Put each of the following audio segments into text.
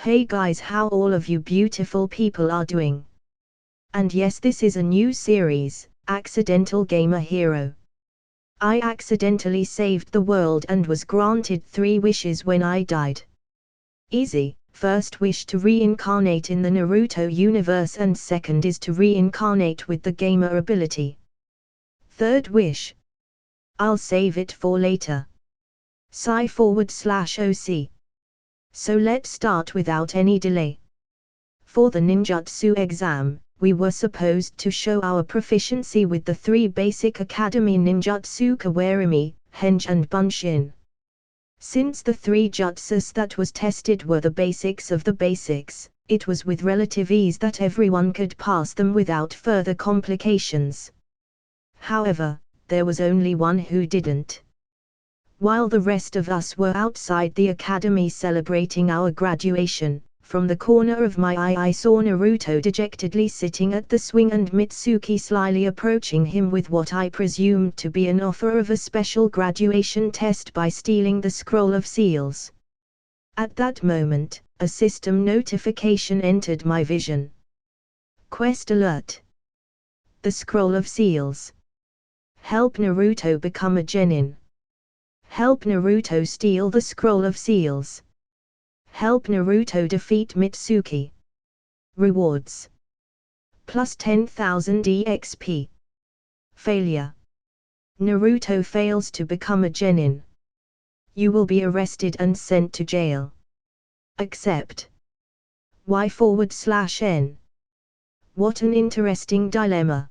Hey guys, how all of you beautiful people are doing? And yes, this is a new series, Accidental Gamer Hero. I accidentally saved the world and was granted 3 wishes when I died. Easy. First wish to reincarnate in the Naruto universe, and second is to reincarnate with the gamer ability. Third wish, I'll save it for later. /OC. So let's start without any delay. For the ninjutsu exam, we were supposed to show our proficiency with the 3 basic academy ninjutsu: kawarimi, henge and bunshin. Since the 3 jutsus that was tested were the basics of the basics, it was with relative ease that everyone could pass them without further complications. However, there was only one who didn't. While the rest of us were outside the academy celebrating our graduation, from the corner of my eye I saw Naruto dejectedly sitting at the swing and Mitsuki slyly approaching him with what I presumed to be an offer of a special graduation test by stealing the scroll of seals. At that moment, a system notification entered my vision. Quest alert. The scroll of seals. Help Naruto become a genin. Help Naruto steal the scroll of seals. Help Naruto defeat Mitsuki. Rewards: plus 10,000 EXP. Failure. Naruto fails to become a genin. You will be arrested and sent to jail. Accept. Y/N. What an interesting dilemma.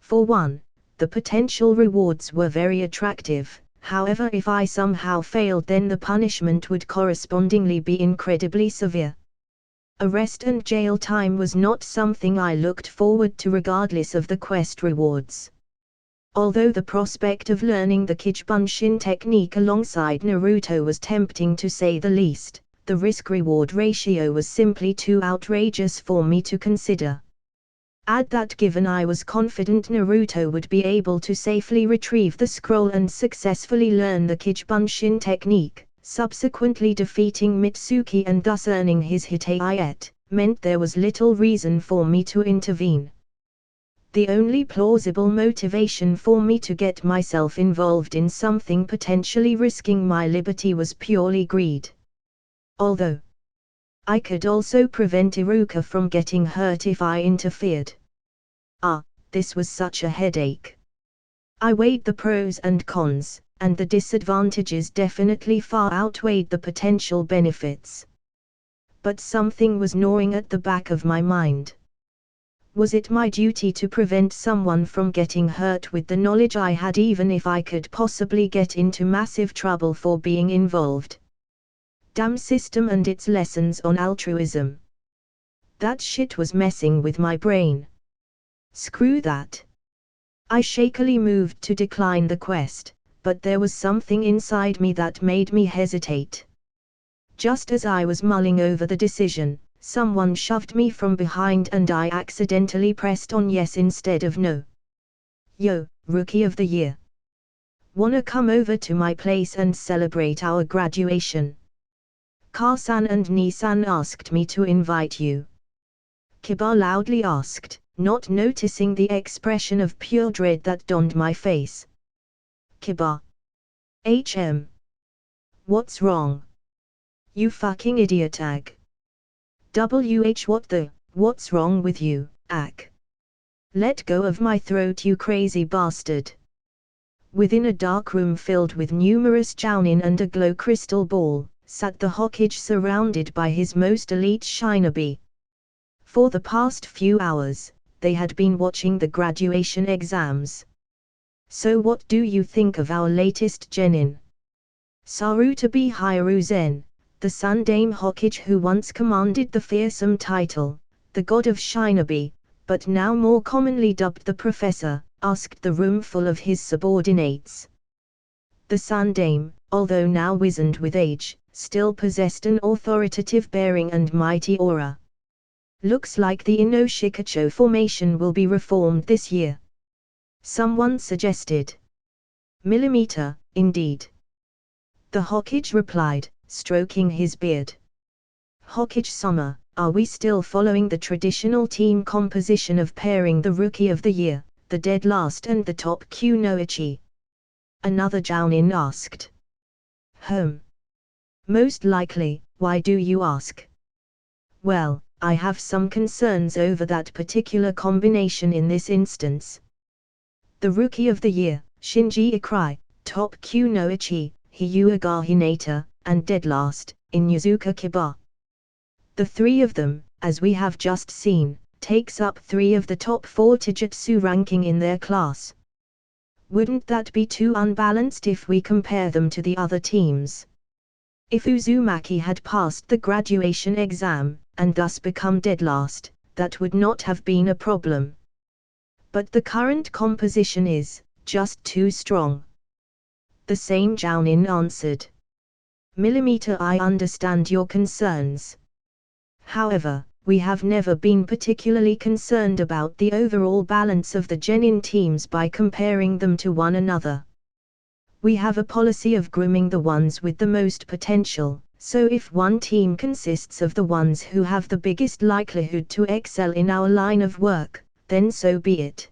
For one, the potential rewards were very attractive. However, if I somehow failed, then the punishment would correspondingly be incredibly severe. Arrest and jail time was not something I looked forward to regardless of the quest rewards. Although the prospect of learning the Kichibunshin technique alongside Naruto was tempting to say the least, the risk-reward ratio was simply too outrageous for me to consider. Add that given I was confident Naruto would be able to safely retrieve the scroll and successfully learn the Kichibunshin technique, subsequently defeating Mitsuki and thus earning his Hiteiet, meant there was little reason for me to intervene. The only plausible motivation for me to get myself involved in something potentially risking my liberty was purely greed. Although I could also prevent Iruka from getting hurt if I interfered. This was such a headache. I weighed the pros and cons, and the disadvantages definitely far outweighed the potential benefits. But something was gnawing at the back of my mind. Was it my duty to prevent someone from getting hurt with the knowledge I had, even if I could possibly get into massive trouble for being involved? Damn system and its lessons on altruism. That shit was messing with my brain. Screw that. I shakily moved to decline the quest, but there was something inside me that made me hesitate. Just as I was mulling over the decision, someone shoved me from behind and I accidentally pressed on yes instead of no. Yo, Rookie of the Year. Wanna come over to my place and celebrate our graduation? Ka-san and Ni-san asked me to invite you. Kiba loudly asked, not noticing the expression of pure dread that donned my face. Kiba. What's wrong? You fucking idiot ag. What's wrong with you, ag? Let go of my throat, you crazy bastard. Within a dark room filled with numerous jounin and a glow crystal ball, sat the Hokage surrounded by his most elite shinobi. For the past few hours, they had been watching the graduation exams. So what do you think of our latest genin? Sarutabi Hiruzen, the Sundame Hokage who once commanded the fearsome title, the God of Shinobi, but now more commonly dubbed the Professor, asked the room full of his subordinates. The Sundame, although now wizened with age, still possessed an authoritative bearing and mighty aura. Looks like the Inoshikacho formation will be reformed this year. Someone suggested. Millimeter, indeed. The Hokage replied, stroking his beard. Hokage-sama, are we still following the traditional team composition of pairing the Rookie of the Year, the dead last and the top Kunoichi? Another Jounin asked. Most likely. Why do you ask? Well, I have some concerns over that particular combination in this instance. The Rookie of the Year, Shinji Ikari, top Kunoichi, Hyuga Hinata, and dead last, Inuzuka Kiba. The three of them, as we have just seen, takes up 3 of the top 4 Taijutsu ranking in their class. Wouldn't that be too unbalanced if we compare them to the other teams? If Uzumaki had passed the graduation exam, and thus become dead last, that would not have been a problem. But the current composition is just too strong. The same Jounin answered. I understand your concerns. However, we have never been particularly concerned about the overall balance of the genin teams by comparing them to one another. We have a policy of grooming the ones with the most potential, so if one team consists of the ones who have the biggest likelihood to excel in our line of work, then so be it.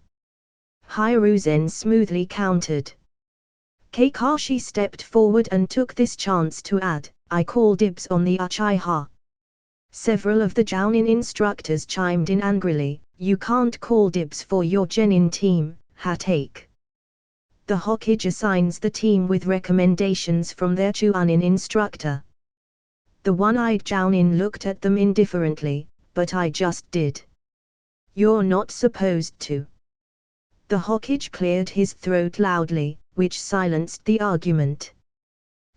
Hiruzen smoothly countered. Kakashi stepped forward and took this chance to add, I call dibs on the Uchiha. Several of the Jounin instructors chimed in angrily, you can't call dibs for your genin team, Hatake. The Hokage assigns the team with recommendations from their Chunin instructor. The one-eyed Jounin looked at them indifferently, but I just did. You're not supposed to. The Hokage cleared his throat loudly, which silenced the argument.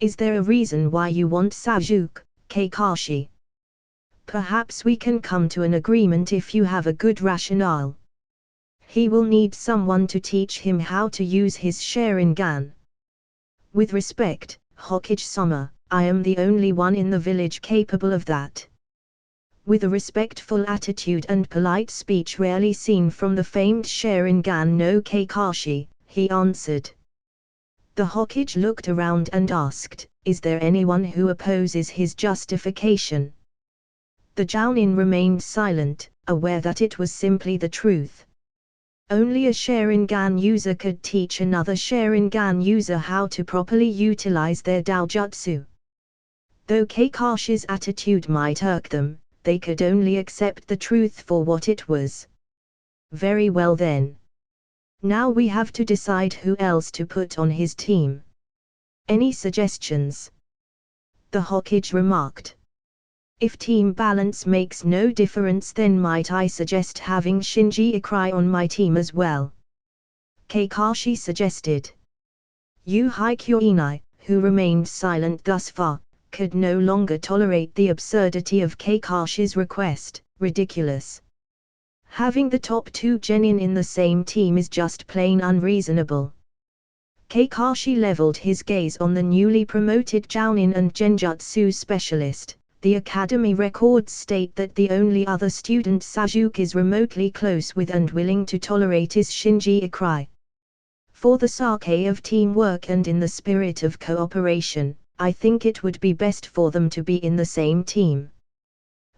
Is there a reason why you want Sasuke, Kakashi? Perhaps we can come to an agreement if you have a good rationale. He will need someone to teach him how to use his Sharingan. With respect, Hokage-sama, I am the only one in the village capable of that. With a respectful attitude and polite speech rarely seen from the famed Sharingan no Kakashi, he answered. The Hokage looked around and asked, is there anyone who opposes his justification? The Jounin remained silent, aware that it was simply the truth. Only a Sharingan user could teach another Sharingan user how to properly utilize their Daojutsu. Though Kakashi's attitude might irk them, they could only accept the truth for what it was. Very well then. Now we have to decide who else to put on his team. Any suggestions? The Hokage remarked. If team balance makes no difference, then might I suggest having Shinji Ikari on my team as well? Kakashi suggested. Kuinai, who remained silent thus far, could no longer tolerate the absurdity of Kakashi's request. Ridiculous. Having the top 2 genin in the same team is just plain unreasonable. Kakashi leveled his gaze on the newly promoted Jounin and Genjutsu specialist. The academy records state that the only other student Sasuke is remotely close with and willing to tolerate is Shinji Ikari. For the sake of teamwork and in the spirit of cooperation, I think it would be best for them to be in the same team.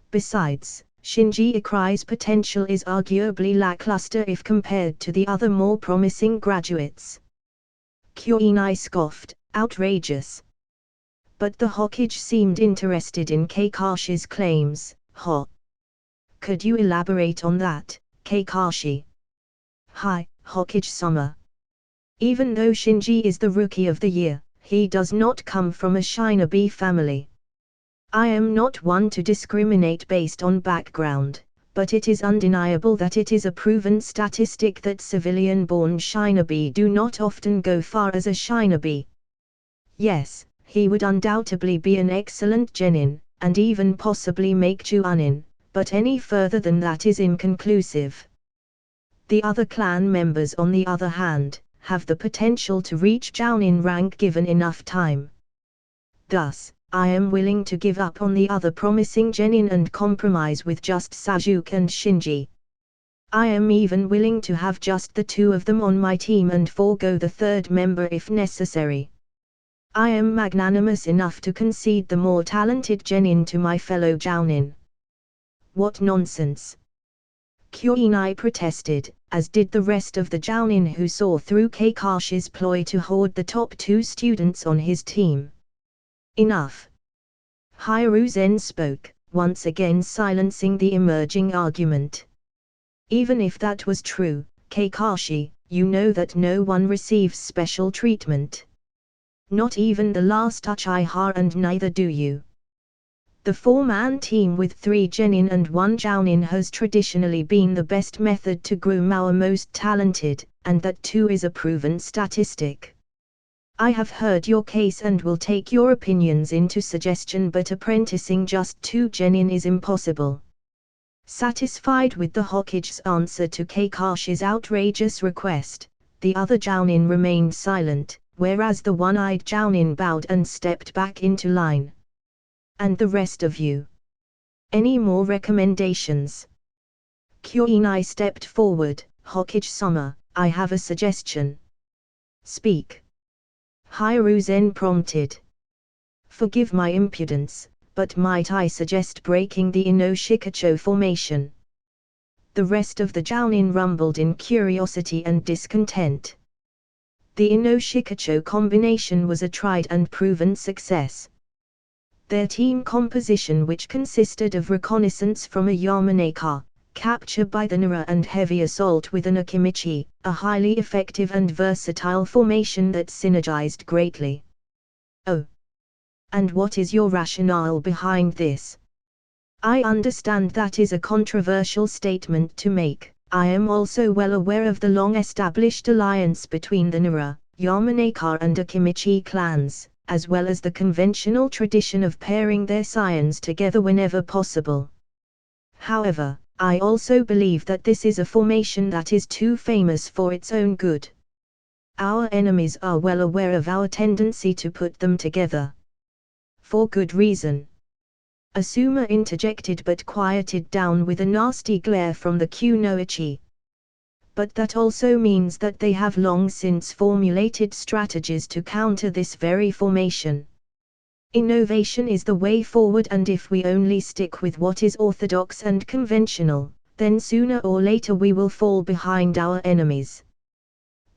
Besides, Shinji Ikari's potential is arguably lackluster if compared to the other more promising graduates. Kuinai scoffed, outrageous. But the Hokage seemed interested in Kakashi's claims. Could you elaborate on that, Kakashi? Hi, Hokage-sama. Even though Shinji is the Rookie of the Year, he does not come from a shinobi family. I am not one to discriminate based on background, but it is undeniable that it is a proven statistic that civilian-born shinobi do not often go far as a shinobi. Yes, he would undoubtedly be an excellent genin, and even possibly make Chunin, but any further than that is inconclusive. The other clan members, on the other hand, have the potential to reach Jounin rank given enough time. Thus, I am willing to give up on the other promising genin and compromise with just Sasuke and Shinji. I am even willing to have just the 2 of them on my team and forego the 3rd member if necessary. I am magnanimous enough to concede the more talented genin to my fellow jounin. What nonsense! Kuinai protested, as did the rest of the jounin who saw through Kakashi's ploy to hoard the top 2 students on his team. Enough! Hiruzen spoke, once again silencing the emerging argument. Even if that was true, Kakashi, you know that no one receives special treatment. Not even the last Uchiha, and neither do you. The 4-man team with 3 genin and 1 jounin has traditionally been the best method to groom our most talented, and that too is a proven statistic. I have heard your case and will take your opinions into suggestion, but apprenticing just 2 genin is impossible. Satisfied with the Hokage's answer to Kakashi's outrageous request, the other jounin remained silent, whereas the one-eyed jounin bowed and stepped back into line. And the rest of you? Any more recommendations? Kuinai stepped forward. Hokage-sama, I have a suggestion. Speak. Hiruzen prompted. Forgive my impudence, but might I suggest breaking the Inoshikacho formation? The rest of the jounin rumbled in curiosity and discontent. The Inoshikacho combination was a tried and proven success. Their team composition, which consisted of reconnaissance from a Yamanaka, capture by the Nara, and heavy assault with an Akimichi, a highly effective and versatile formation that synergized greatly. Oh! And what is your rationale behind this? I understand that is a controversial statement to make. I am also well aware of the long-established alliance between the Nara, Yamanaka and Akimichi clans, as well as the conventional tradition of pairing their scions together whenever possible. However, I also believe that this is a formation that is too famous for its own good. Our enemies are well aware of our tendency to put them together. For good reason. Asuma interjected, but quieted down with a nasty glare from the Kunoichi. But that also means that they have long since formulated strategies to counter this very formation. Innovation is the way forward, and if we only stick with what is orthodox and conventional, then sooner or later we will fall behind our enemies.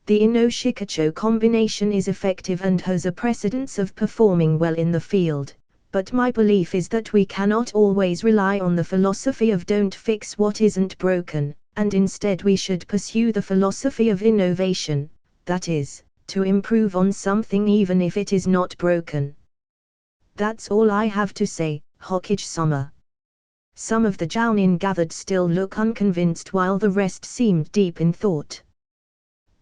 The Inoshikacho combination is effective and has a precedence of performing well in the field, but my belief is that we cannot always rely on the philosophy of don't fix what isn't broken, and instead we should pursue the philosophy of innovation, that is, to improve on something even if it is not broken. That's all I have to say, Hokage-sama. Some of the jounin gathered still look unconvinced, while the rest seemed deep in thought.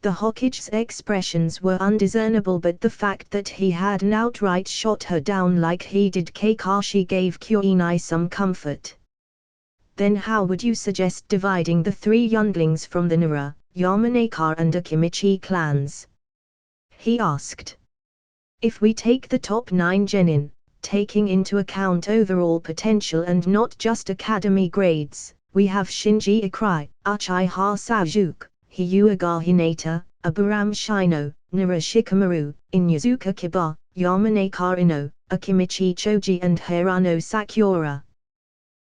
The Hokage's expressions were undiscernible, but the fact that he hadn't outright shot her down like he did Kakashi gave Kuinai some comfort. Then how would you suggest dividing the 3 younglings from the Nara, Yamanaka and Akimichi clans? He asked. If we take the top 9 genin, taking into account overall potential and not just academy grades, we have Shinji Ikari, Uchiha Sasuke, Hyuga Hinata, Aburame Shino, Nara Shikamaru, Inuzuka Kiba, Yamanaka Ino, Akimichi Choji and Hirano Sakura.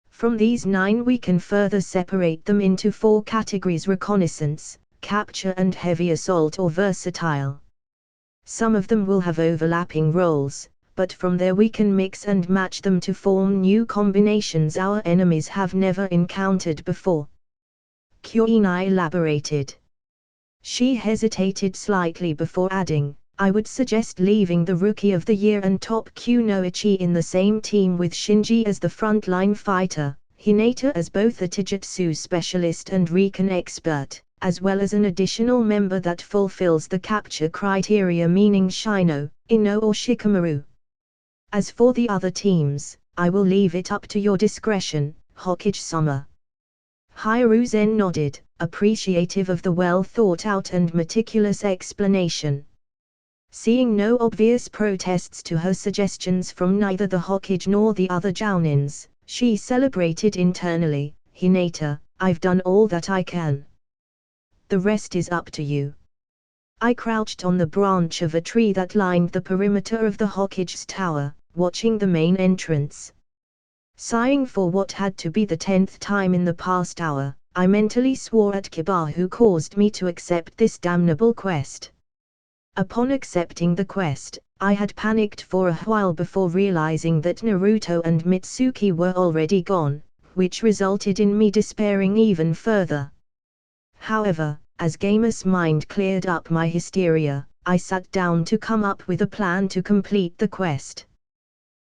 From these 9 we can further separate them into 4 categories: reconnaissance, capture and heavy assault, or versatile. Some of them will have overlapping roles, but from there we can mix and match them to form new combinations our enemies have never encountered before. Kuinai elaborated. She hesitated slightly before adding, I would suggest leaving the Rookie of the Year and top Kunoichi in the same team with Shinji as the frontline fighter, Hinata as both a Taijutsu specialist and recon expert, as well as an additional member that fulfills the capture criteria, meaning Shino, Ino or Shikamaru. As for the other teams, I will leave it up to your discretion, Hokage-sama. Hiruzen nodded, appreciative of the well-thought-out and meticulous explanation. Seeing no obvious protests to her suggestions from neither the Hokage nor the other jounins, she celebrated internally, Hinata, I've done all that I can. The rest is up to you. I crouched on the branch of a tree that lined the perimeter of the Hokage's tower, watching the main entrance. Sighing for what had to be the 10th time in the past hour, I mentally swore at Kiba who caused me to accept this damnable quest. Upon accepting the quest, I had panicked for a while before realizing that Naruto and Mitsuki were already gone, which resulted in me despairing even further. However, as Gamer's mind cleared up my hysteria, I sat down to come up with a plan to complete the quest.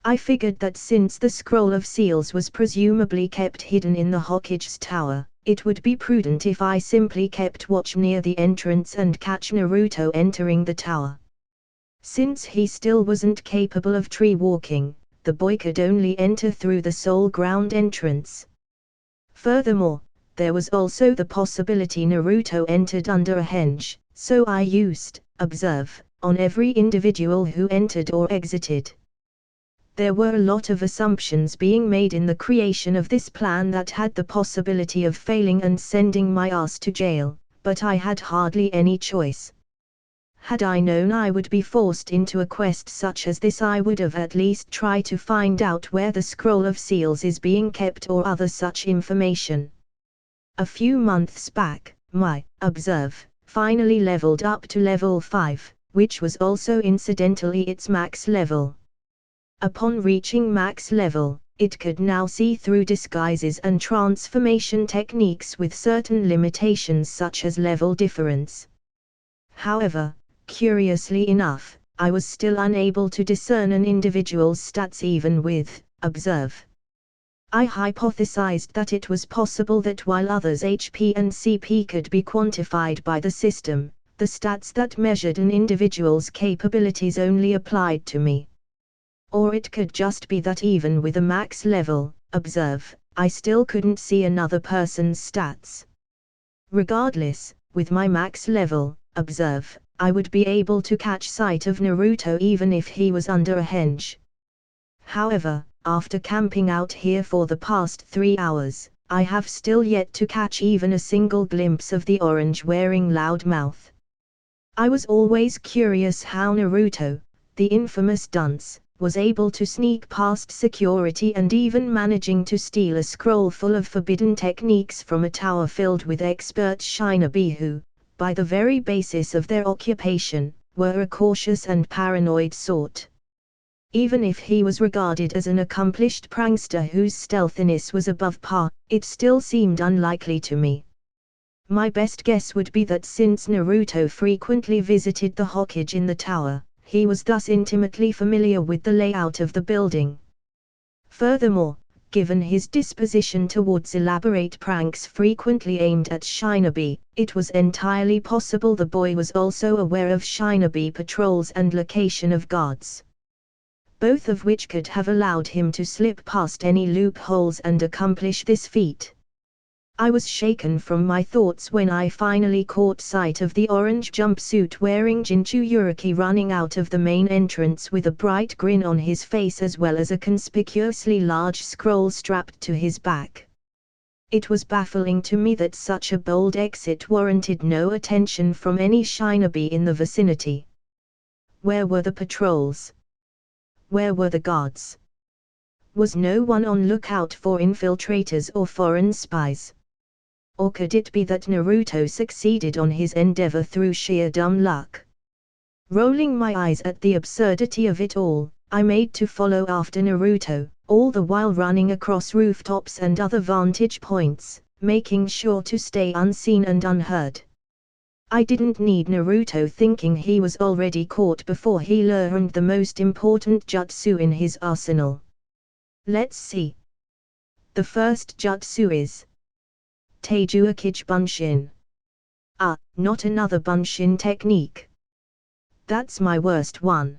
I figured that since the Scroll of Seals was presumably kept hidden in the Hokage's tower, it would be prudent if I simply kept watch near the entrance and catch Naruto entering the tower. Since he still wasn't capable of tree walking, the boy could only enter through the Soul Ground entrance. Furthermore, there was also the possibility Naruto entered under a henge, so I used observe on every individual who entered or exited. There were a lot of assumptions being made in the creation of this plan that had the possibility of failing and sending my ass to jail, but I had hardly any choice. Had I known I would be forced into a quest such as this, I would have at least tried to find out where the Scroll of Seals is being kept or other such information. A few months back, my observe finally leveled up to level 5, which was also incidentally its max level. Upon reaching max level, it could now see through disguises and transformation techniques with certain limitations such as level difference. However, curiously enough, I was still unable to discern an individual's stats even with observe. I hypothesized that it was possible that while others' HP and CP could be quantified by the system, the stats that measured an individual's capabilities only applied to me. Or it could just be that even with a max level, observe, I still couldn't see another person's stats. Regardless, with my max level, observe, I would be able to catch sight of Naruto even if he was under a henge. However, after camping out here for the past 3 hours, I have still yet to catch even a single glimpse of the orange-wearing loudmouth. I was always curious how Naruto, the infamous dunce, was able to sneak past security and even managing to steal a scroll full of forbidden techniques from a tower filled with expert shinobi who, by the very basis of their occupation, were a cautious and paranoid sort. Even if he was regarded as an accomplished prankster whose stealthiness was above par, it still seemed unlikely to me. My best guess would be that since Naruto frequently visited the Hokage in the tower, he was thus intimately familiar with the layout of the building. Furthermore, given his disposition towards elaborate pranks frequently aimed at shinobi, it was entirely possible the boy was also aware of shinobi patrols and location of guards, both of which could have allowed him to slip past any loopholes and accomplish this feat. I was shaken from my thoughts when I finally caught sight of the orange jumpsuit wearing Jinchuriki running out of the main entrance with a bright grin on his face as well as a conspicuously large scroll strapped to his back. It was baffling to me that such a bold exit warranted no attention from any shinobi in the vicinity. Where were the patrols? Where were the guards? Was no one on lookout for infiltrators or foreign spies? Or could it be that Naruto succeeded on his endeavor through sheer dumb luck? Rolling my eyes at the absurdity of it all, I made to follow after Naruto, all the while running across rooftops and other vantage points, making sure to stay unseen and unheard. I didn't need Naruto thinking he was already caught before he learned the most important jutsu in his arsenal. Let's see. The first jutsu is Teijuakage Bunshin. Ah, not another Bunshin technique. That's my worst one.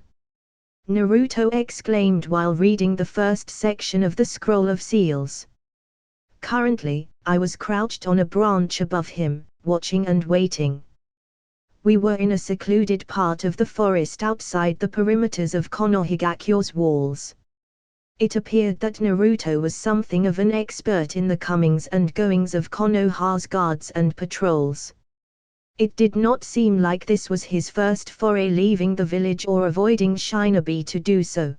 Naruto exclaimed while reading the first section of the Scroll of Seals. Currently, I was crouched on a branch above him, watching and waiting. We were in a secluded part of the forest outside the perimeters of Konohagakyo's walls. It appeared that Naruto was something of an expert in the comings and goings of Konoha's guards and patrols. It did not seem like this was his first foray leaving the village or avoiding Shinobi to do so.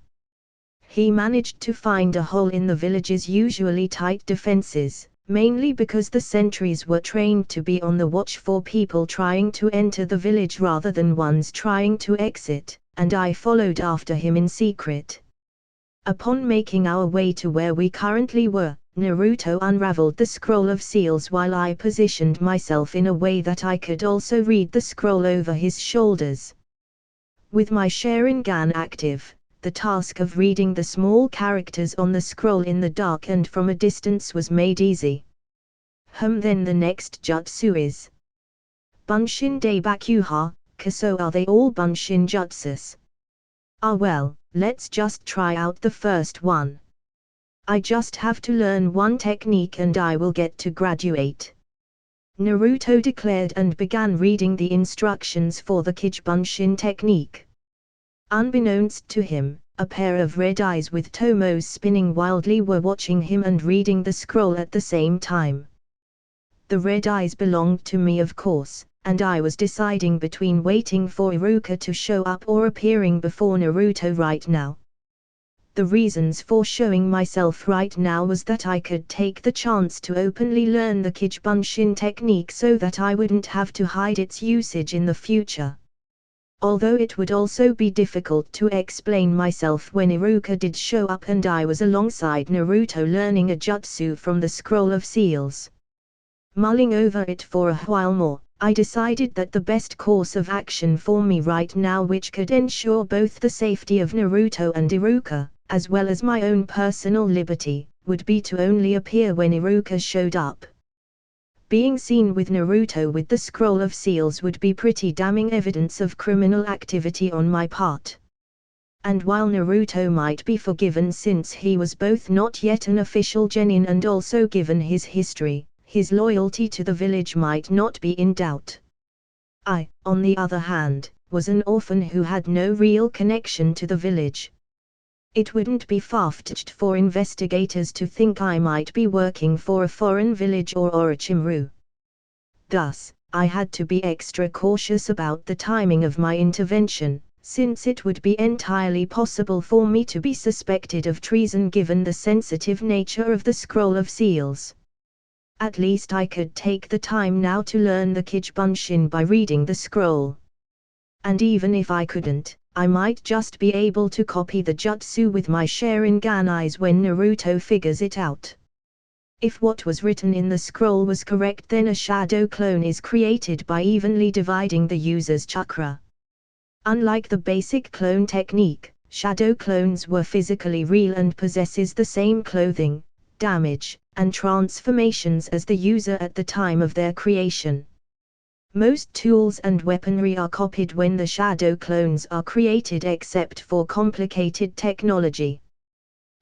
He managed to find a hole in the village's usually tight defenses, mainly because the sentries were trained to be on the watch for people trying to enter the village rather than ones trying to exit, and I followed after him in secret. Upon making our way to where we currently were, Naruto unraveled the scroll of seals while I positioned myself in a way that I could also read the scroll over his shoulders. With my Sharingan active, the task of reading the small characters on the scroll in the dark and from a distance was made easy. Then the next jutsu is Bunshin de Bakuha, so are they all Bunshin jutsus? Well, let's just try out the first one. I just have to learn one technique and I will get to graduate. Naruto declared and began reading the instructions for the Kijibunshin technique. Unbeknownst to him, a pair of red eyes with tomos spinning wildly were watching him and reading the scroll at the same time. The red eyes belonged to me, of course, and I was deciding between waiting for Iruka to show up or appearing before Naruto right now. The reasons for showing myself right now was that I could take the chance to openly learn the Kijibunshin technique so that I wouldn't have to hide its usage in the future. Although it would also be difficult to explain myself when Iruka did show up and I was alongside Naruto learning a jutsu from the Scroll of Seals. Mulling over it for a while more, I decided that the best course of action for me right now, which could ensure both the safety of Naruto and Iruka, as well as my own personal liberty, would be to only appear when Iruka showed up. Being seen with Naruto with the Scroll of Seals would be pretty damning evidence of criminal activity on my part. And while Naruto might be forgiven since he was both not yet an official genin and also given his history, his loyalty to the village might not be in doubt. I, on the other hand, was an orphan who had no real connection to the village. It wouldn't be far-fetched for investigators to think I might be working for a foreign village or Orochimaru. Thus, I had to be extra cautious about the timing of my intervention, since it would be entirely possible for me to be suspected of treason given the sensitive nature of the Scroll of Seals. At least I could take the time now to learn the Kijibunshin by reading the scroll. And even if I couldn't, I might just be able to copy the jutsu with my Sharingan eyes when Naruto figures it out. If what was written in the scroll was correct, then a shadow clone is created by evenly dividing the user's chakra. Unlike the basic clone technique, shadow clones were physically real and possesses the same clothing, damage, and transformations as the user at the time of their creation. Most tools and weaponry are copied when the shadow clones are created except for complicated technology.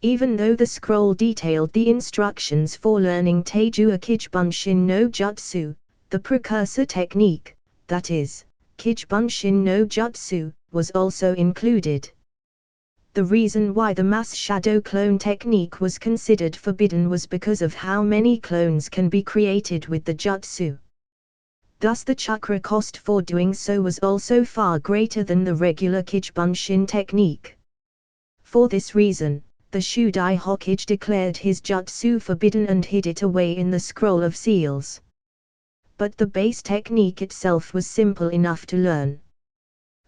Even though the scroll detailed the instructions for learning Teiju Kijibunshin no Jutsu, the precursor technique, that is, Kijibunshin no Jutsu, was also included. The reason why the mass shadow clone technique was considered forbidden was because of how many clones can be created with the jutsu. Thus the chakra cost for doing so was also far greater than the regular Kijibunshin technique. For this reason, the Shudai Hokage declared his jutsu forbidden and hid it away in the Scroll of Seals. But the base technique itself was simple enough to learn.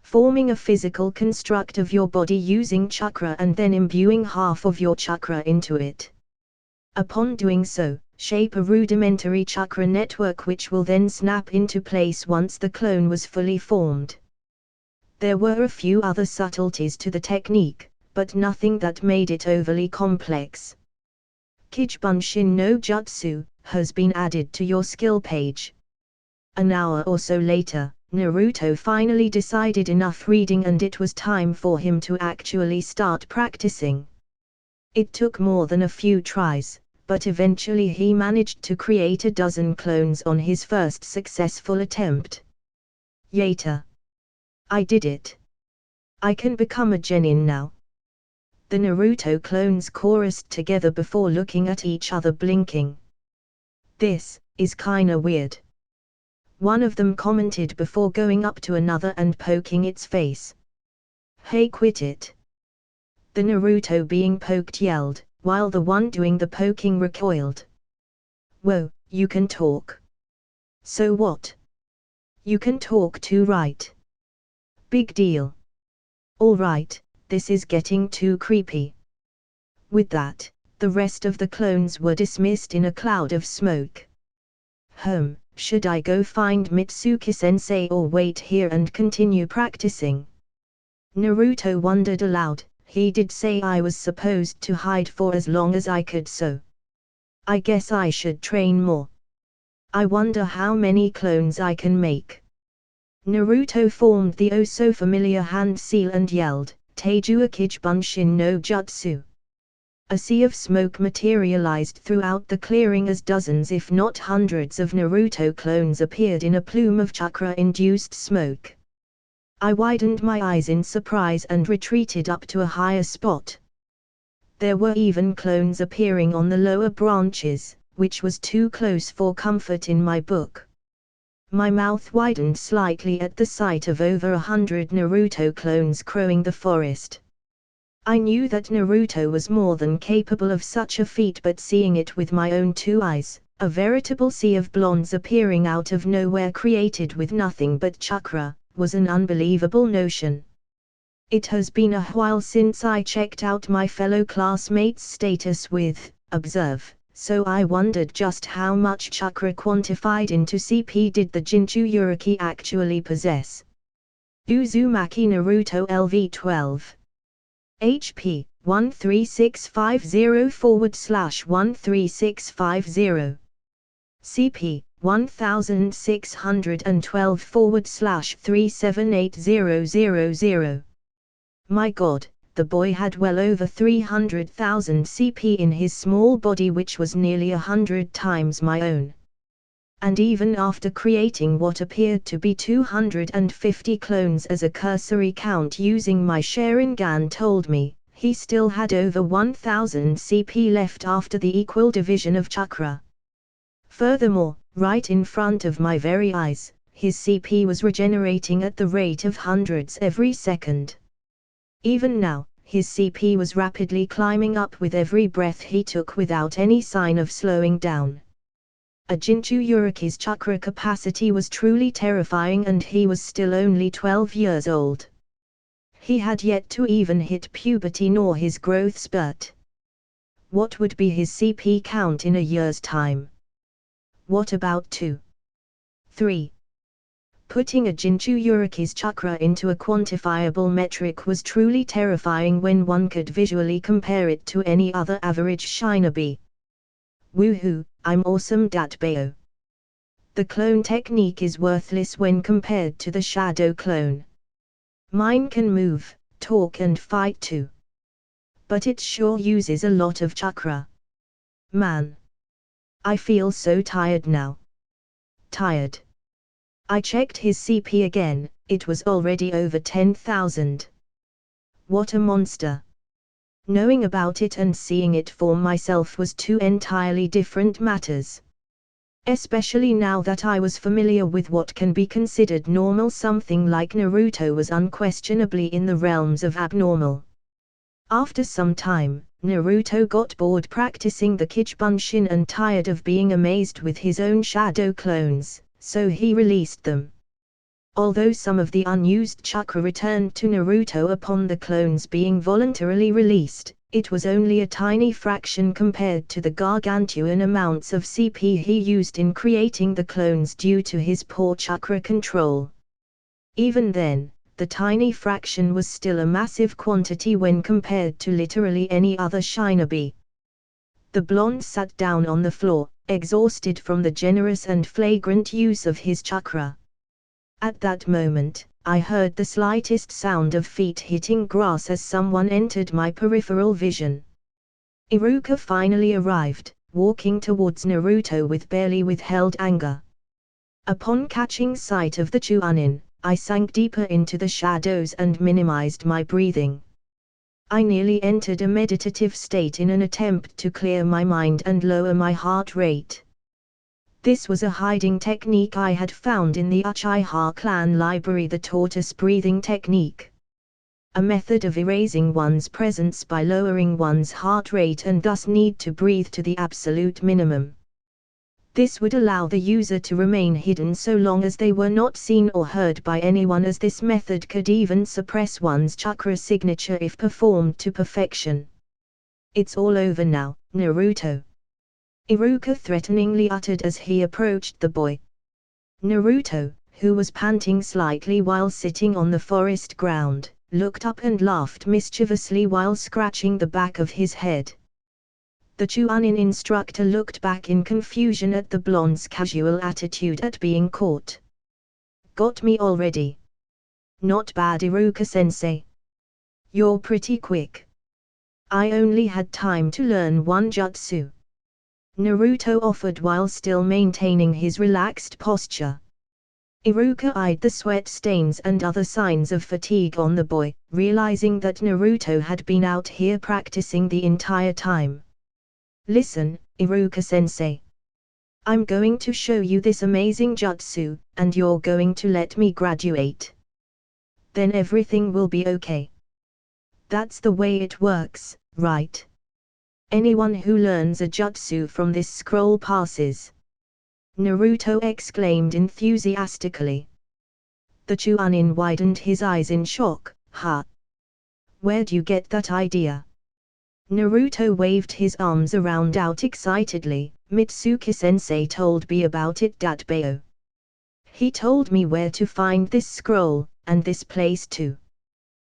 Forming a physical construct of your body using chakra and then imbuing half of your chakra into it. Upon doing so, shape a rudimentary chakra network which will then snap into place once the clone was fully formed. There were a few other subtleties to the technique, but nothing that made it overly complex. Kijibunshin no Jutsu has been added to your skill page. An hour or so later, Naruto finally decided enough reading and it was time for him to actually start practicing. It took more than a few tries, but eventually he managed to create a dozen clones on his first successful attempt. Yater! I did it! I can become a genin now! The Naruto clones chorused together before looking at each other blinking. This is kinda weird. one of them commented before going up to another and poking its face. "Hey, quit it!" The Naruto being poked yelled, while the one doing the poking recoiled. "Whoa, you can talk. So what? You can talk too, right? Big deal. Alright, this is getting too creepy." With that, the rest of the clones were dismissed in a cloud of smoke. Should I go find Mitsuki-sensei or wait here and continue practicing? Naruto wondered aloud. He did say I was supposed to hide for as long as I could, so I guess I should train more. I wonder how many clones I can make. Naruto formed the oh-so-familiar hand seal and yelled, "Teiju Akijibunshin no Jutsu." A sea of smoke materialized throughout the clearing as dozens if not hundreds of Naruto clones appeared in a plume of chakra-induced smoke. I widened my eyes in surprise and retreated up to a higher spot. There were even clones appearing on the lower branches, which was too close for comfort in my book. My mouth widened slightly at the sight of over 100 Naruto clones crowing the forest. I knew that Naruto was more than capable of such a feat, but seeing it with my own two eyes, a veritable sea of blondes appearing out of nowhere created with nothing but chakra, was an unbelievable notion. It has been a while since I checked out my fellow classmates' status with "Observe," so I wondered just how much chakra quantified into CP did the Jinchuriki actually possess. Uzumaki Naruto LV12 HP 13650/13650 CP 1612/37800. My god, the boy had well over 300,000 CP in his small body, which was nearly 100 times my own. And even after creating what appeared to be 250 clones as a cursory count using my Sharingan told me, he still had over 1000 CP left after the equal division of chakra. Furthermore, right in front of my very eyes, his CP was regenerating at the rate of hundreds every second. Even now, his CP was rapidly climbing up with every breath he took without any sign of slowing down. A Jinchuriki's chakra capacity was truly terrifying, and he was still only 12 years old. He had yet to even hit puberty nor his growth spurt. What would be his CP count in a year's time? What about 2? 3? Putting a Jinchuriki's chakra into a quantifiable metric was truly terrifying when one could visually compare it to any other average shinobi. Woohoo, I'm awesome datbayo. The clone technique is worthless when compared to the shadow clone. Mine can move, talk and fight too. But it sure uses a lot of chakra. Man. I feel so tired now. Tired. I checked his CP again, it was already over 10,000. What a monster. Knowing about it and seeing it for myself was two entirely different matters. Especially now that I was familiar with what can be considered normal, something like Naruto was unquestionably in the realms of abnormal. After some time, Naruto got bored practicing the Kichibunshin and tired of being amazed with his own shadow clones, so he released them. Although some of the unused chakra returned to Naruto upon the clones being voluntarily released, it was only a tiny fraction compared to the gargantuan amounts of CP he used in creating the clones due to his poor chakra control. Even then, the tiny fraction was still a massive quantity when compared to literally any other shinobi. The blonde sat down on the floor, exhausted from the generous and flagrant use of his chakra. At that moment, I heard the slightest sound of feet hitting grass as someone entered my peripheral vision. Iruka finally arrived, walking towards Naruto with barely withheld anger. Upon catching sight of the Chunin, I sank deeper into the shadows and minimized my breathing. I nearly entered a meditative state in an attempt to clear my mind and lower my heart rate. This was a hiding technique I had found in the Uchiha clan library, the tortoise breathing technique. A method of erasing one's presence by lowering one's heart rate and thus need to breathe to the absolute minimum. This would allow the user to remain hidden so long as they were not seen or heard by anyone, as this method could even suppress one's chakra signature if performed to perfection. "It's all over now, Naruto," Iruka threateningly uttered as he approached the boy. Naruto, who was panting slightly while sitting on the forest ground, looked up and laughed mischievously while scratching the back of his head. The Chuunin instructor looked back in confusion at the blonde's casual attitude at being caught. "Got me already? Not bad, Iruka-sensei. You're pretty quick. I only had time to learn one jutsu," Naruto offered while still maintaining his relaxed posture. Iruka eyed the sweat stains and other signs of fatigue on the boy, realizing that Naruto had been out here practicing the entire time. "Listen, Iruka-sensei. I'm going to show you this amazing jutsu, and you're going to let me graduate. Then everything will be okay. That's the way it works, right? Anyone who learns a jutsu from this scroll passes," Naruto exclaimed enthusiastically. The Chuunin widened his eyes in shock. "Huh? Where'd you get that idea?" Naruto waved his arms around out excitedly. "Mitsuki-sensei told me about it, Datbeo. He told me where to find this scroll, and this place too.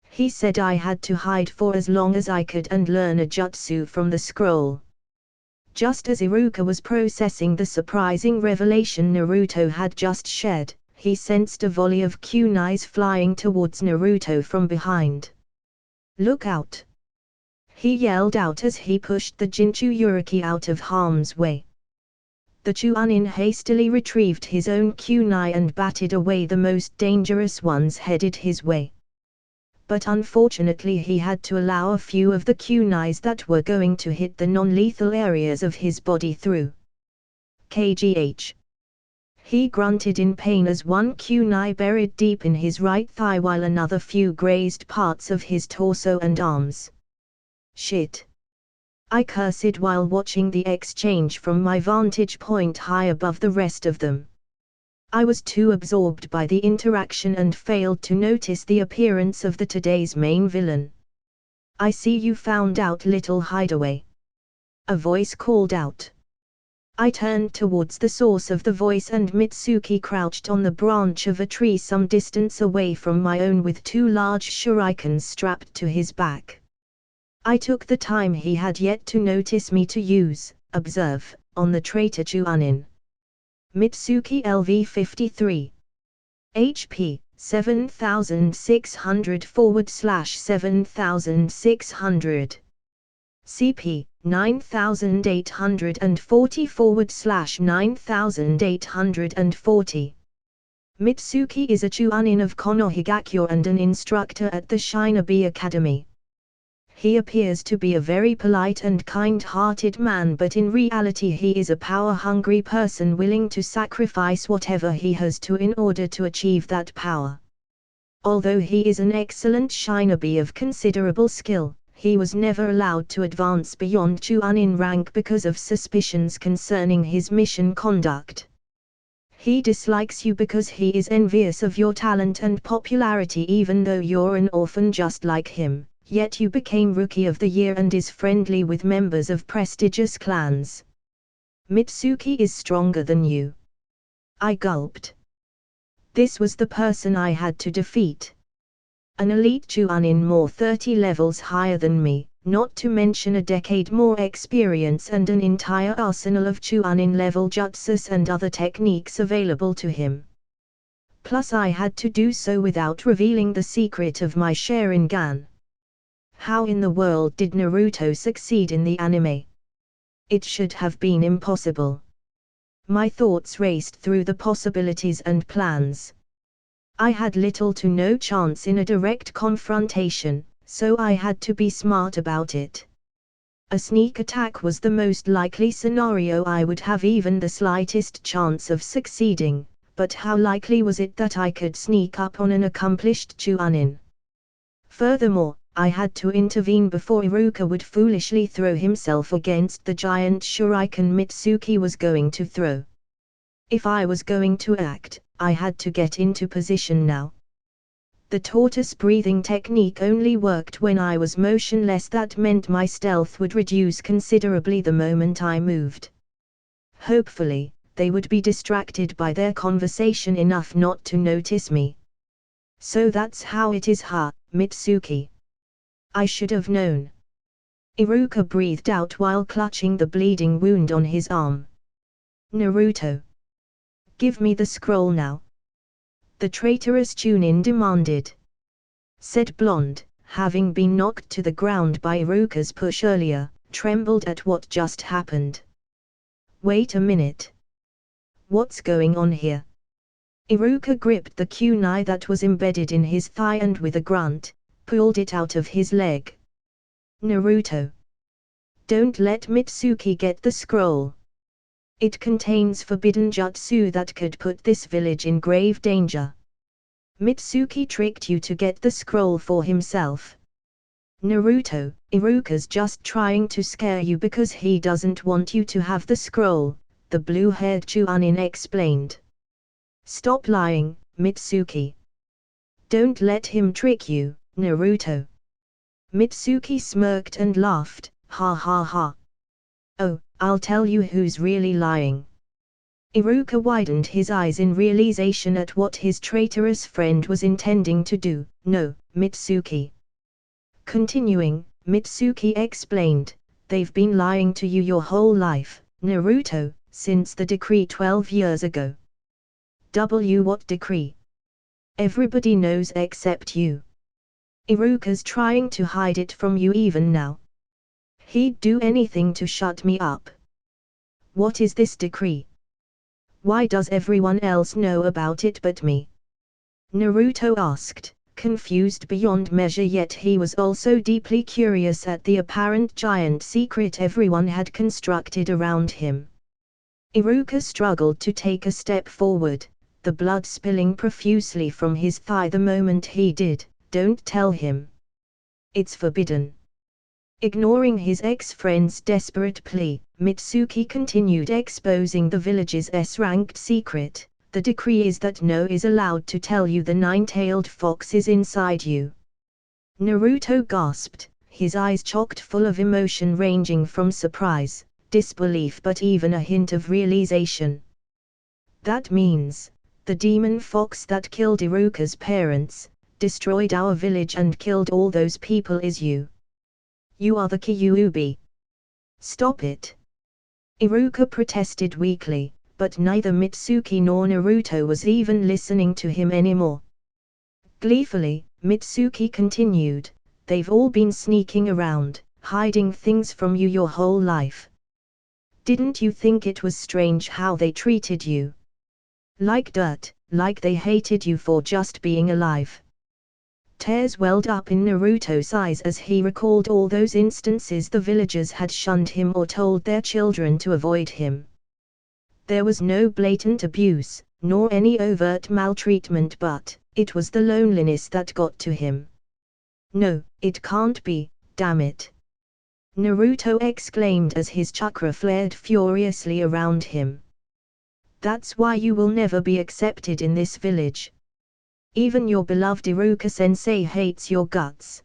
He said I had to hide for as long as I could and learn a jutsu from the scroll." Just as Iruka was processing the surprising revelation Naruto had just shared, he sensed a volley of kunais flying towards Naruto from behind. "Look out!" he yelled out as he pushed the Jinchuriki out of harm's way. The Chuunin hastily retrieved his own kunai and batted away the most dangerous ones headed his way. But unfortunately he had to allow a few of the kunais that were going to hit the non-lethal areas of his body through. "Kgh." He grunted in pain as one kunai buried deep in his right thigh while another few grazed parts of his torso and arms. "Shit," I cursed while watching the exchange from my vantage point high above the rest of them. I was too absorbed by the interaction and failed to notice the appearance of today's main villain. "I see you found out, little hideaway," a voice called out. I turned towards the source of the voice, and Mitsuki crouched on the branch of a tree some distance away from my own with two large shurikens strapped to his back. I took the time he had yet to notice me to use "Observe" on the traitor Chuunin. Mitsuki LV-53. HP, 7600/7600. CP, 9840/9840. Mitsuki is a Chuunin of Konohigakyo and an instructor at the Shinobi Academy. He appears to be a very polite and kind-hearted man, but in reality he is a power-hungry person willing to sacrifice whatever he has to in order to achieve that power. Although he is an excellent shinobi of considerable skill, he was never allowed to advance beyond Chuunin rank because of suspicions concerning his mission conduct. He dislikes you because he is envious of your talent and popularity, even though you're an orphan just like him. Yet you became Rookie of the Year and is friendly with members of prestigious clans. Mitsuki is stronger than you. I gulped. This was the person I had to defeat. An elite Chuunin more 30 levels higher than me, not to mention a decade more experience and an entire arsenal of Chuunin level jutsus and other techniques available to him. Plus I had to do so without revealing the secret of my Sharingan. How in the world did Naruto succeed in the anime? It should have been impossible. My thoughts raced through the possibilities and plans. I had little to no chance in a direct confrontation, so I had to be smart about it. A sneak attack was the most likely scenario I would have even the slightest chance of succeeding, but how likely was it that I could sneak up on an accomplished Chuunin? Furthermore, I had to intervene before Iruka would foolishly throw himself against the giant shuriken Mitsuki was going to throw. If I was going to act, I had to get into position now. The tortoise breathing technique only worked when I was motionless. That meant my stealth would reduce considerably the moment I moved. Hopefully, they would be distracted by their conversation enough not to notice me. So that's how it is, Mitsuki. I should have known. Iruka breathed out while clutching the bleeding wound on his arm. Naruto. Give me the scroll now. The traitorous Chunin demanded. Said Blonde, having been knocked to the ground by Iruka's push earlier, trembled at what just happened. Wait a minute. What's going on here? Iruka gripped the kunai that was embedded in his thigh and with a grunt, pulled it out of his leg. Naruto. Don't let Mitsuki get the scroll. It contains forbidden jutsu that could put this village in grave danger. Mitsuki tricked you to get the scroll for himself. Naruto, Iruka's just trying to scare you because he doesn't want you to have the scroll, the blue-haired Chuunin explained. Stop lying, Mitsuki. Don't let him trick you, Naruto. Mitsuki smirked and laughed, ha ha ha. Oh, I'll tell you who's really lying. Iruka widened his eyes in realization at what his traitorous friend was intending to do. No, Mitsuki. Continuing, Mitsuki explained, they've been lying to you your whole life, Naruto, since the decree 12 years ago. What decree? Everybody knows except you. Iruka's trying to hide it from you even now. He'd do anything to shut me up. What is this decree? Why does everyone else know about it but me? Naruto asked, confused beyond measure, yet he was also deeply curious at the apparent giant secret everyone had constructed around him. Iruka struggled to take a step forward, the blood spilling profusely from his thigh the moment he did. Don't tell him. It's forbidden. Ignoring his ex-friend's desperate plea, Mitsuki continued exposing the village's S-ranked secret. The decree is that no is allowed to tell you the nine-tailed fox is inside you. Naruto gasped, his eyes chock full of emotion ranging from surprise, disbelief, but even a hint of realization. That means, the demon fox that killed Iruka's parents, destroyed our village and killed all those people is you. You are the Kyuubi. Stop it. Iruka protested weakly, but neither Mitsuki nor Naruto was even listening to him anymore. Gleefully, Mitsuki continued, they've all been sneaking around, hiding things from you your whole life. Didn't you think it was strange how they treated you? Like dirt, like they hated you for just being alive. Tears welled up in Naruto's eyes as he recalled all those instances the villagers had shunned him or told their children to avoid him. There was no blatant abuse, nor any overt maltreatment, but it was the loneliness that got to him. No, it can't be, damn it. Naruto exclaimed as his chakra flared furiously around him. That's why you will never be accepted in this village. Even your beloved Iruka-sensei hates your guts.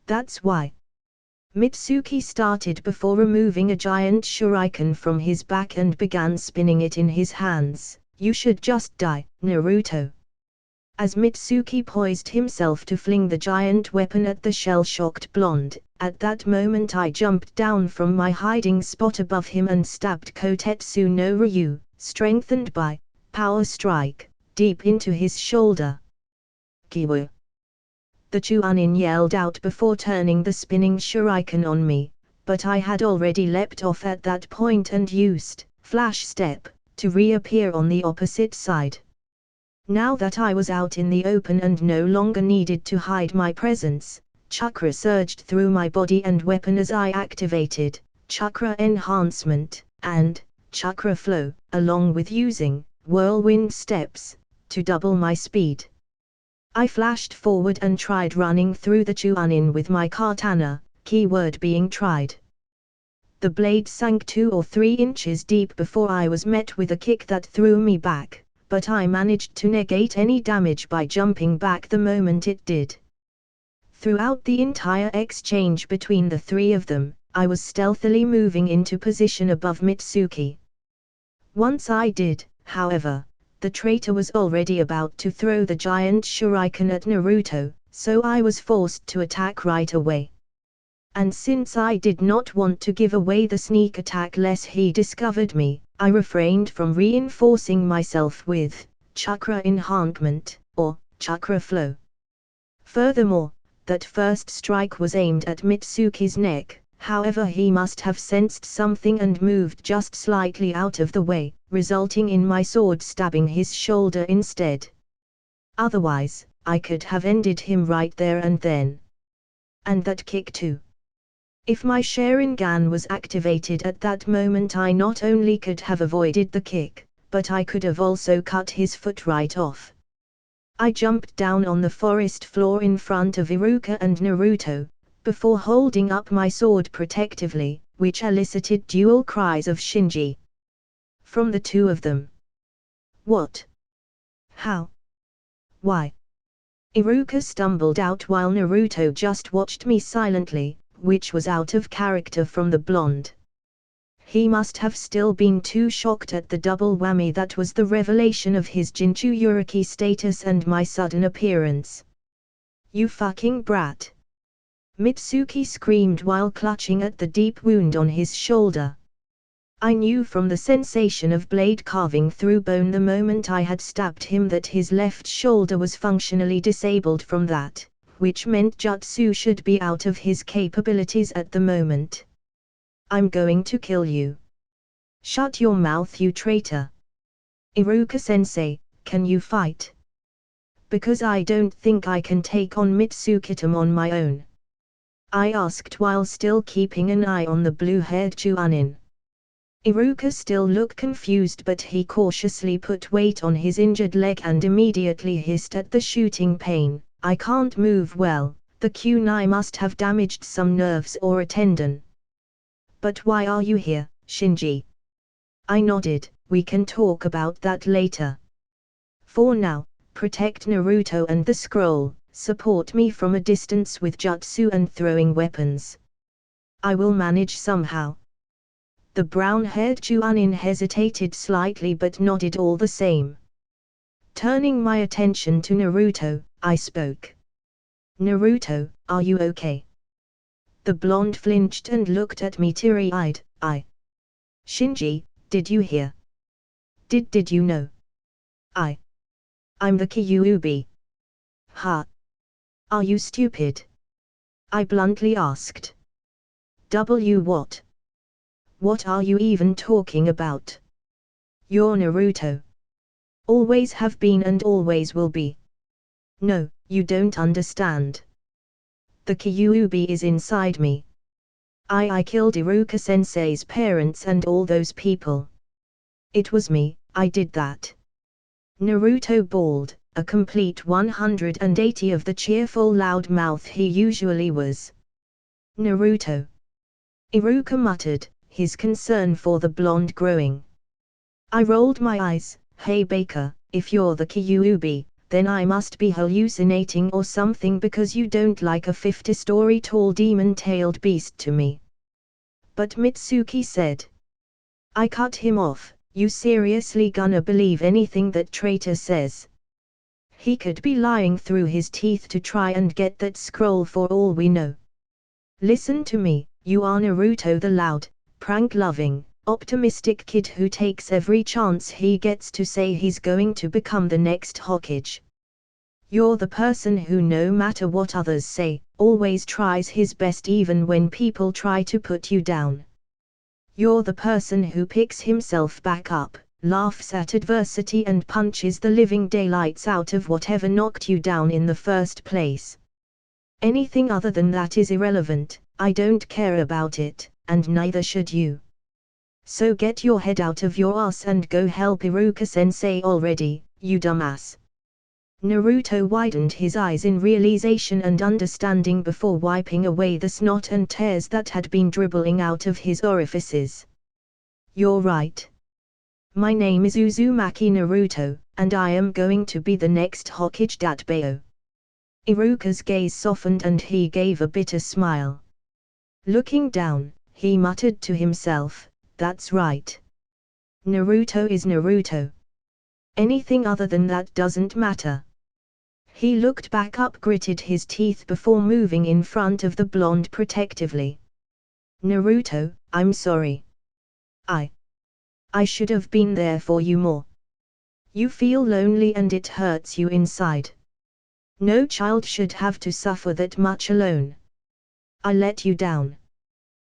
That's why. Mitsuki started before removing a giant shuriken from his back and began spinning it in his hands. You should just die, Naruto. As Mitsuki poised himself to fling the giant weapon at the shell-shocked blonde, at that moment I jumped down from my hiding spot above him and stabbed Kotetsu no Ryu, strengthened by Power Strike, deep into his shoulder. Kiwu. The Chuunin yelled out before turning the spinning shuriken on me, but I had already leapt off at that point and used Flash Step to reappear on the opposite side. Now that I was out in the open and no longer needed to hide my presence, chakra surged through my body and weapon as I activated chakra enhancement and chakra flow, along with using whirlwind steps to double my speed. I flashed forward and tried running through the Chuanin with my katana, keyword being tried. The blade sank 2 or 3 inches deep before I was met with a kick that threw me back, but I managed to negate any damage by jumping back the moment it did. Throughout the entire exchange between the 3 of them, I was stealthily moving into position above Mitsuki. Once I did, however, the traitor was already about to throw the giant shuriken at Naruto, so I was forced to attack right away. And since I did not want to give away the sneak attack lest he discovered me, I refrained from reinforcing myself with chakra enhancement or chakra flow. Furthermore, that first strike was aimed at Mitsuki's neck, however he must have sensed something and moved just slightly out of the way, resulting in my sword stabbing his shoulder instead. Otherwise, I could have ended him right there and then. And that kick too. If my Sharingan was activated at that moment, I not only could have avoided the kick, but I could have also cut his foot right off. I jumped down on the forest floor in front of Iruka and Naruto, before holding up my sword protectively, which elicited dual cries of Shinji from the 2 of them. What? How? Why? Iruka stumbled out while Naruto just watched me silently, which was out of character from the blonde. He must have still been too shocked at the double whammy that was the revelation of his Jinchuriki status and my sudden appearance. You fucking brat! Mitsuki screamed while clutching at the deep wound on his shoulder. I knew from the sensation of blade carving through bone the moment I had stabbed him that his left shoulder was functionally disabled from that, which meant jutsu should be out of his capabilities at the moment. I'm going to kill you. Shut your mouth, you traitor. Iruka-sensei, can you fight? Because I don't think I can take on Mitsukitam on my own. I asked while still keeping an eye on the blue-haired Chuanin. Iruka still looked confused, but he cautiously put weight on his injured leg and immediately hissed at the shooting pain. I can't move well, the kunai must have damaged some nerves or a tendon. But why are you here, Shinji? I nodded, we can talk about that later. For now, protect Naruto and the scroll, support me from a distance with jutsu and throwing weapons. I will manage somehow. The brown-haired Chuanin hesitated slightly but nodded all the same. Turning my attention to Naruto, I spoke. Naruto, are you okay? The blonde flinched and looked at me teary-eyed. Shinji, did you hear? Did you know? I'm the Kyuubi. Ha! Are you stupid? I bluntly asked. What? What are you even talking about? You're Naruto. Always have been and always will be. No, you don't understand. The Kyuubi is inside me. I killed Iruka-sensei's parents and all those people. It was me, I did that. Naruto bawled, a complete 180 of the cheerful loud mouth he usually was. Naruto. Iruka muttered, his concern for the blonde growing. I rolled my eyes. Hey Baker, if you're the Kyuubi, then I must be hallucinating or something because you don't like a 50-story tall demon-tailed beast to me. But Mitsuki said. I cut him off, you seriously gonna believe anything that traitor says? He could be lying through his teeth to try and get that scroll for all we know. Listen to me, you are Naruto the loud, prank-loving, optimistic kid who takes every chance he gets to say he's going to become the next Hokage. You're the person who, no matter what others say, always tries his best even when people try to put you down. You're the person who picks himself back up, laughs at adversity and punches the living daylights out of whatever knocked you down in the first place. Anything other than that is irrelevant. I don't care about it, and neither should you. So get your head out of your ass and go help Iruka-sensei already, you dumbass. Naruto widened his eyes in realization and understanding before wiping away the snot and tears that had been dribbling out of his orifices. You're right. My name is Uzumaki Naruto, and I am going to be the next Hokage Datbao. Iruka's gaze softened and he gave a bitter smile. Looking down, he muttered to himself, that's right. Naruto is Naruto. Anything other than that doesn't matter. He looked back up, gritted his teeth before moving in front of the blonde protectively. Naruto, I'm sorry. I should have been there for you more. You feel lonely and it hurts you inside. No child should have to suffer that much alone. I let you down.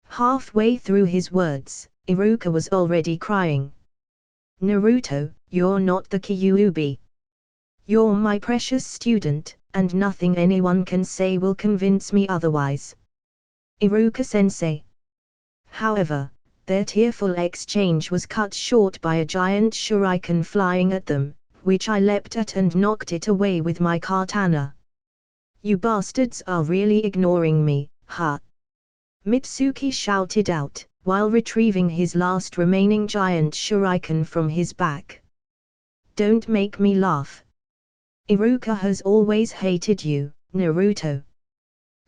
Halfway through his words, Iruka was already crying. Naruto, you're not the Kyuubi. You're my precious student, and nothing anyone can say will convince me otherwise. Iruka-sensei. However, their tearful exchange was cut short by a giant shuriken flying at them, which I leapt at and knocked it away with my katana. You bastards are really ignoring me, huh? Mitsuki shouted out, while retrieving his last remaining giant shuriken from his back. Don't make me laugh. Iruka has always hated you, Naruto.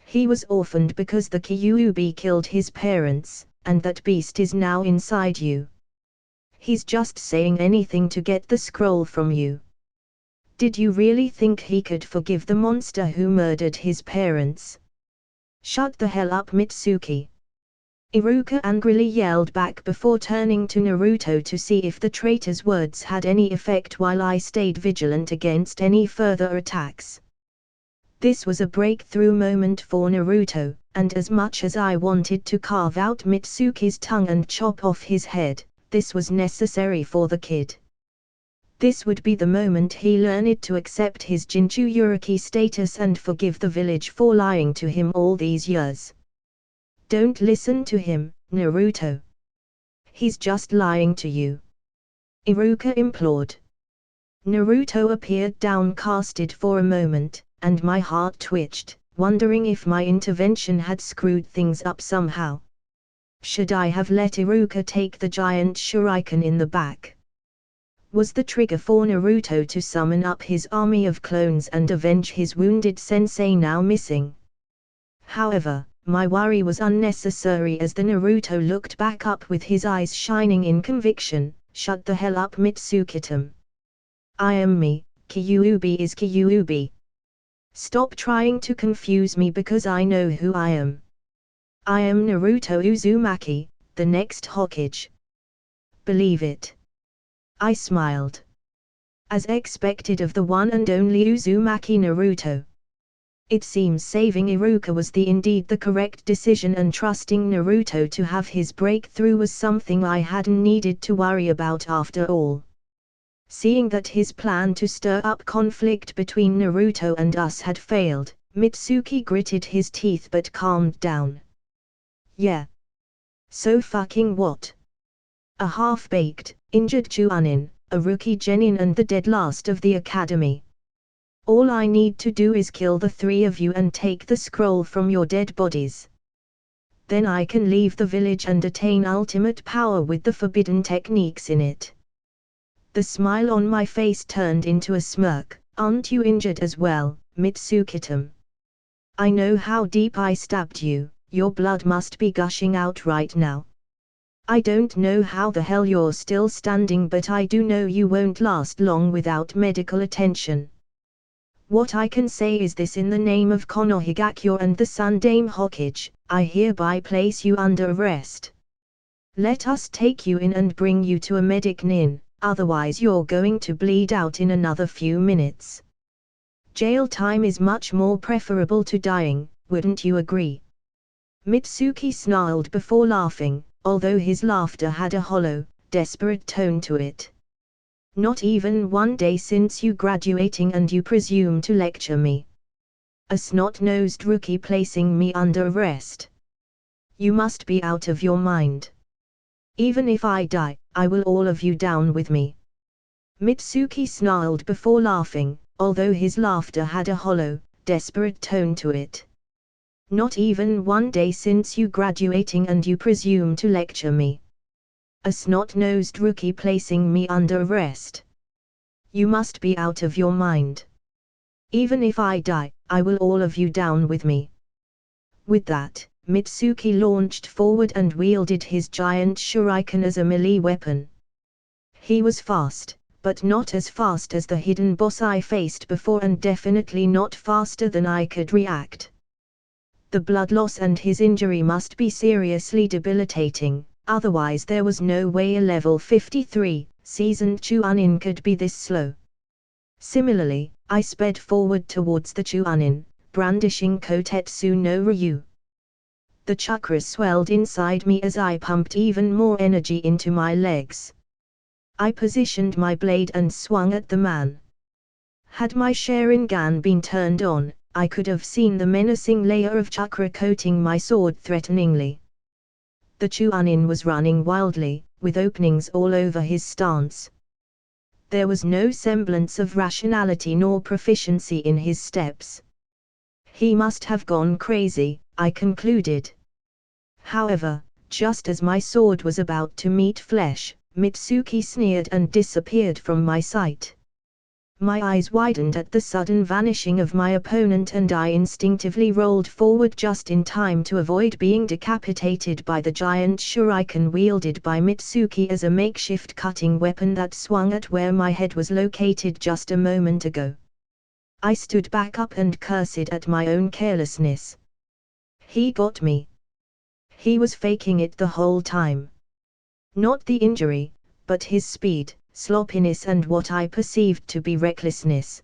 He was orphaned because the Kyuubi killed his parents, and that beast is now inside you. He's just saying anything to get the scroll from you. Did you really think he could forgive the monster who murdered his parents? Shut the hell up, Mitsuki. Iruka angrily yelled back before turning to Naruto to see if the traitor's words had any effect while I stayed vigilant against any further attacks. This was a breakthrough moment for Naruto, and as much as I wanted to carve out Mitsuki's tongue and chop off his head, this was necessary for the kid. This would be the moment he learned to accept his Jinchuriki status and forgive the village for lying to him all these years. Don't listen to him, Naruto. He's just lying to you. Iruka implored. Naruto appeared downcasted for a moment, and my heart twitched, wondering if my intervention had screwed things up somehow. Should I have let Iruka take the giant shuriken in the back? Was the trigger for Naruto to summon up his army of clones and avenge his wounded sensei now missing? However, my worry was unnecessary as the Naruto looked back up with his eyes shining in conviction. Shut the hell up, Mitsukitum. I am me, Kyuubi is Kyuubi. Stop trying to confuse me because I know who I am. I am Naruto Uzumaki, the next Hokage. Believe it. I smiled. As expected of the one and only Uzumaki Naruto. It seems saving Iruka was indeed the correct decision, and trusting Naruto to have his breakthrough was something I hadn't needed to worry about after all. Seeing that his plan to stir up conflict between Naruto and us had failed, Mitsuki gritted his teeth but calmed down. Yeah. So fucking what? A half-baked, injured Chunin, a rookie genin and the dead last of the academy. All I need to do is kill the three of you and take the scroll from your dead bodies. Then I can leave the village and attain ultimate power with the forbidden techniques in it. The smile on my face turned into a smirk. Aren't you injured as well, Mitsukitum? I know how deep I stabbed you, your blood must be gushing out right now. I don't know how the hell you're still standing, but I do know you won't last long without medical attention. What I can say is this: in the name of Konohagakure and the Sundame Hokage, I hereby place you under arrest. Let us take you in and bring you to a medic nin, otherwise you're going to bleed out in another few minutes. Jail time is much more preferable to dying, wouldn't you agree? Mitsuki snarled before laughing, although his laughter had a hollow, desperate tone to it. Not even 1 day since you graduating and you presume to lecture me. A snot-nosed rookie placing me under arrest. You must be out of your mind. Even if I die, I will all of you down with me. Mitsuki snarled before laughing, although his laughter had a hollow, desperate tone to it. Not even 1 day since you graduating and you presume to lecture me. A snot-nosed rookie placing me under arrest. You must be out of your mind. Even if I die, I will all of you down with me. With that, Mitsuki launched forward and wielded his giant shuriken as a melee weapon. He was fast, but not as fast as the hidden boss I faced before, and definitely not faster than I could react. The blood loss and his injury must be seriously debilitating, otherwise there was no way a level 53, seasoned Chuanin could be this slow. Similarly, I sped forward towards the Chuanin, brandishing Kotetsu no Ryu. The chakras swelled inside me as I pumped even more energy into my legs. I positioned my blade and swung at the man. Had my Sharingan been turned on, I could have seen the menacing layer of chakra coating my sword threateningly. The Chuanin was running wildly, with openings all over his stance. There was no semblance of rationality nor proficiency in his steps. He must have gone crazy, I concluded. However, just as my sword was about to meet flesh, Mitsuki sneered and disappeared from my sight. My eyes widened at the sudden vanishing of my opponent, and I instinctively rolled forward just in time to avoid being decapitated by the giant shuriken wielded by Mitsuki as a makeshift cutting weapon that swung at where my head was located just a moment ago. I stood back up and cursed at my own carelessness. He got me. He was faking it the whole time. Not the injury, but his speed, sloppiness and what I perceived to be recklessness.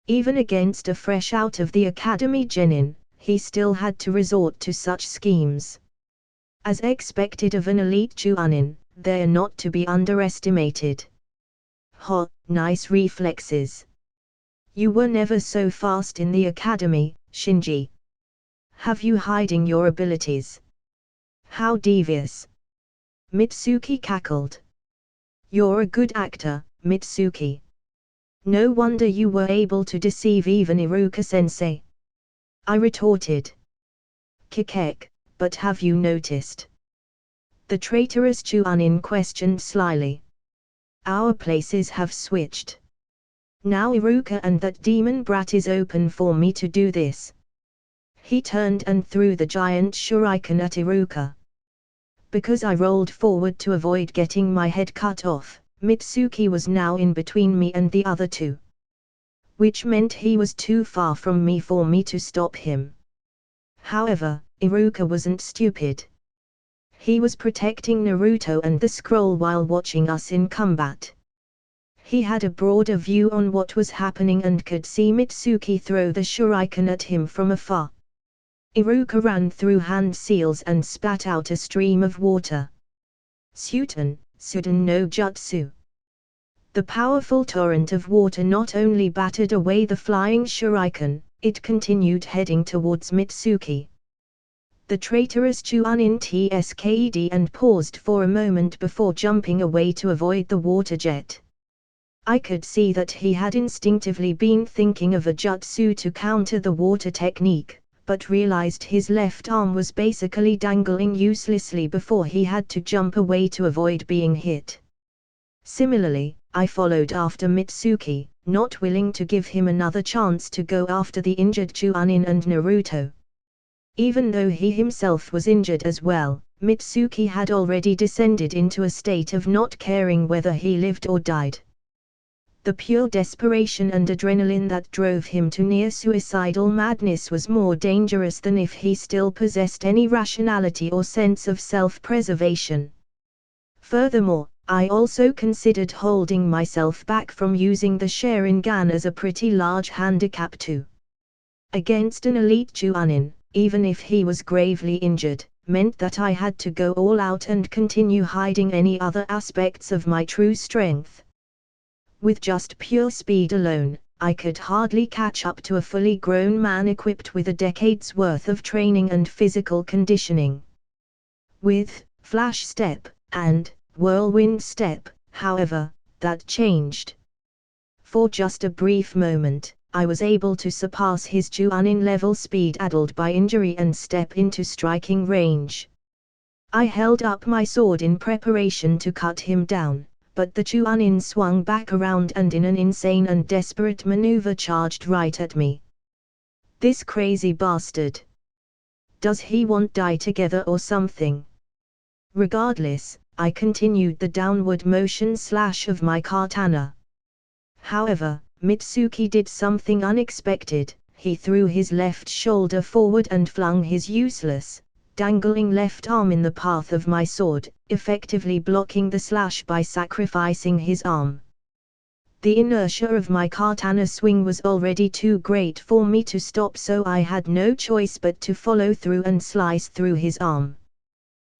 Even against a fresh out of the academy genin, he still had to resort to such schemes. As expected of an elite Chuanin, they are not to be underestimated. Nice reflexes. You were never so fast in the academy, Shinji. Have you hiding your abilities? How devious. Mitsuki cackled. You're a good actor, Mitsuki. No wonder you were able to deceive even Iruka-sensei. I retorted. Kikek, but have you noticed? The traitorous Chuanin questioned slyly. Our places have switched. Now Iruka and that demon brat is open for me to do this. He turned and threw the giant shuriken at Iruka. Because I rolled forward to avoid getting my head cut off, Mitsuki was now in between me and the other two. Which meant he was too far from me for me to stop him. However, Iruka wasn't stupid. He was protecting Naruto and the scroll while watching us in combat. He had a broader view on what was happening and could see Mitsuki throw the shuriken at him from afar. Iruka ran through hand seals and spat out a stream of water. Suden no jutsu. The powerful torrent of water not only battered away the flying shuriken, it continued heading towards Mitsuki. The traitorous Chuanin tsked and paused for a moment before jumping away to avoid the water jet. I could see that he had instinctively been thinking of a jutsu to counter the water technique, but realized his left arm was basically dangling uselessly before he had to jump away to avoid being hit. Similarly, I followed after Mitsuki, not willing to give him another chance to go after the injured Chuanin and Naruto. Even though he himself was injured as well, Mitsuki had already descended into a state of not caring whether he lived or died. The pure desperation and adrenaline that drove him to near-suicidal madness was more dangerous than if he still possessed any rationality or sense of self-preservation. Furthermore, I also considered holding myself back from using the Sharingan as a pretty large handicap too. Against an elite Chuanin, even if he was gravely injured, meant that I had to go all out and continue hiding any other aspects of my true strength. With just pure speed alone, I could hardly catch up to a fully grown man equipped with a decade's worth of training and physical conditioning. With flash step and whirlwind step, however, that changed. For just a brief moment, I was able to surpass his Chuanin level speed addled by injury and step into striking range. I held up my sword in preparation to cut him down, but the Chuanin swung back around and in an insane and desperate maneuver charged right at me. This crazy bastard. Does he want die together or something? Regardless, I continued the downward motion slash of my katana. However, Mitsuki did something unexpected. He threw his left shoulder forward and flung his useless, dangling left arm in the path of my sword, effectively blocking the slash by sacrificing his arm. The inertia of my katana swing was already too great for me to stop, so I had no choice but to follow through and slice through his arm.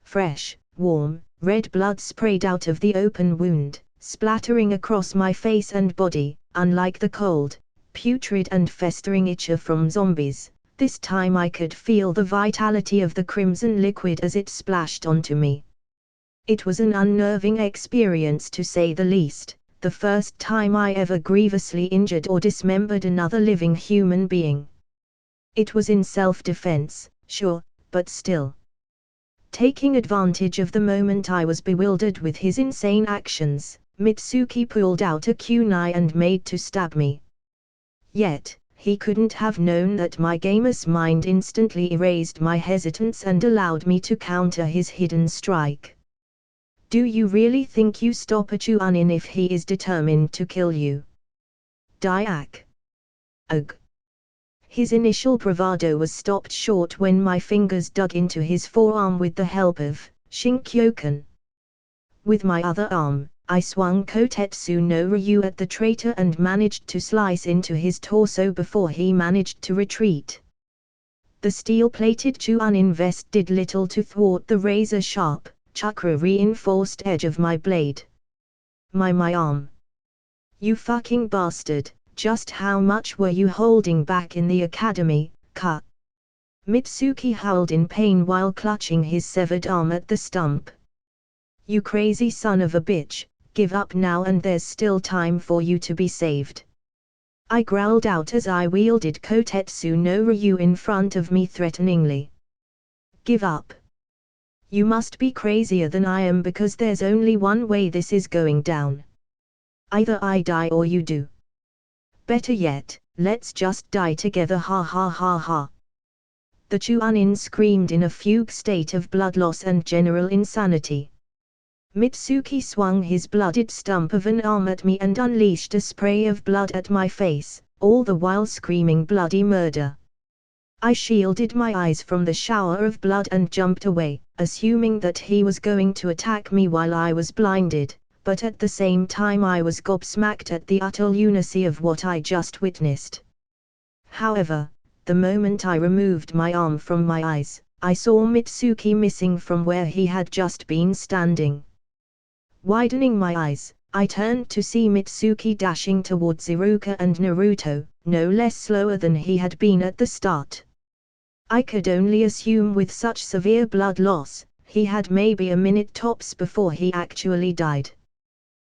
Fresh, warm, red blood sprayed out of the open wound, splattering across my face and body. Unlike the cold, putrid and festering itch from zombies, this time I could feel the vitality of the crimson liquid as it splashed onto me. It was an unnerving experience to say the least, the first time I ever grievously injured or dismembered another living human being. It was in self-defense, sure, but still. Taking advantage of the moment I was bewildered with his insane actions, Mitsuki pulled out a kunai and made to stab me. Yet, he couldn't have known that my gamous mind instantly erased my hesitance and allowed me to counter his hidden strike. Do you really think you stop a Chuanin if he is determined to kill you? Diak. Ugh. His initial bravado was stopped short when my fingers dug into his forearm with the help of Shinkyoken. With my other arm, I swung Kotetsu no Ryu at the traitor and managed to slice into his torso before he managed to retreat. The steel-plated Chuanin vest did little to thwart the razor-sharp, chakra-reinforced edge of my blade. My arm. You fucking bastard, just how much were you holding back in the academy, ka? Mitsuki howled in pain while clutching his severed arm at the stump. You crazy son of a bitch, give up now and there's still time for you to be saved. I growled out as I wielded Kotetsu no Ryu in front of me threateningly. Give up. You must be crazier than I am, because there's only one way this is going down. Either I die or you do. Better yet, let's just die together, ha ha ha ha. The Chuanin screamed in a fugue state of blood loss and general insanity. Mitsuki swung his blooded stump of an arm at me and unleashed a spray of blood at my face, all the while screaming bloody murder. I shielded my eyes from the shower of blood and jumped away, assuming that he was going to attack me while I was blinded, but at the same time I was gobsmacked at the utter lunacy of what I just witnessed. However, the moment I removed my arm from my eyes, I saw Mitsuki missing from where he had just been standing. Widening my eyes, I turned to see Mitsuki dashing towards Iruka and Naruto, no less slower than he had been at the start. I could only assume with such severe blood loss, he had maybe a minute tops before he actually died.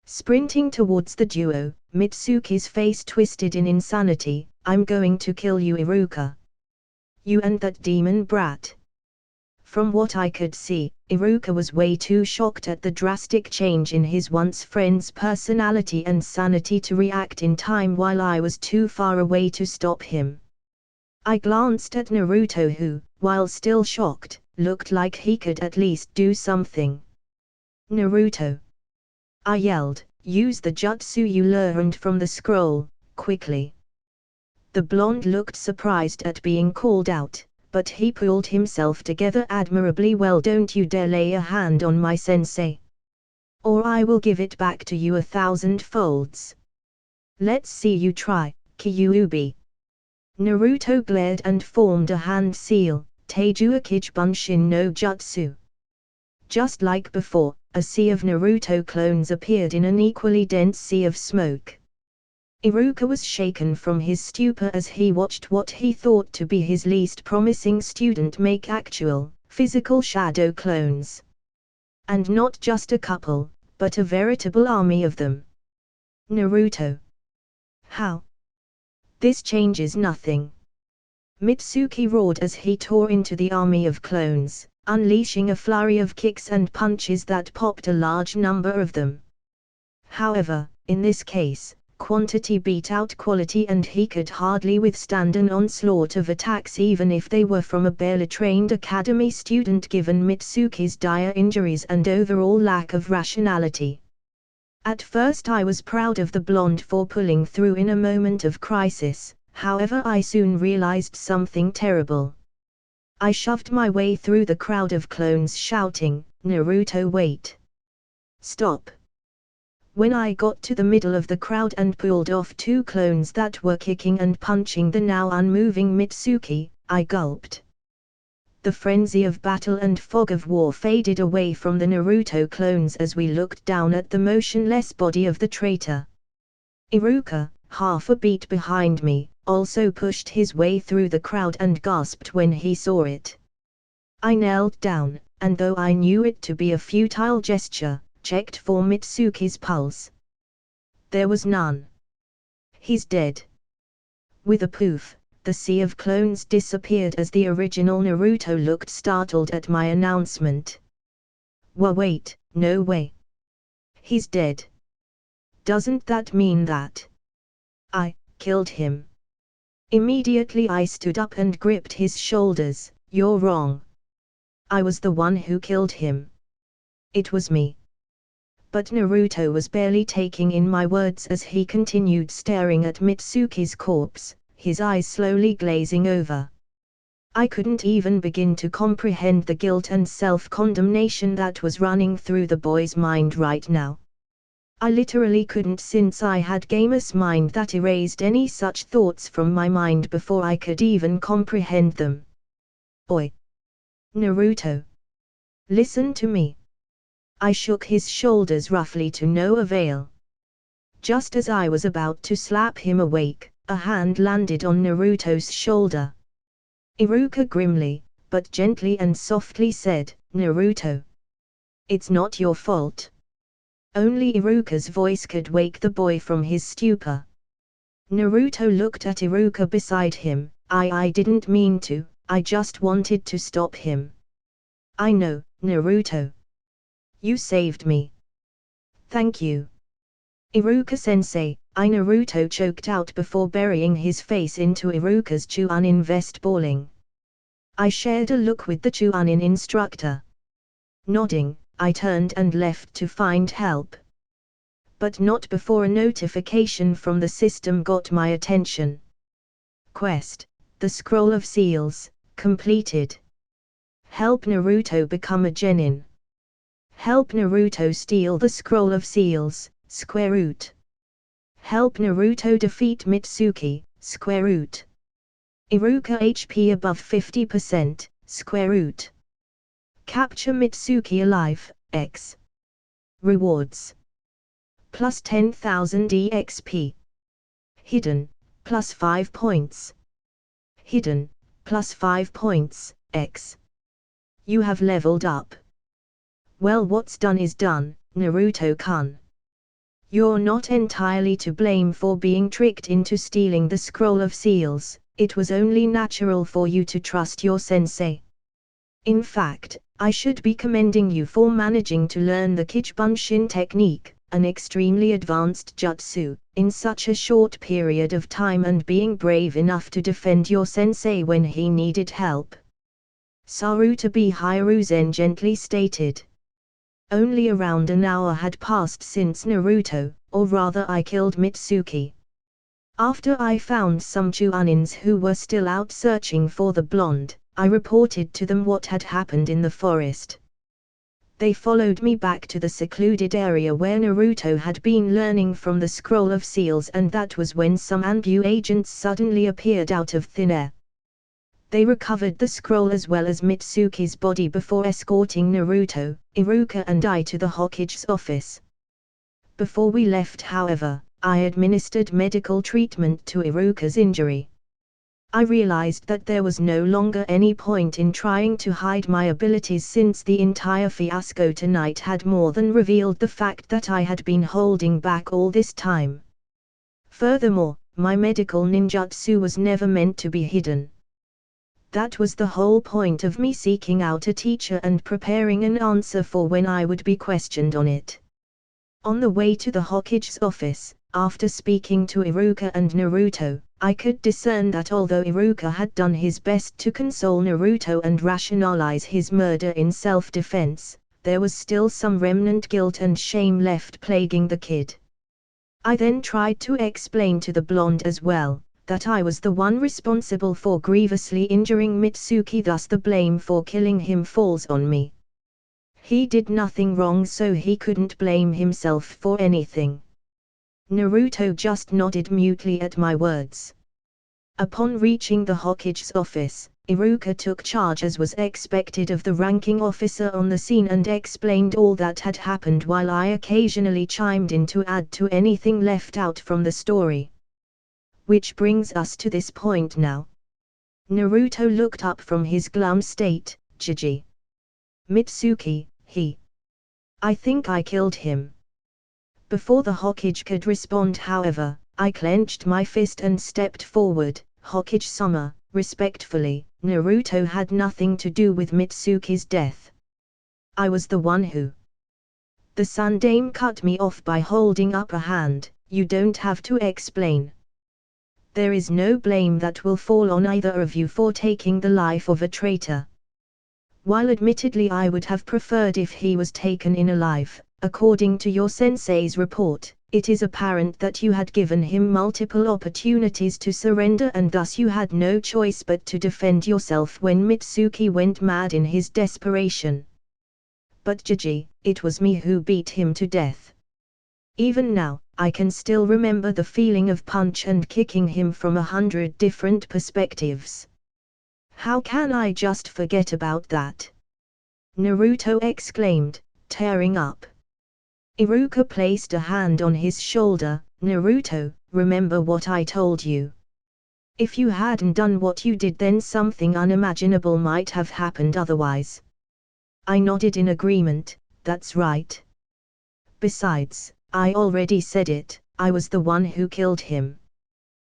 Sprinting towards the duo, Mitsuki's face twisted in insanity. I'm going to kill you, Iruka. You and that demon brat. From what I could see, Iruka was way too shocked at the drastic change in his once friend's personality and sanity to react in time, while I was too far away to stop him. I glanced at Naruto, who, while still shocked, looked like he could at least do something. Naruto. I yelled, use the jutsu you learned from the scroll, quickly. The blonde looked surprised at being called out, but he pulled himself together admirably well. Don't you dare lay a hand on my sensei, or I will give it back to you 1,000 folds. Let's see you try, Kyuubi. Naruto glared and formed a hand seal, Teiju Kichibunshin no Jutsu. Just like before, a sea of Naruto clones appeared in an equally dense sea of smoke. Iruka was shaken from his stupor as he watched what he thought to be his least promising student make actual, physical shadow clones. And not just a couple, but a veritable army of them. Naruto. How? This changes nothing. Mitsuki roared as he tore into the army of clones, unleashing a flurry of kicks and punches that popped a large number of them. However, in this case, quantity beat out quality and he could hardly withstand an onslaught of attacks even if they were from a barely trained academy student given Mitsuki's dire injuries and overall lack of rationality. At first I was proud of the blonde for pulling through in a moment of crisis, however I soon realized something terrible. I shoved my way through the crowd of clones shouting, "Naruto, wait! Stop!" When I got to the middle of the crowd and pulled off two clones that were kicking and punching the now unmoving Mitsuki, I gulped. The frenzy of battle and fog of war faded away from the Naruto clones as we looked down at the motionless body of the traitor. Iruka, half a beat behind me, also pushed his way through the crowd and gasped when he saw it. I knelt down, and though I knew it to be a futile gesture, checked for Mitsuki's pulse. There was none. He's dead. With a poof, the sea of clones disappeared as the original Naruto looked startled at my announcement. Wait, no way. He's dead. Doesn't that mean that I killed him? Immediately I stood up and gripped his shoulders. You're wrong. I was the one who killed him. It was me. But Naruto was barely taking in my words as he continued staring at Mitsuki's corpse, his eyes slowly glazing over. I couldn't even begin to comprehend the guilt and self-condemnation that was running through the boy's mind right now. I literally couldn't, since I had Gamer's mind that erased any such thoughts from my mind before I could even comprehend them. Oi! Naruto! Listen to me! I shook his shoulders roughly to no avail. Just as I was about to slap him awake, a hand landed on Naruto's shoulder. Iruka grimly, but gently and softly said, "Naruto. It's not your fault." Only Iruka's voice could wake the boy from his stupor. Naruto looked at Iruka beside him. I didn't mean to, I just wanted to stop him. I know, Naruto. You saved me. Thank you. Iruka-sensei, Naruto choked out before burying his face into Iruka's Chunin vest balling. I shared a look with the Chunin instructor. Nodding, I turned and left to find help. But not before a notification from the system got my attention. Quest, the Scroll of Seals, completed. Help Naruto become a genin. Help Naruto steal the Scroll of Seals, square root. Help Naruto defeat Mitsuki, square root. Iruka HP above 50%, square root. Capture Mitsuki alive, X. Rewards. Plus 10,000 EXP. Hidden, plus 5 points. Hidden, plus 5 points, X. You have leveled up. Well, what's done is done, Naruto-kun. You're not entirely to blame for being tricked into stealing the Scroll of Seals, it was only natural for you to trust your sensei. In fact, I should be commending you for managing to learn the Kichibunshin technique, an extremely advanced jutsu, in such a short period of time and being brave enough to defend your sensei when he needed help. Sarutobi Hiruzen gently stated. Only around an hour had passed since Naruto, or rather I killed Mitsuki. After I found some Chunins who were still out searching for the blonde, I reported to them what had happened in the forest. They followed me back to the secluded area where Naruto had been learning from the Scroll of Seals, and that was when some Anbu agents suddenly appeared out of thin air. They recovered the scroll as well as Mitsuki's body before escorting Naruto, Iruka and I to the Hokage's office. Before we left, however, I administered medical treatment to Iruka's injury. I realized that there was no longer any point in trying to hide my abilities, since the entire fiasco tonight had more than revealed the fact that I had been holding back all this time. Furthermore, my medical ninjutsu was never meant to be hidden. That was the whole point of me seeking out a teacher and preparing an answer for when I would be questioned on it. On the way to the Hokage's office, after speaking to Iruka and Naruto, I could discern that although Iruka had done his best to console Naruto and rationalize his murder in self-defense, there was still some remnant guilt and shame left plaguing the kid. I then tried to explain to the blonde as well, that I was the one responsible for grievously injuring Mitsuki, thus the blame for killing him falls on me. He did nothing wrong, so he couldn't blame himself for anything. Naruto just nodded mutely at my words. Upon reaching the Hokage's office, Iruka took charge as was expected of the ranking officer on the scene and explained all that had happened, while I occasionally chimed in to add to anything left out from the story. Which brings us to this point now. Naruto looked up from his glum state. Gigi. Mitsuki, I think I killed him. Before the Hokage could respond, however, I clenched my fist and stepped forward. Hokage-sama, respectfully, Naruto had nothing to do with Mitsuki's death. I was the one who. The Sundame cut me off by holding up a hand. You don't have to explain. There is no blame that will fall on either of you for taking the life of a traitor. While admittedly I would have preferred if he was taken in alive, according to your sensei's report, it is apparent that you had given him multiple opportunities to surrender and thus you had no choice but to defend yourself when Mitsuki went mad in his desperation. But Gigi, it was me who beat him to death. Even now, I can still remember the feeling of punch and kicking him from 100 different perspectives. How can I just forget about that? Naruto exclaimed, tearing up. Iruka placed a hand on his shoulder. Naruto, remember what I told you. If you hadn't done what you did, then something unimaginable might have happened otherwise. I nodded in agreement. That's right. Besides, I already said it, I was the one who killed him.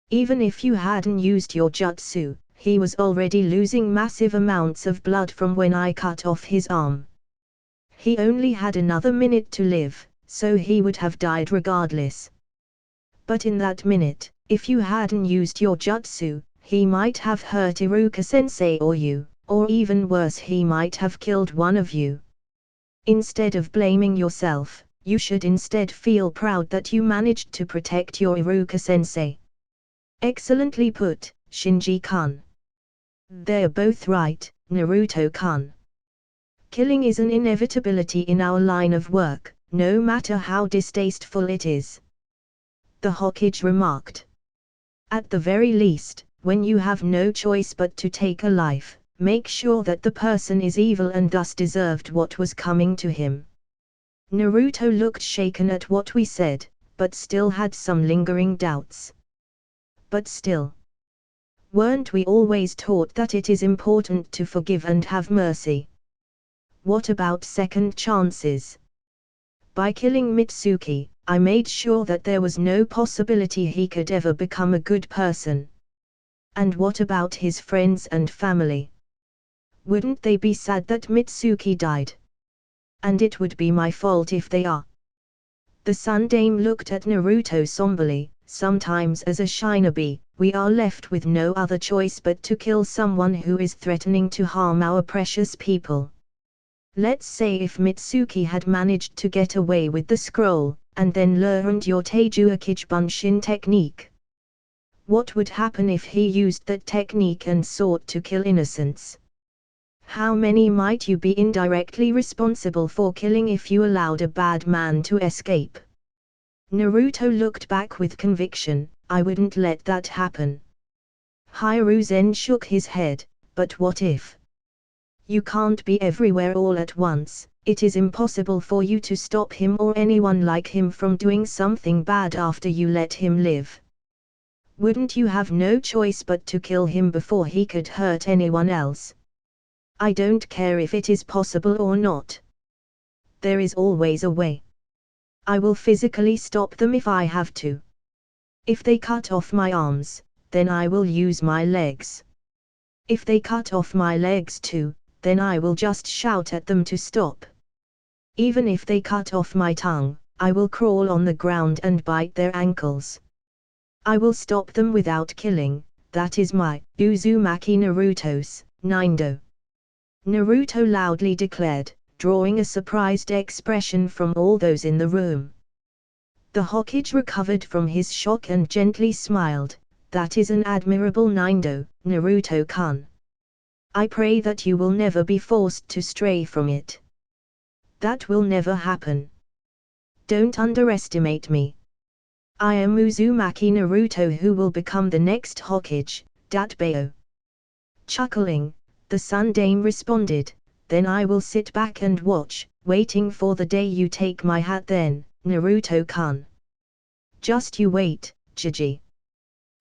Even if you hadn't used your jutsu, he was already losing massive amounts of blood from when I cut off his arm. He only had another minute to live, so he would have died regardless. But in that minute, if you hadn't used your jutsu, he might have hurt Iruka-sensei or you, or even worse, he might have killed one of you. Instead of blaming yourself, you should instead feel proud that you managed to protect your Iruka-sensei. Excellently put, Shinji-kun. They're both right, Naruto-kun. Killing is an inevitability in our line of work, no matter how distasteful it is. The Hokage remarked. At the very least, when you have no choice but to take a life, make sure that the person is evil and thus deserved what was coming to him. Naruto looked shaken at what we said, but still had some lingering doubts. But still. Weren't we always taught that it is important to forgive and have mercy? What about second chances? By killing Mitsuki, I made sure that there was no possibility he could ever become a good person. And what about his friends and family? Wouldn't they be sad that Mitsuki died? And it would be my fault if they are. The Sundame looked at Naruto somberly. Sometimes as a shinobi, we are left with no other choice but to kill someone who is threatening to harm our precious people. Let's say if Mitsuki had managed to get away with the scroll, and then learned your Teiju Bunshin technique. What would happen if he used that technique and sought to kill innocents? How many might you be indirectly responsible for killing if you allowed a bad man to escape? Naruto looked back with conviction. I wouldn't let that happen. Hiruzen shook his head. But what if? You can't be everywhere all at once. It is impossible for you to stop him or anyone like him from doing something bad after you let him live. Wouldn't you have no choice but to kill him before he could hurt anyone else? I don't care if it is possible or not. There is always a way. I will physically stop them if I have to. If they cut off my arms, then I will use my legs. If they cut off my legs too, then I will just shout at them to stop. Even if they cut off my tongue, I will crawl on the ground and bite their ankles. I will stop them without killing. That is my Uzumaki Naruto's Nindo. Naruto loudly declared, drawing a surprised expression from all those in the room. The Hokage recovered from his shock and gently smiled. That is an admirable Nindo, Naruto-kun. I pray that you will never be forced to stray from it. That will never happen. Don't underestimate me. I am Uzumaki Naruto who will become the next Hokage, Datbeo. Chuckling, the Sun Dame responded, then I will sit back and watch, waiting for the day you take my hat then, Naruto-kun. Just you wait, Jiji.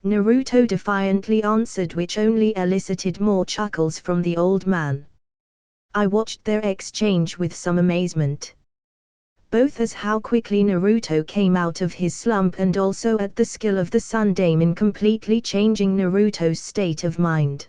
Naruto defiantly answered, which only elicited more chuckles from the old man. I watched their exchange with some amazement. Both as how quickly Naruto came out of his slump and also at the skill of the Sun Dame in completely changing Naruto's state of mind.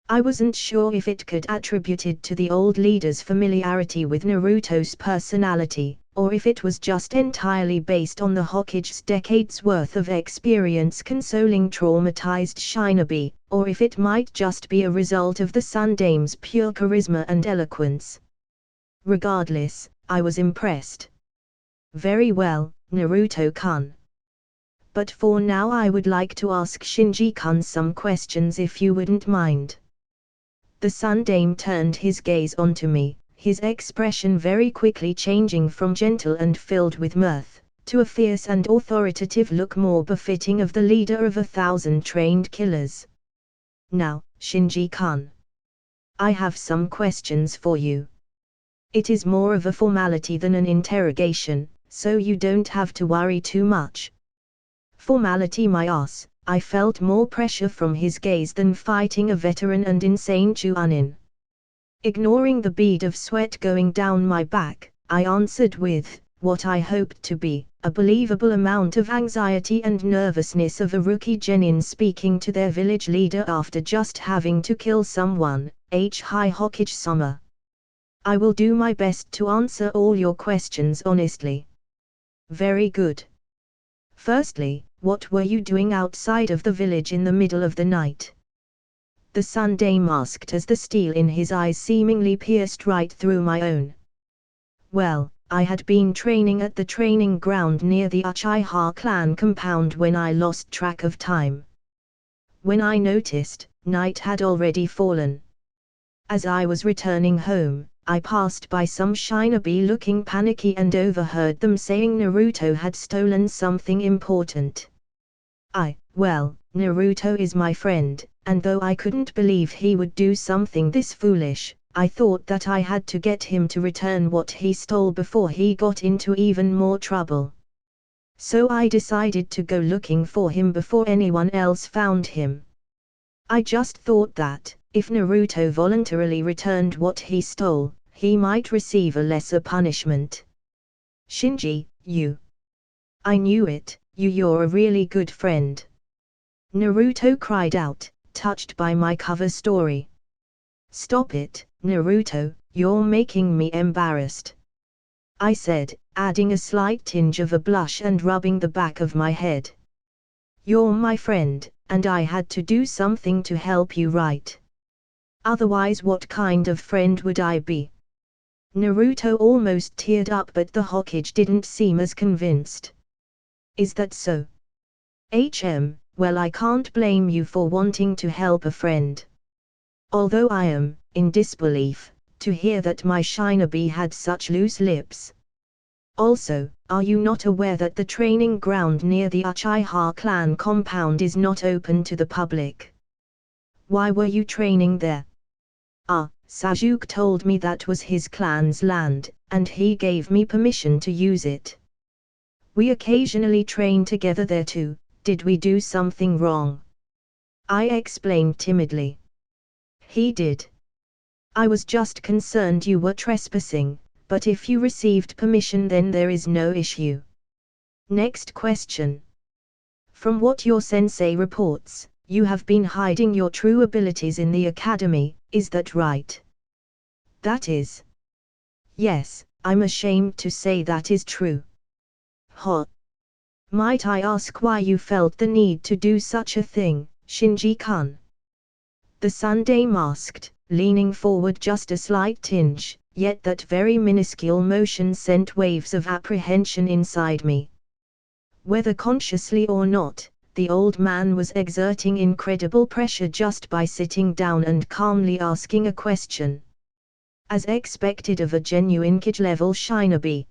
I wasn't sure if it could attributed to the old leader's familiarity with Naruto's personality, or if it was just entirely based on the Hokage's decades worth of experience consoling traumatized shinobi, or if it might just be a result of the Sun Dame's pure charisma and eloquence. Regardless, I was impressed. Very well, Naruto-kun. But for now I would like to ask Shinji-kun some questions if you wouldn't mind. The Sun Dame turned his gaze onto me, his expression very quickly changing from gentle and filled with mirth, to a fierce and authoritative look more befitting of the leader of 1,000 trained killers. Now, Shinji-kun. I have some questions for you. It is more of a formality than an interrogation, so you don't have to worry too much. Formality my ass, I felt more pressure from his gaze than fighting a veteran and insane Chunin. Ignoring the bead of sweat going down my back, I answered with, what I hoped to be, a believable amount of anxiety and nervousness of a rookie genin speaking to their village leader after just having to kill someone, High Hokage-sama. I will do my best to answer all your questions honestly. Very good. Firstly, what were you doing outside of the village in the middle of the night? The Sun Dame asked as the steel in his eyes seemingly pierced right through my own. Well, I had been training at the training ground near the Uchiha clan compound when I lost track of time. When I noticed, night had already fallen. As I was returning home, I passed by some shinobi looking panicky and overheard them saying Naruto had stolen something important. Well, Naruto is my friend, and though I couldn't believe he would do something this foolish, I thought that I had to get him to return what he stole before he got into even more trouble. So I decided to go looking for him before anyone else found him. I just thought that, if Naruto voluntarily returned what he stole, he might receive a lesser punishment. Shinji, you. I knew it, you're a really good friend. Naruto cried out, touched by my cover story. Stop it, Naruto, you're making me embarrassed. I said, adding a slight tinge of a blush and rubbing the back of my head. You're my friend, and I had to do something to help you, right? Otherwise what kind of friend would I be? Naruto almost teared up, but the Hokage didn't seem as convinced. Is that so? Well, I can't blame you for wanting to help a friend. Although I am, in disbelief, to hear that my shinobi had such loose lips. Also, are you not aware that the training ground near the Uchiha clan compound is not open to the public? Why were you training there? Sasuke told me that was his clan's land, and he gave me permission to use it. We occasionally train together there too. Did we do something wrong? I explained timidly. He did. I was just concerned you were trespassing, but if you received permission then there is no issue. Next question. From what your sensei reports, you have been hiding your true abilities in the academy, is that right? That is. Yes, I'm ashamed to say that is true. Might I ask why you felt the need to do such a thing, Shinji-kun? The Sundame asked, leaning forward just a slight tinge, yet that very minuscule motion sent waves of apprehension inside me. Whether consciously or not, the old man was exerting incredible pressure just by sitting down and calmly asking a question. As expected of a genuine kid-level shinobi.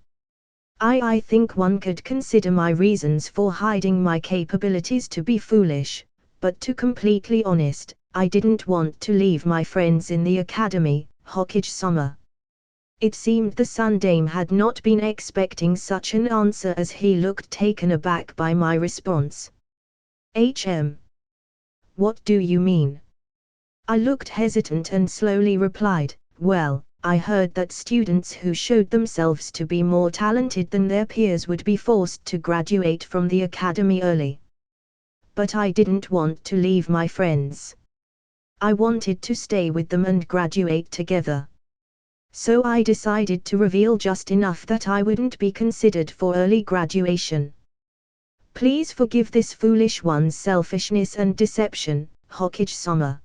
I think one could consider my reasons for hiding my capabilities to be foolish, but to completely honest, I didn't want to leave my friends in the academy, Hokage-sama. It seemed the Sundame had not been expecting such an answer as he looked taken aback by my response. What do you mean? I looked hesitant and slowly replied, well, I heard that students who showed themselves to be more talented than their peers would be forced to graduate from the academy early. But I didn't want to leave my friends. I wanted to stay with them and graduate together. So I decided to reveal just enough that I wouldn't be considered for early graduation. Please forgive this foolish one's selfishness and deception, Hokage-sama.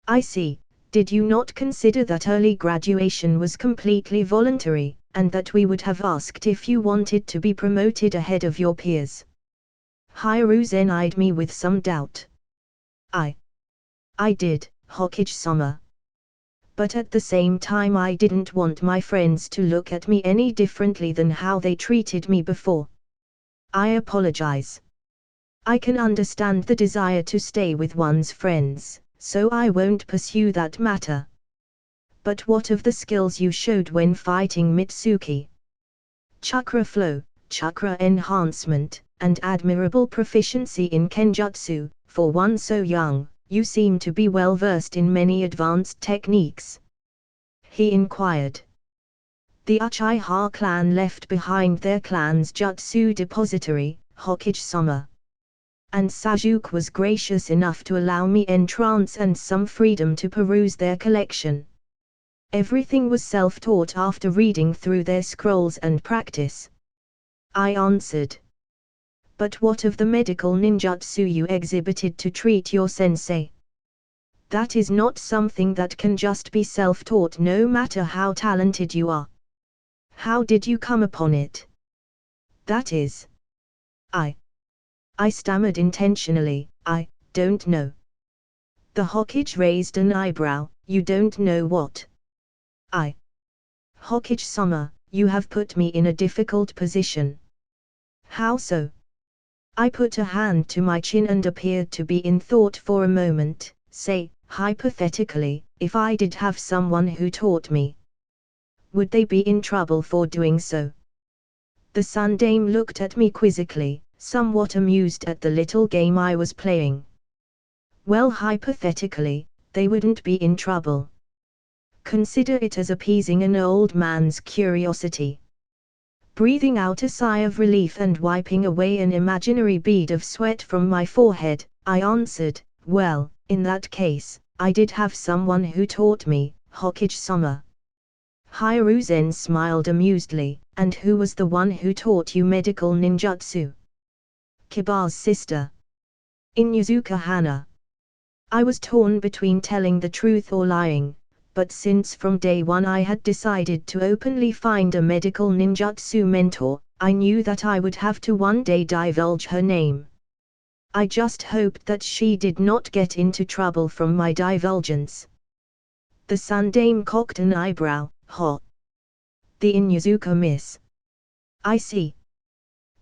I see. Did you not consider that early graduation was completely voluntary, and that we would have asked if you wanted to be promoted ahead of your peers? Hiruzen eyed me with some doubt. I did, Hokage-sama. But at the same time I didn't want my friends to look at me any differently than how they treated me before. I apologize. I can understand the desire to stay with one's friends, so I won't pursue that matter. But what of the skills you showed when fighting Mitsuki? Chakra flow, chakra enhancement, and admirable proficiency in kenjutsu. For one so young, you seem to be well versed in many advanced techniques. He inquired. The Uchiha clan left behind their clan's jutsu depository, Hokage-sama. And Sasuke was gracious enough to allow me entrance and some freedom to peruse their collection. Everything was self-taught after reading through their scrolls and practice. I answered. But what of the medical ninjutsu you exhibited to treat your sensei? That is not something that can just be self-taught no matter how talented you are. How did you come upon it? That is. I stammered intentionally, I don't know. The Hokage raised an eyebrow, you don't know what? Hokage-sama, you have put me in a difficult position. How so? I put a hand to my chin and appeared to be in thought for a moment. Say, hypothetically, if I did have someone who taught me, would they be in trouble for doing so? The Sundame looked at me quizzically, somewhat amused at the little game I was playing. Well, hypothetically, they wouldn't be in trouble. Consider it as appeasing an old man's curiosity. Breathing out a sigh of relief and wiping away an imaginary bead of sweat from my forehead, I answered, well, in that case, I did have someone who taught me, Hokage-sama. Hiruzen smiled amusedly, and who was the one who taught you medical ninjutsu? Kiba's sister. Inuzuka Hana. I was torn between telling the truth or lying, but since from day one I had decided to openly find a medical ninjutsu mentor, I knew that I would have to one day divulge her name. I just hoped that she did not get into trouble from my divulgence. The Sundame cocked an eyebrow, The Inuzuka miss. I see.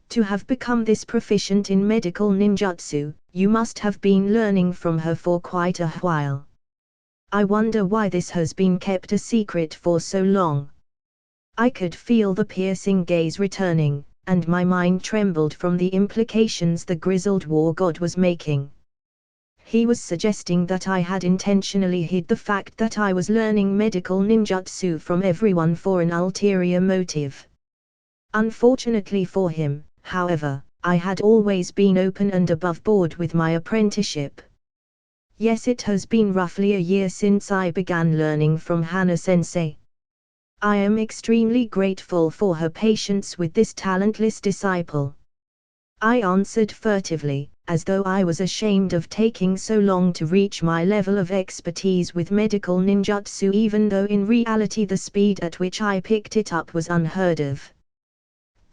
To have become this proficient in medical ninjutsu, you must have been learning from her for quite a while. I wonder why this has been kept a secret for so long. I could feel the piercing gaze returning, and my mind trembled from the implications the grizzled war god was making. He was suggesting that I had intentionally hid the fact that I was learning medical ninjutsu from everyone for an ulterior motive. Unfortunately for him, however, I had always been open and above board with my apprenticeship. Yes, it has been roughly a year since I began learning from Hana-sensei. I am extremely grateful for her patience with this talentless disciple. I answered furtively, as though I was ashamed of taking so long to reach my level of expertise with medical ninjutsu, even though in reality the speed at which I picked it up was unheard of.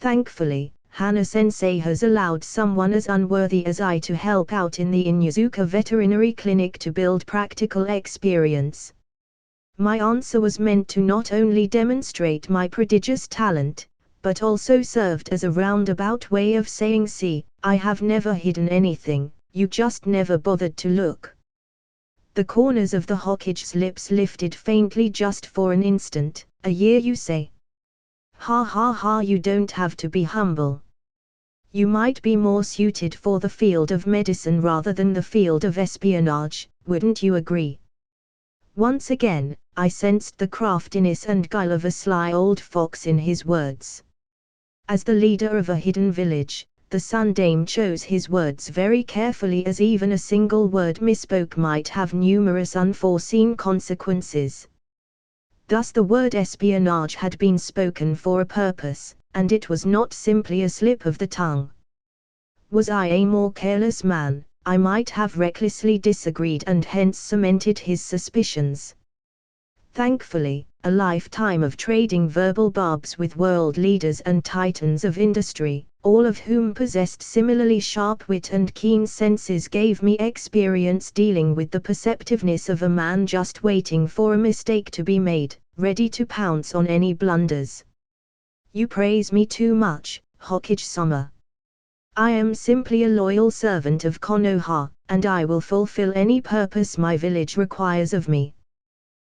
Thankfully, Hana-sensei has allowed someone as unworthy as I to help out in the Inuzuka Veterinary Clinic to build practical experience. My answer was meant to not only demonstrate my prodigious talent, but also served as a roundabout way of saying, see, I have never hidden anything, you just never bothered to look. The corners of the Hokage's lips lifted faintly just for an instant. A year, you say? Ha ha ha, you don't have to be humble. You might be more suited for the field of medicine rather than the field of espionage, wouldn't you agree? Once again, I sensed the craftiness and guile of a sly old fox in his words. As the leader of a hidden village, the Sun Dame chose his words very carefully, as even a single word misspoke might have numerous unforeseen consequences. Thus the word espionage had been spoken for a purpose, and it was not simply a slip of the tongue. Was I a more careless man, I might have recklessly disagreed and hence cemented his suspicions. Thankfully, a lifetime of trading verbal barbs with world leaders and titans of industry, all of whom possessed similarly sharp wit and keen senses, gave me experience dealing with the perceptiveness of a man just waiting for a mistake to be made, ready to pounce on any blunders. You praise me too much, Hokage-sama. I am simply a loyal servant of Konoha, and I will fulfill any purpose my village requires of me.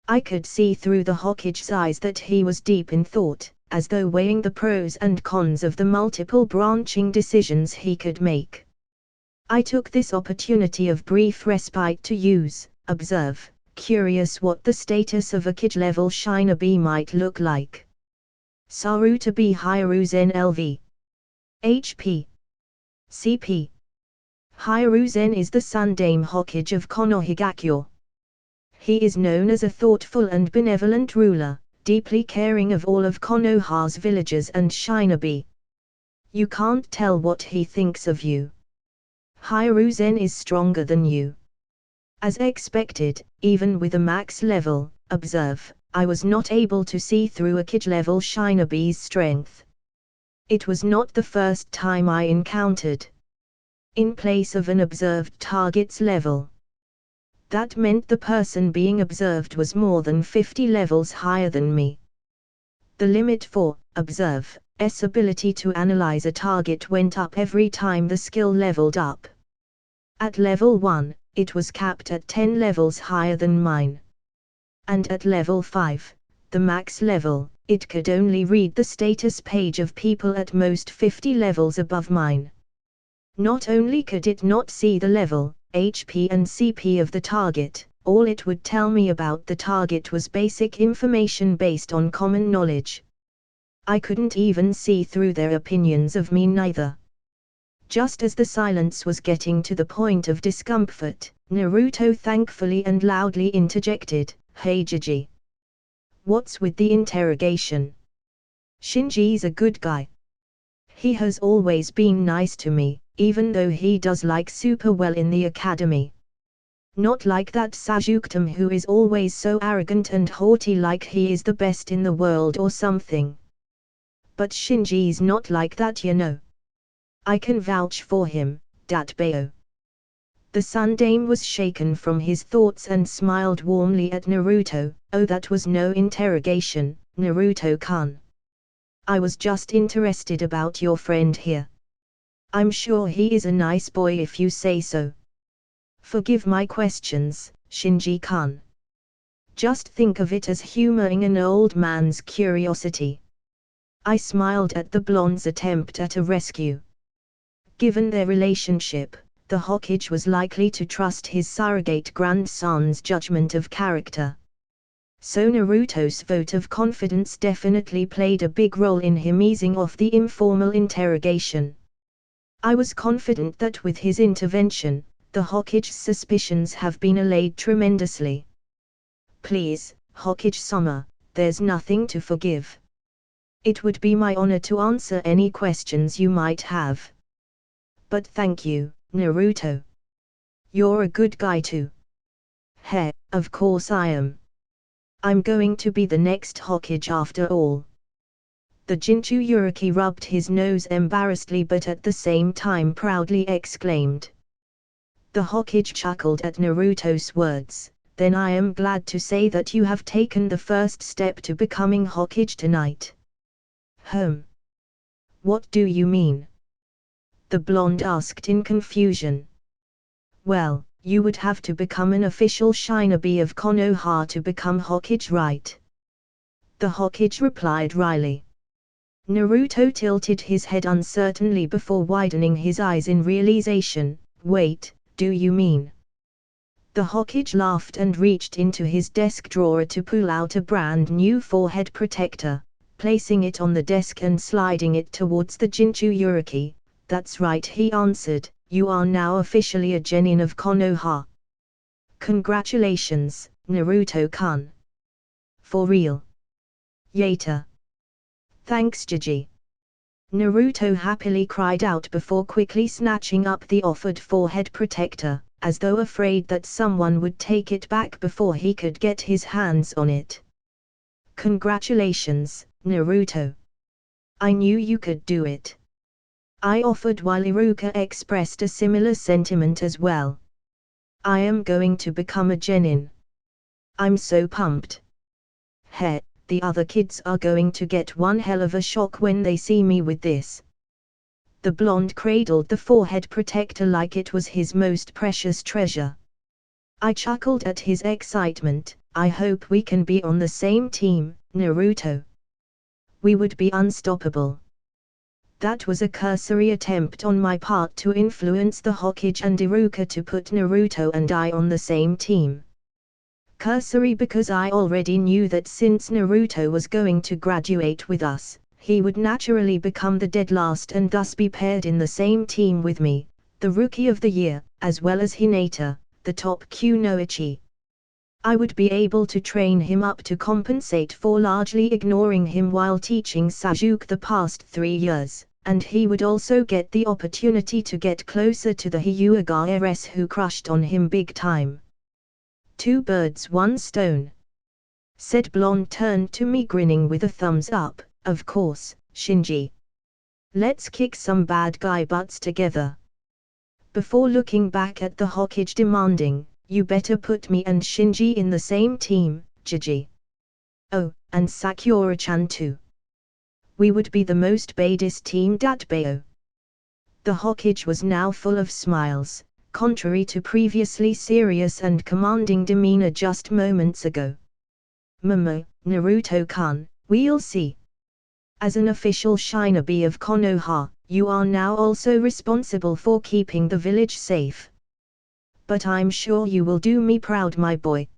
I could see through the Hokage's eyes that he was deep in thought, as though weighing the pros and cons of the multiple branching decisions he could make. I took this opportunity of brief respite to observe, curious what the status of a Kage-level shinobi might look like. Saruta B. Hiruzen LV. HP. CP. Hiruzen is the Sun Dame Hokage of Konohagakure. He is known as a thoughtful and benevolent ruler, deeply caring of all of Konoha's villagers and shinobi. You can't tell what he thinks of you. Hiruzen is stronger than you. As expected, even with a max level, observe, I was not able to see through a Kage-level shinobi's strength. It was not the first time I encountered. In place of an observed target's level. That meant the person being observed was more than 50 levels higher than me. The limit for observe's ability to analyze a target went up every time the skill leveled up. At level 1, it was capped at 10 levels higher than mine. And at level 5, the max level, it could only read the status page of people at most 50 levels above mine. Not only could it not see the level, HP and CP of the target, all it would tell me about the target was basic information based on common knowledge. I couldn't even see through their opinions of me neither. Just as the silence was getting to the point of discomfort, Naruto thankfully and loudly interjected, "Hey Gigi. What's with the interrogation? Shinji's a good guy. He has always been nice to me, even though he does like super well in the academy. Not like that Sajuktame who is always so arrogant and haughty like he is the best in the world or something. But Shinji's not like that, you know. I can vouch for him, Datbeo." The Sun Dame was shaken from his thoughts and smiled warmly at Naruto. "Oh, that was no interrogation, Naruto-kun. I was just interested about your friend here. I'm sure he is a nice boy if you say so. Forgive my questions, Shinji-kun." Just think of it as humoring an old man's curiosity. I smiled at the blonde's attempt at a rescue. Given their relationship, the Hokage was likely to trust his surrogate grandson's judgment of character. So Naruto's vote of confidence definitely played a big role in him easing off the informal interrogation. I was confident that with his intervention, the Hokage's suspicions have been allayed tremendously. Please, Hokage-sama, there's nothing to forgive. It would be my honor to answer any questions you might have. But thank you, Naruto. You're a good guy too. Heh, of course I am. I'm going to be the next Hokage after all. The Jinchuriki rubbed his nose embarrassedly but at the same time proudly exclaimed. The Hokage chuckled at Naruto's words, then I am glad to say that you have taken the first step to becoming Hokage tonight. What do you mean? The blonde asked in confusion. Well, you would have to become an official shinobi of Konoha to become Hokage, right? The Hokage replied wryly. Naruto tilted his head uncertainly before widening his eyes in realization. Wait, do you mean? The Hokage laughed and reached into his desk drawer to pull out a brand new forehead protector, placing it on the desk and sliding it towards the Jinchuriki. That's right, he answered, you are now officially a genin of Konoha. Congratulations, Naruto-kun. For real. Yater. Thanks Jiji. Naruto happily cried out before quickly snatching up the offered forehead protector, as though afraid that someone would take it back before he could get his hands on it. Congratulations, Naruto. I knew you could do it. I offered while Iruka expressed a similar sentiment as well. I am going to become a genin. I'm so pumped. Heh, the other kids are going to get one hell of a shock when they see me with this. The blonde cradled the forehead protector like it was his most precious treasure. I chuckled at his excitement. I hope we can be on the same team, Naruto. We would be unstoppable. That was a cursory attempt on my part to influence the Hokage and Iruka to put Naruto and I on the same team. Cursory because I already knew that since Naruto was going to graduate with us, he would naturally become the dead last and thus be paired in the same team with me, the Rookie of the Year, as well as Hinata, the top Kunoichi. I would be able to train him up to compensate for largely ignoring him while teaching Sasuke the past 3 years, and he would also get the opportunity to get closer to the Hyuga heiress who crushed on him big time. 2 birds 1 stone. Said blonde turned to me grinning with a thumbs up, of course, Shinji. Let's kick some bad guy butts together. Before looking back at the Hokage demanding, you better put me and Shinji in the same team, Jiji. Oh, and Sakura-chan too. We would be the most baddest team datbao. The Hokage was now full of smiles, contrary to previously serious and commanding demeanor just moments ago. Momo, Naruto-kun, we'll see. As an official shinobi of Konoha, you are now also responsible for keeping the village safe. But I'm sure you will do me proud, my boy.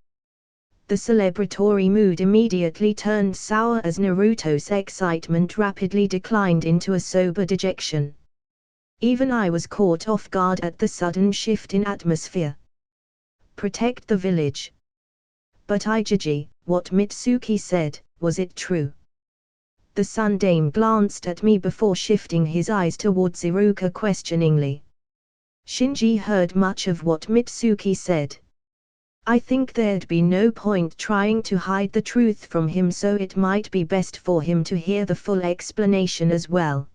The celebratory mood immediately turned sour as Naruto's excitement rapidly declined into a sober dejection. Even I was caught off guard at the sudden shift in atmosphere. Protect the village. But Jiji, what Mitsuki said, was it true? The Sundame glanced at me before shifting his eyes towards Iruka questioningly. Shinji heard much of what Mitsuki said. I think there'd be no point trying to hide the truth from him, so it might be best for him to hear the full explanation as well.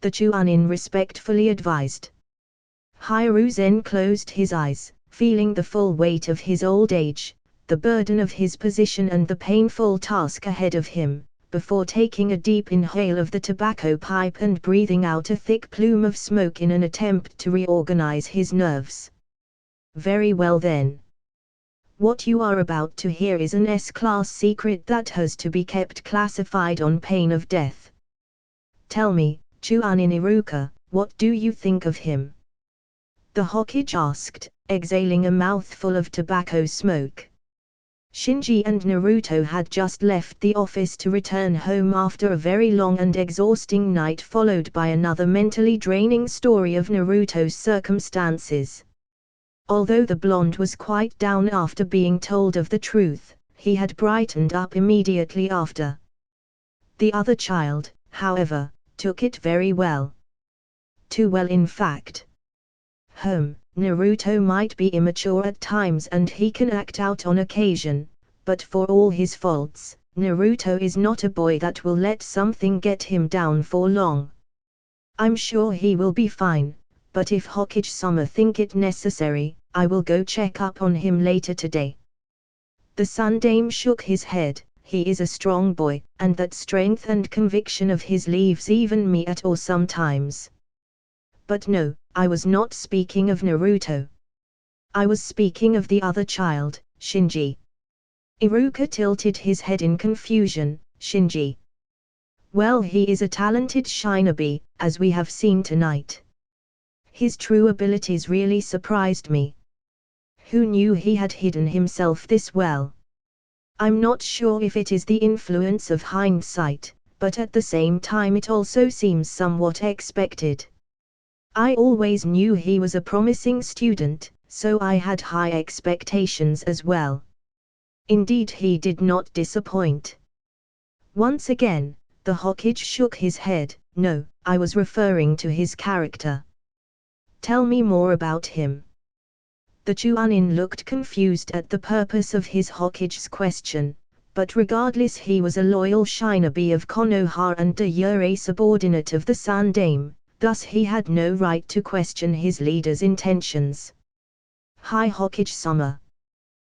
The Chunin respectfully advised. Hiruzen closed his eyes, feeling the full weight of his old age, the burden of his position and the painful task ahead of him, before taking a deep inhale of the tobacco pipe and breathing out a thick plume of smoke in an attempt to reorganize his nerves. Very well then. What you are about to hear is an S-class secret that has to be kept classified on pain of death. Tell me, Chuanin Iruka, what do you think of him? The Hokage asked, exhaling a mouthful of tobacco smoke. Shinji and Naruto had just left the office to return home after a very long and exhausting night, followed by another mentally draining story of Naruto's circumstances. Although the blonde was quite down after being told of the truth, he had brightened up immediately after. The other child, however, took it very well. Too well, in fact. Naruto might be immature at times and he can act out on occasion, but for all his faults, Naruto is not a boy that will let something get him down for long. I'm sure he will be fine, but if Hokage-sama think it necessary, I will go check up on him later today. The Sundame shook his head. He is a strong boy, and that strength and conviction of his leaves even me at awe sometimes. But no, I was not speaking of Naruto. I was speaking of the other child, Shinji. Iruka tilted his head in confusion. Shinji. Well, he is a talented shinobi, as we have seen tonight. His true abilities really surprised me. Who knew he had hidden himself this well? I'm not sure if it is the influence of hindsight, but at the same time it also seems somewhat expected. I always knew he was a promising student, so I had high expectations as well. Indeed, he did not disappoint. Once again, the Hokage shook his head. No, I was referring to his character. Tell me more about him. The Chuanin looked confused at the purpose of his Hokage's question, but regardless, he was a loyal shinobi of Konoha and a Yurei subordinate of the Sundame, thus he had no right to question his leader's intentions. Hi Hokage-sama.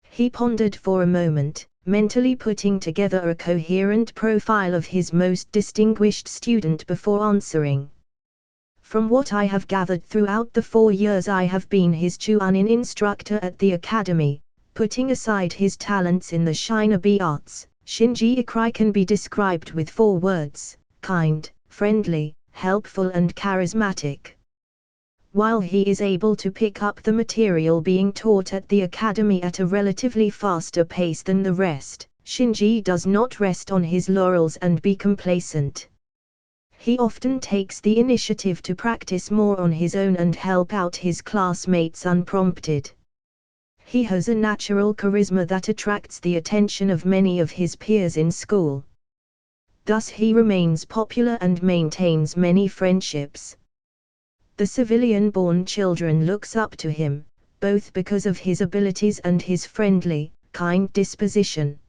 He pondered for a moment, mentally putting together a coherent profile of his most distinguished student before answering. From what I have gathered throughout the 4 years I have been his Chuanin instructor at the academy, putting aside his talents in the shinobi arts, Shinji Ikari can be described with 4 words: kind, friendly, helpful and charismatic. While he is able to pick up the material being taught at the academy at a relatively faster pace than the rest, Shinji does not rest on his laurels and be complacent. He often takes the initiative to practice more on his own and help out his classmates unprompted. He has a natural charisma that attracts the attention of many of his peers in school. Thus he remains popular and maintains many friendships. The civilian-born children looks up to him, both because of his abilities and his friendly, kind disposition.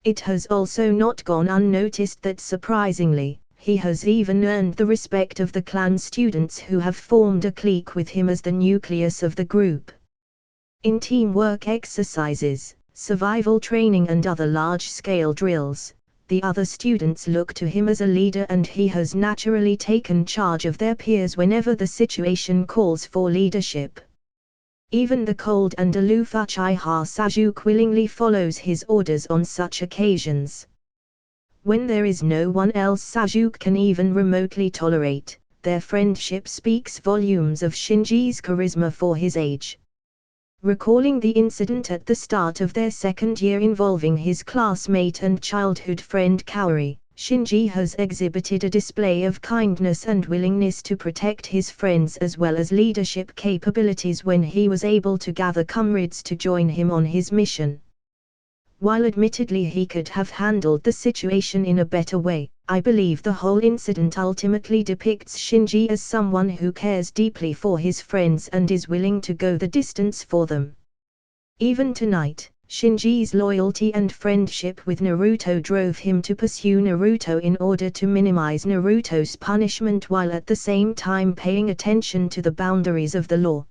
It has also not gone unnoticed that surprisingly, he has even earned the respect of the clan students who have formed a clique with him as the nucleus of the group. In teamwork exercises, survival training and other large-scale drills, the other students look to him as a leader and he has naturally taken charge of their peers whenever the situation calls for leadership. Even the cold and aloof Uchiha Sasuke willingly follows his orders on such occasions. When there is no one else Sasuke can even remotely tolerate, their friendship speaks volumes of Shinji's charisma for his age. Recalling the incident at the start of their second year involving his classmate and childhood friend Kaori, Shinji has exhibited a display of kindness and willingness to protect his friends as well as leadership capabilities when he was able to gather comrades to join him on his mission. While admittedly he could have handled the situation in a better way, I believe the whole incident ultimately depicts Shinji as someone who cares deeply for his friends and is willing to go the distance for them. Even tonight, Shinji's loyalty and friendship with Naruto drove him to pursue Naruto in order to minimize Naruto's punishment while at the same time paying attention to the boundaries of the law.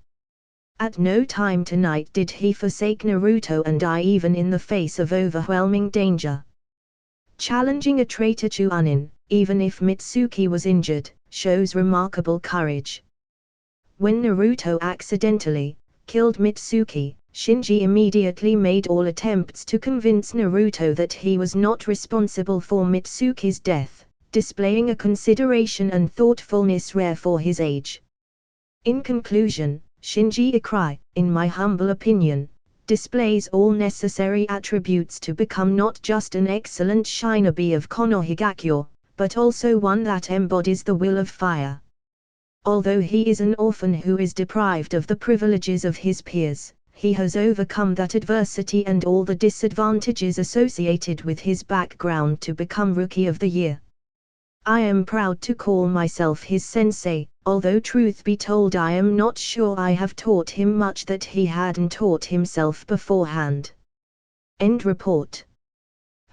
At no time tonight did he forsake Naruto and I even in the face of overwhelming danger. Challenging a traitor Chuanin, even if Mitsuki was injured, shows remarkable courage. When Naruto accidentally killed Mitsuki, Shinji immediately made all attempts to convince Naruto that he was not responsible for Mitsuki's death, displaying a consideration and thoughtfulness rare for his age. In conclusion, Shinji Ikari, in my humble opinion, displays all necessary attributes to become not just an excellent shinobi of Konohagakure, but also one that embodies the will of fire. Although he is an orphan who is deprived of the privileges of his peers, he has overcome that adversity and all the disadvantages associated with his background to become Rookie of the Year. I am proud to call myself his sensei, although truth be told I am not sure I have taught him much that he hadn't taught himself beforehand. End report.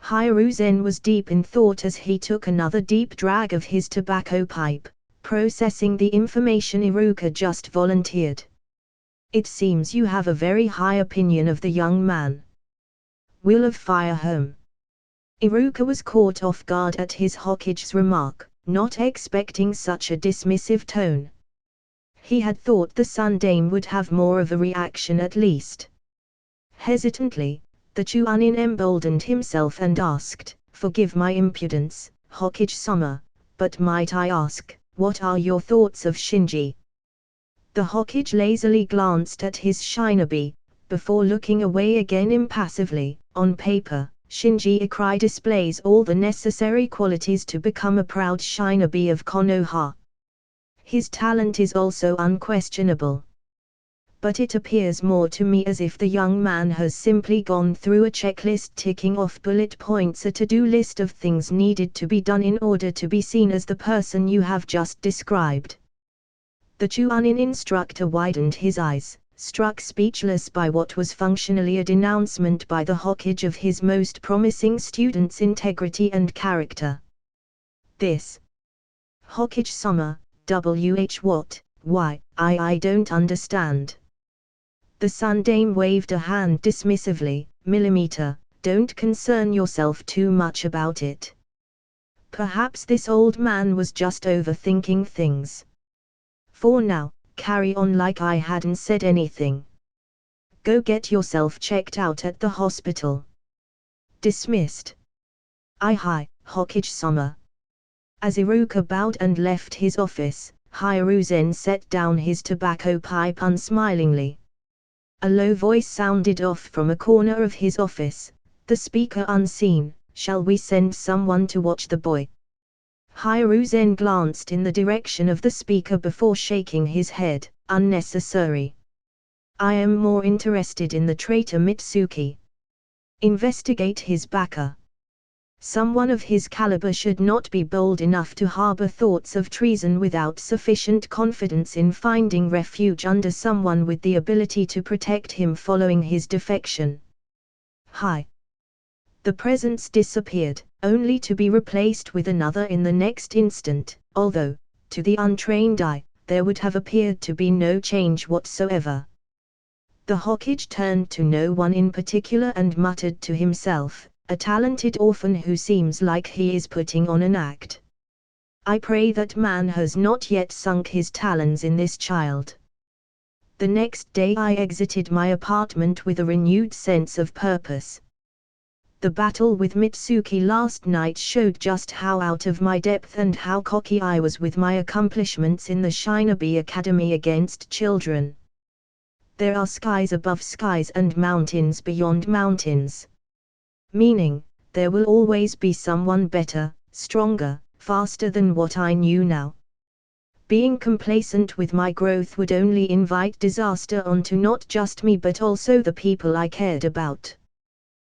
Hiruzen was deep in thought as he took another deep drag of his tobacco pipe, processing the information Iruka just volunteered. It seems you have a very high opinion of the young man. Will of Fire home. Iruka was caught off guard at his Hokage's remark, not expecting such a dismissive tone. He had thought the Sundame would have more of a reaction at least. Hesitantly, the Chunin emboldened himself and asked, "Forgive my impudence, Hokage-sama, but might I ask, what are your thoughts of Shinji?" The Hokage lazily glanced at his shinobi, before looking away again impassively. On paper, Shinji Ikari displays all the necessary qualities to become a proud shinobi of Konoha. His talent is also unquestionable. But it appears more to me as if the young man has simply gone through a checklist ticking off bullet points, a to-do list of things needed to be done in order to be seen as the person you have just described. The Chunin instructor widened his eyes, struck speechless by what was functionally a denouncement by the Hokage of his most promising student's integrity and character. This Hokage-sama, what, why, I don't understand. The Sundame waved a hand dismissively, "Millimeter, don't concern yourself too much about it. Perhaps this old man was just overthinking things. For now, carry on like I hadn't said anything. Go get yourself checked out at the hospital." Dismissed. Hi, Hokage-sama. As Iruka bowed and left his office, Hiruzen set down his tobacco pipe unsmilingly. A low voice sounded off from a corner of his office, the speaker unseen, "Shall we send someone to watch the boy?" Hiruzen glanced in the direction of the speaker before shaking his head, "Unnecessary. I am more interested in the traitor Mitsuki. Investigate his backer. Someone of his caliber should not be bold enough to harbor thoughts of treason without sufficient confidence in finding refuge under someone with the ability to protect him following his defection." Hi. The presence disappeared, only to be replaced with another in the next instant, although, to the untrained eye, there would have appeared to be no change whatsoever. The Hokage turned to no one in particular and muttered to himself, "A talented orphan who seems like he is putting on an act. I pray that man has not yet sunk his talons in this child." The next day I exited my apartment with a renewed sense of purpose. The battle with Mitsuki last night showed just how out of my depth and how cocky I was with my accomplishments in the Shinobi Academy against children. There are skies above skies and mountains beyond mountains. Meaning, there will always be someone better, stronger, faster than what I knew now. Being complacent with my growth would only invite disaster onto not just me but also the people I cared about.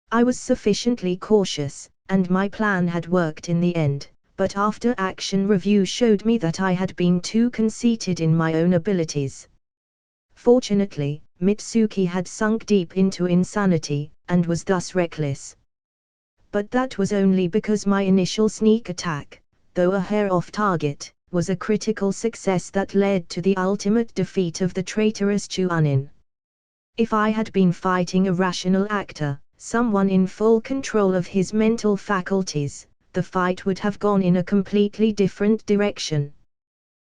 I was sufficiently cautious, and my plan had worked in the end, but after action review showed me that I had been too conceited in my own abilities. Fortunately, Mitsuki had sunk deep into insanity, and was thus reckless. But that was only because my initial sneak attack, though a hair off target, was a critical success that led to the ultimate defeat of the traitorous Chunin. If I had been fighting a rational actor, someone in full control of his mental faculties, the fight would have gone in a completely different direction.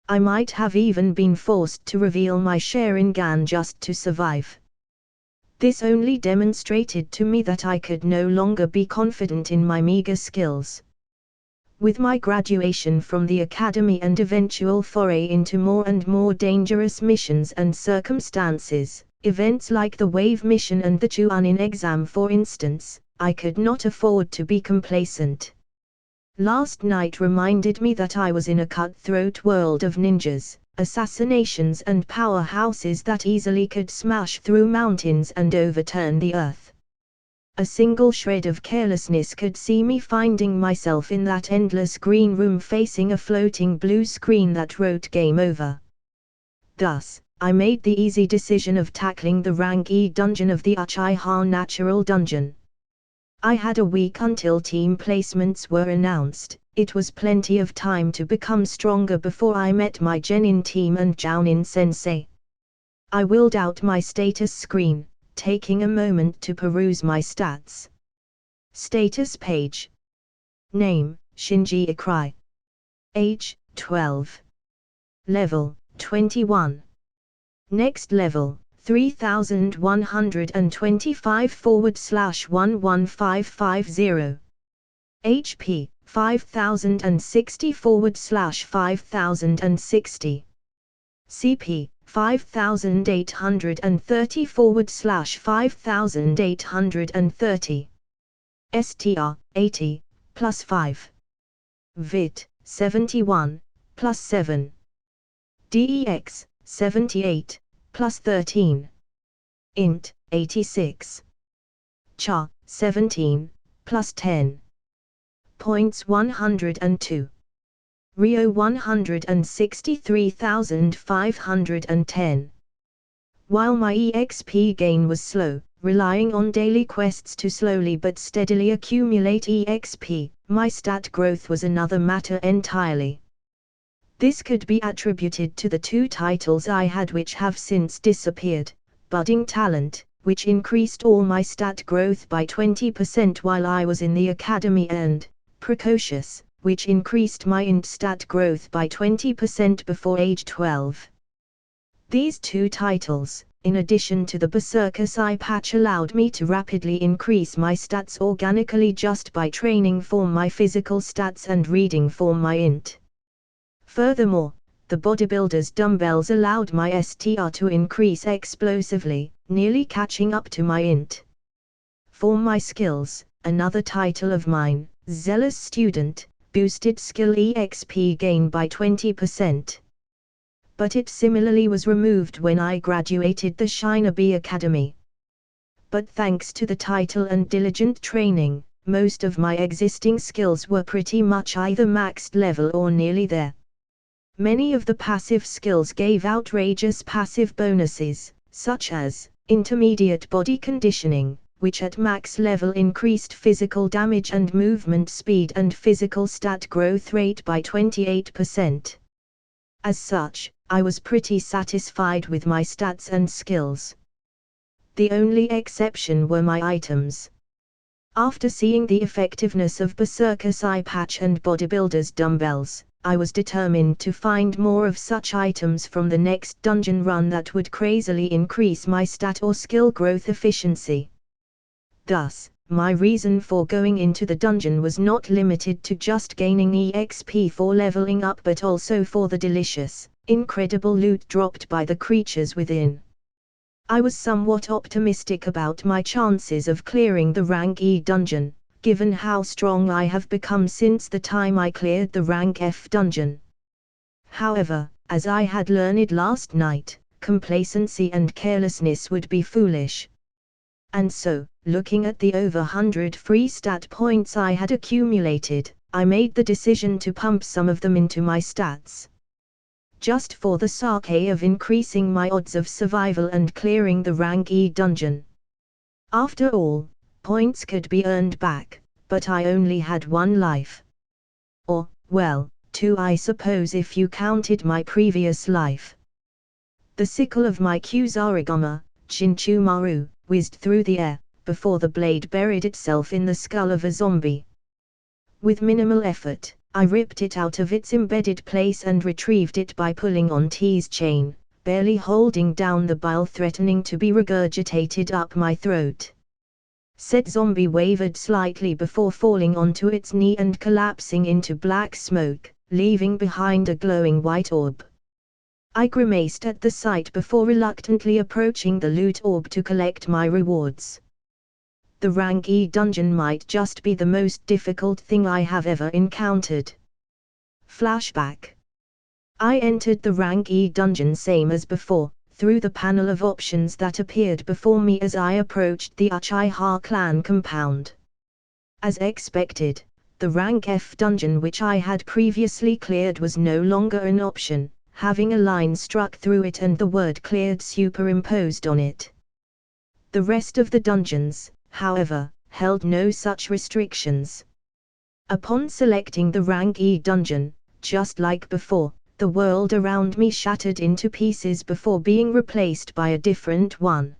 I might have even been forced to reveal my Sharingan just to survive. This only demonstrated to me that I could no longer be confident in my meager skills. With my graduation from the academy and eventual foray into more and more dangerous missions and circumstances, events like the Wave mission and the Chuanin exam for instance, I could not afford to be complacent. Last night reminded me that I was in a cutthroat world of ninjas, assassinations and powerhouses that easily could smash through mountains and overturn the earth. A single shred of carelessness could see me finding myself in that endless green room facing a floating blue screen that wrote game over. Thus, I made the easy decision of tackling the rank E dungeon of the Uchiha Natural Dungeon. I had a week until team placements were announced. It was plenty of time to become stronger before I met my Genin team and Jounin sensei. I willed out my status screen, taking a moment to peruse my stats. Status page. Name, Shinji Ikrai. Age, 12. Level, 21. Next level, 3125/11550. HP, 5060/5060. CP, 5830/5830. STR, 80, plus 5. VIT, 71, plus 7. DEX, 78, plus 13. INT, 86. CHA, 17, plus 10. Points 102. Rio 163,510. While my EXP gain was slow, relying on daily quests to slowly but steadily accumulate EXP, my stat growth was another matter entirely. This could be attributed to the two titles I had which have since disappeared: Budding Talent, which increased all my stat growth by 20% while I was in the academy, and Precocious, which increased my int stat growth by 20% before age 12. These two titles, in addition to the Berserker Sai patch, allowed me to rapidly increase my stats organically just by training for my physical stats and reading for my int. Furthermore, the bodybuilder's dumbbells allowed my STR to increase explosively, nearly catching up to my int. For my skills, another title of mine, Zealous Student, boosted skill EXP gain by 20. But it similarly was removed when I graduated the Shinobi Academy. But thanks to the title and diligent training, most of my existing skills were pretty much either maxed level or nearly there. Many of the passive skills gave outrageous passive bonuses, such as intermediate body conditioning, which at max level increased physical damage and movement speed and physical stat growth rate by 28%. As such, I was pretty satisfied with my stats and skills. The only exception were my items. After seeing the effectiveness of Berserker Sai patch and Bodybuilder's dumbbells, I was determined to find more of such items from the next dungeon run that would crazily increase my stat or skill growth efficiency. Thus, my reason for going into the dungeon was not limited to just gaining EXP for leveling up, but also for the delicious, incredible loot dropped by the creatures within. I was somewhat optimistic about my chances of clearing the rank E dungeon, given how strong I have become since the time I cleared the rank F dungeon. However, as I had learned last night, complacency and carelessness would be foolish. And so, looking at the over 100 free stat points I had accumulated, I made the decision to pump some of them into my stats. Just for the sake of increasing my odds of survival and clearing the rank E dungeon. After all, points could be earned back, but I only had one life. Or, well, two I suppose if you counted my previous life. The sickle of my Kusarigama, Chinchumaru, whizzed through the air, before the blade buried itself in the skull of a zombie. With minimal effort, I ripped it out of its embedded place and retrieved it by pulling on T's chain, barely holding down the bile threatening to be regurgitated up my throat. Said zombie wavered slightly before falling onto its knee and collapsing into black smoke, leaving behind a glowing white orb. I grimaced at the sight before reluctantly approaching the loot orb to collect my rewards. The rank E dungeon might just be the most difficult thing I have ever encountered. Flashback. I entered the rank E dungeon same as before, through the panel of options that appeared before me as I approached the Uchiha clan compound. As expected, the rank F dungeon which I had previously cleared was no longer an option, having a line struck through it and the word cleared superimposed on it. The rest of the dungeons, however, held no such restrictions. Upon selecting the rank E dungeon, just like before, the world around me shattered into pieces before being replaced by a different one.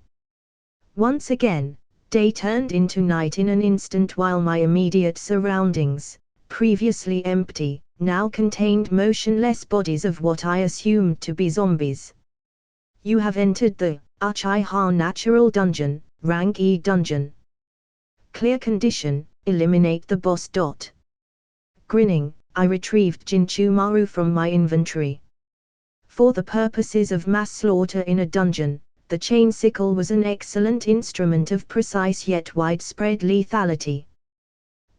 Once again, day turned into night in an instant while my immediate surroundings, previously empty, now contained motionless bodies of what I assumed to be zombies. You have entered the Uchiha Natural Dungeon, rank E dungeon. Clear condition, eliminate the boss. Grinning, I retrieved Jinchumaru from my inventory. For the purposes of mass slaughter in a dungeon, the chain sickle was an excellent instrument of precise yet widespread lethality.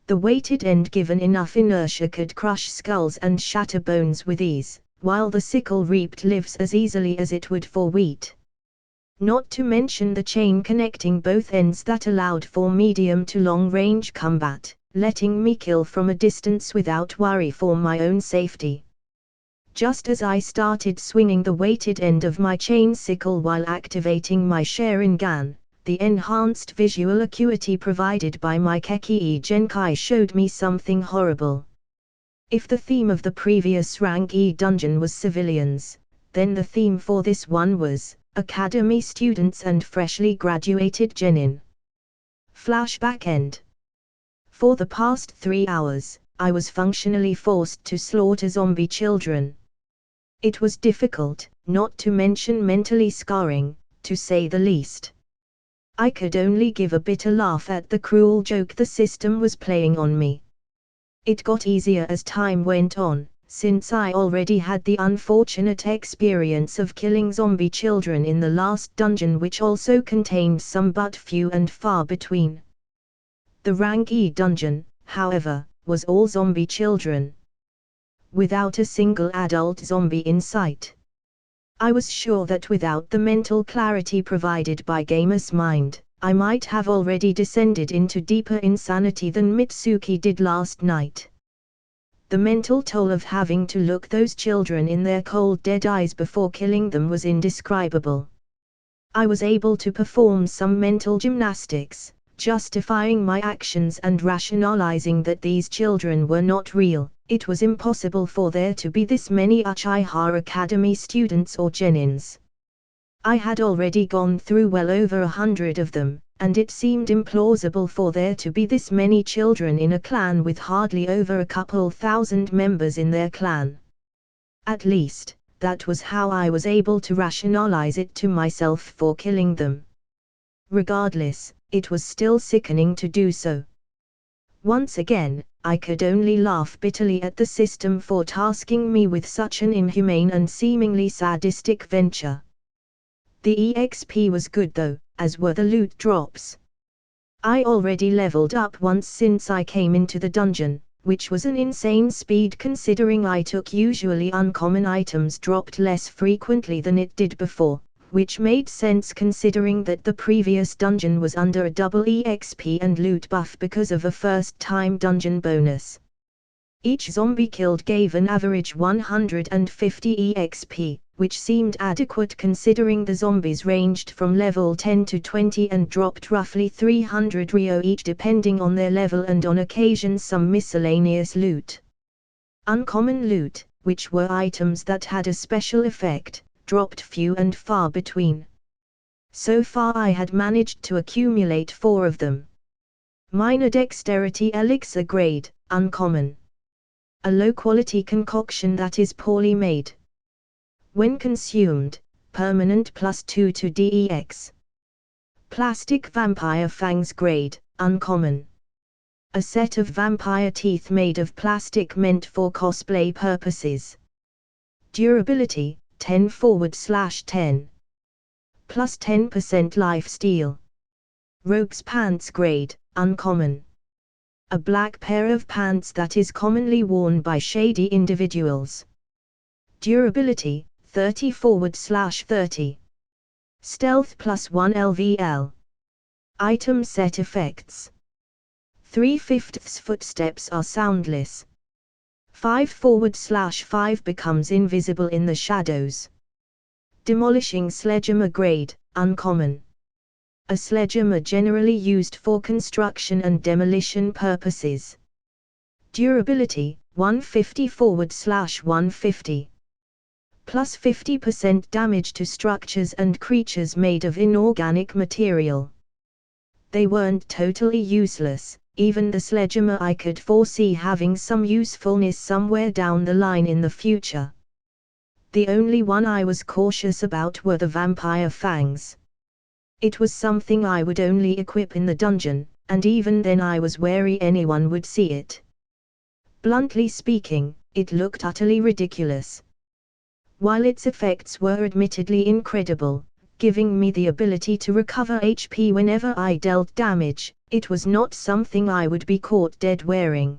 The weighted end given enough inertia could crush skulls and shatter bones with ease, while the sickle reaped lives as easily as it would for wheat. Not to mention the chain connecting both ends that allowed for medium to long range combat, letting me kill from a distance without worry for my own safety. Just as I started swinging the weighted end of my chain sickle while activating my Sharingan, the enhanced visual acuity provided by my Kekkei Genkai showed me something horrible. If the theme of the previous rank E dungeon was civilians, then the theme for this one was academy students and freshly graduated genin. Flashback end. For the past 3 hours, I was functionally forced to slaughter zombie children. It was difficult, not to mention mentally scarring, to say the least. I could only give a bitter laugh at the cruel joke the system was playing on me. It got easier as time went on, since I already had the unfortunate experience of killing zombie children in the last dungeon, which also contained some but few and far between. The rank E dungeon, however, was all zombie children, without a single adult zombie in sight. I was sure that without the mental clarity provided by Gamer's mind, I might have already descended into deeper insanity than Mitsuki did last night. The mental toll of having to look those children in their cold dead eyes before killing them was indescribable. I was able to perform some mental gymnastics, justifying my actions and rationalizing that these children were not real. It was impossible for there to be this many Uchiha Academy students or genins. I had already gone through well over 100 of them, and it seemed implausible for there to be this many children in a clan with hardly over a couple thousand members in their clan. At least, that was how I was able to rationalize it to myself for killing them. Regardless, it was still sickening to do so. Once again, I could only laugh bitterly at the system for tasking me with such an inhumane and seemingly sadistic venture. The EXP was good though, as were the loot drops. I already leveled up once since I came into the dungeon, which was an insane speed considering I took usually uncommon items dropped less frequently than it did before, which made sense considering that the previous dungeon was under a double EXP and loot buff because of a first-time dungeon bonus. Each zombie killed gave an average 150 EXP, which seemed adequate considering the zombies ranged from level 10 to 20 and dropped roughly 300 Ryo each depending on their level and on occasion some miscellaneous loot. Uncommon loot, which were items that had a special effect, dropped few and far between. So far I had managed to accumulate 4 of them. Minor Dexterity Elixir grade, uncommon. A low-quality concoction that is poorly made. When consumed, permanent +2 to DEX. Plastic vampire fangs grade, uncommon. A set of vampire teeth made of plastic meant for cosplay purposes. Durability, 10/10. Plus 10% life steal. Rogue's pants grade, uncommon. A black pair of pants that is commonly worn by shady individuals. Durability, 30/30. Stealth +1 LVL. Item set effects. 3/5 footsteps are soundless. 5/5 becomes invisible in the shadows. Demolishing sledgehammer grade, uncommon. A sledgehammer generally used for construction and demolition purposes. Durability, 150/150. Plus 50% damage to structures and creatures made of inorganic material. They weren't totally useless, even the sledgehammer I could foresee having some usefulness somewhere down the line in the future. The only one I was cautious about were the vampire fangs. It was something I would only equip in the dungeon, and even then I was wary anyone would see it. Bluntly speaking, it looked utterly ridiculous. While its effects were admittedly incredible, giving me the ability to recover HP whenever I dealt damage, it was not something I would be caught dead wearing.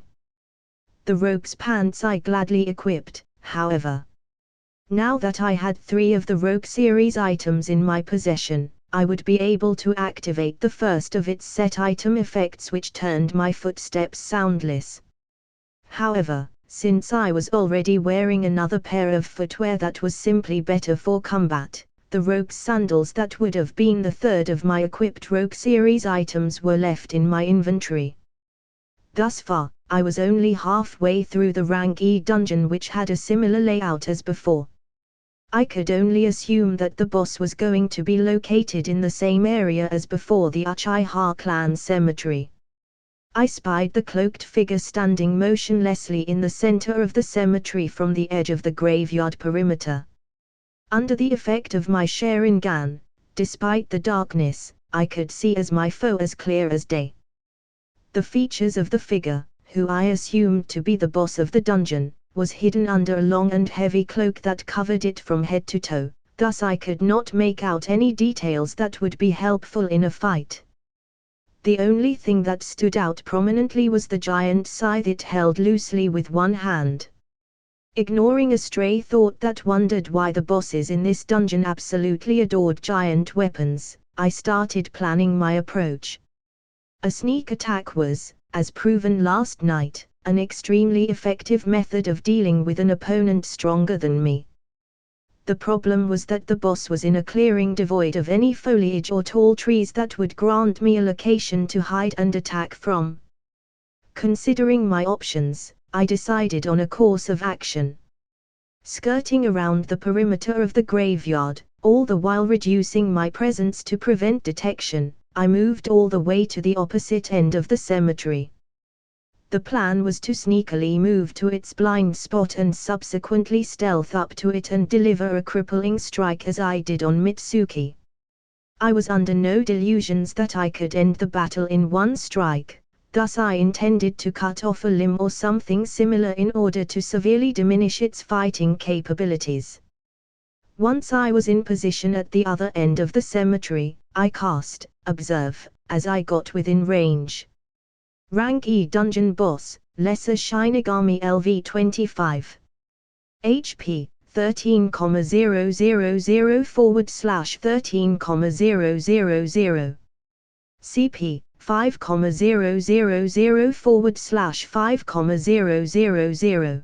The rogue's pants I gladly equipped, however. Now that I had 3 of the Rogue series items in my possession, I would be able to activate the first of its set item effects, which turned my footsteps soundless. However, since I was already wearing another pair of footwear that was simply better for combat, the Rogue sandals that would have been the third of my equipped Rogue series items were left in my inventory. Thus far, I was only halfway through the rank E dungeon, which had a similar layout as before. I could only assume that the boss was going to be located in the same area as before, the Uchiha clan cemetery. I spied the cloaked figure standing motionlessly in the center of the cemetery from the edge of the graveyard perimeter. Under the effect of my Sharingan, despite the darkness, I could see as my foe as clear as day. The features of the figure, who I assumed to be the boss of the dungeon, was hidden under a long and heavy cloak that covered it from head to toe, thus I could not make out any details that would be helpful in a fight. The only thing that stood out prominently was the giant scythe it held loosely with one hand. Ignoring a stray thought that wondered why the bosses in this dungeon absolutely adored giant weapons, I started planning my approach. A sneak attack was, as proven last night, an extremely effective method of dealing with an opponent stronger than me. The problem was that the boss was in a clearing devoid of any foliage or tall trees that would grant me a location to hide and attack from. Considering my options, I decided on a course of action. Skirting around the perimeter of the graveyard, all the while reducing my presence to prevent detection, I moved all the way to the opposite end of the cemetery. The plan was to sneakily move to its blind spot and subsequently stealth up to it and deliver a crippling strike as I did on Mitsuki. I was under no delusions that I could end the battle in one strike, thus I intended to cut off a limb or something similar in order to severely diminish its fighting capabilities. Once I was in position at the other end of the cemetery, I cast Observe as I got within range. Rank E Dungeon Boss, Lesser Shinigami LV 25. HP, 13,000/13,000. CP, 5,000/5,000.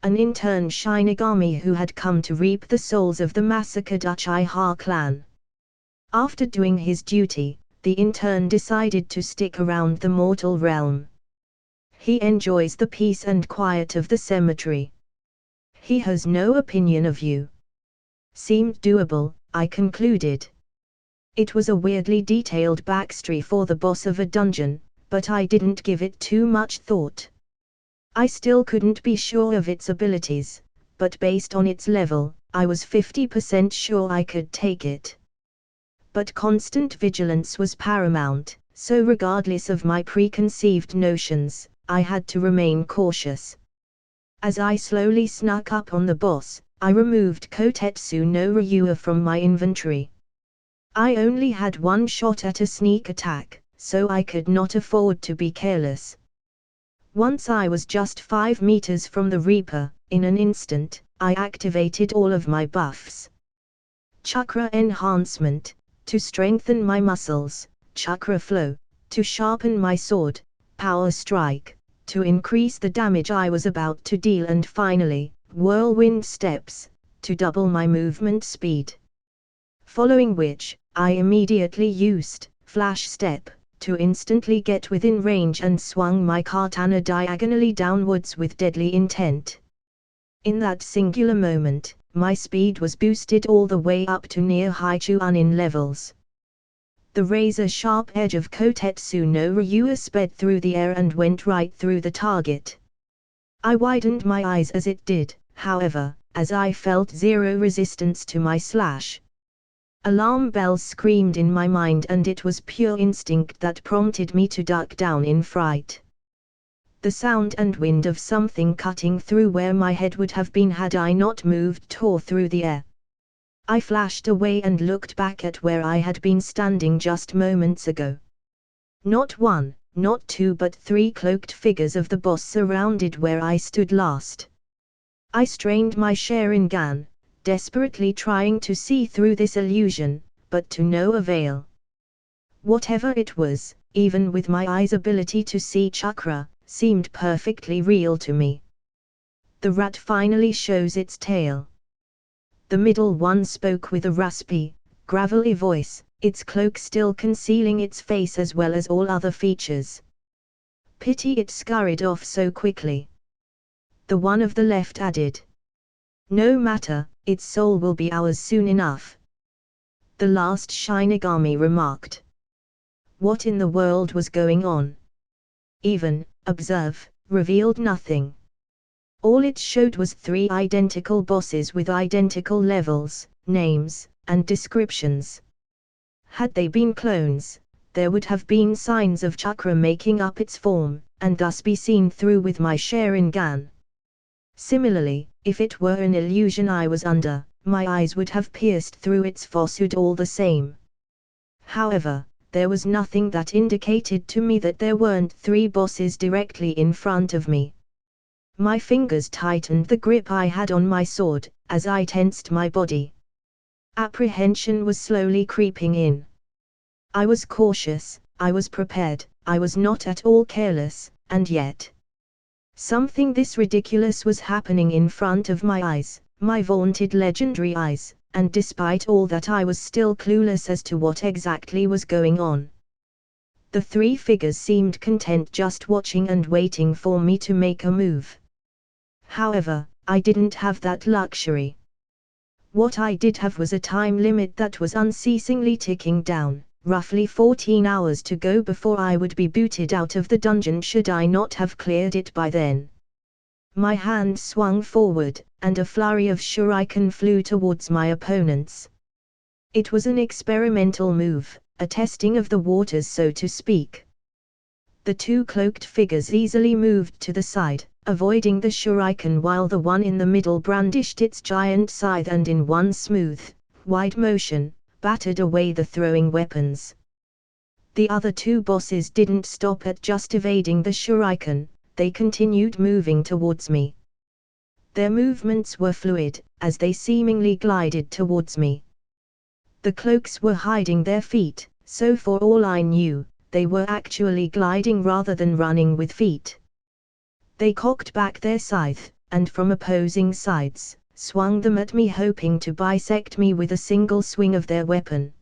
An intern Shinigami who had come to reap the souls of the massacred Uchiha clan. After doing his duty, the intern decided to stick around the mortal realm. He enjoys the peace and quiet of the cemetery. He has no opinion of you. Seemed doable, I concluded. It was a weirdly detailed backstory for the boss of a dungeon, but I didn't give it too much thought. I still couldn't be sure of its abilities, but based on its level, I was 50% sure I could take it. But constant vigilance was paramount, so regardless of my preconceived notions, I had to remain cautious. As I slowly snuck up on the boss, I removed Kotetsu no Ryua from my inventory. I only had one shot at a sneak attack, so I could not afford to be careless. Once I was just 5 meters from the Reaper, in an instant, I activated all of my buffs. Chakra enhancement, to strengthen my muscles; chakra flow, to sharpen my sword; power strike, to increase the damage I was about to deal; and finally, whirlwind steps, to double my movement speed. Following which, I immediately used flash step, to instantly get within range and swung my katana diagonally downwards with deadly intent. In that singular moment, my speed was boosted all the way up to near Haichuanin levels. The razor-sharp edge of Kotetsu no Ryua sped through the air and went right through the target. I widened my eyes as it did, however, as I felt zero resistance to my slash. Alarm bells screamed in my mind, and it was pure instinct that prompted me to duck down in fright. The sound and wind of something cutting through where my head would have been had I not moved tore through the air. I flashed away and looked back at where I had been standing just moments ago. Not one, not two, but 3 cloaked figures of the boss surrounded where I stood last. I strained my Sharingan, desperately trying to see through this illusion, but to no avail. Whatever it was, even with my eyes' ability to see chakra, seemed perfectly real to me. The rat finally shows its tail. The middle one spoke with a raspy, gravelly voice, its cloak still concealing its face as well as all other features. Pity it scurried off so quickly. The one of the left added, "No matter, its soul will be ours soon enough." The last Shinigami remarked. What in the world was going on? Even, observe, revealed nothing. All it showed was 3 identical bosses with identical levels, names, and descriptions. Had they been clones, there would have been signs of chakra making up its form, and thus be seen through with my Sharingan. Similarly, if it were an illusion I was under, my eyes would have pierced through its falsehood all the same. However, there was nothing that indicated to me that there weren't 3 bosses directly in front of me. My fingers tightened the grip I had on my sword, as I tensed my body. Apprehension was slowly creeping in. I was cautious, I was prepared, I was not at all careless, and yet something this ridiculous was happening in front of my eyes, my vaunted legendary eyes, and despite all that I was still clueless as to what exactly was going on. The 3 figures seemed content just watching and waiting for me to make a move. However, I didn't have that luxury. What I did have was a time limit that was unceasingly ticking down, roughly 14 hours to go before I would be booted out of the dungeon should I not have cleared it by then. My hand swung forward, and a flurry of shuriken flew towards my opponents. It was an experimental move, a testing of the waters so to speak. The 2 cloaked figures easily moved to the side, avoiding the shuriken, while the one in the middle brandished its giant scythe and in one smooth, wide motion, battered away the throwing weapons. The other 2 bosses didn't stop at just evading the shuriken, they continued moving towards me. Their movements were fluid, as they seemingly glided towards me. The cloaks were hiding their feet, so for all I knew, they were actually gliding rather than running with feet. They cocked back their scythe, and from opposing sides, swung them at me, hoping to bisect me with a single swing of their weapon.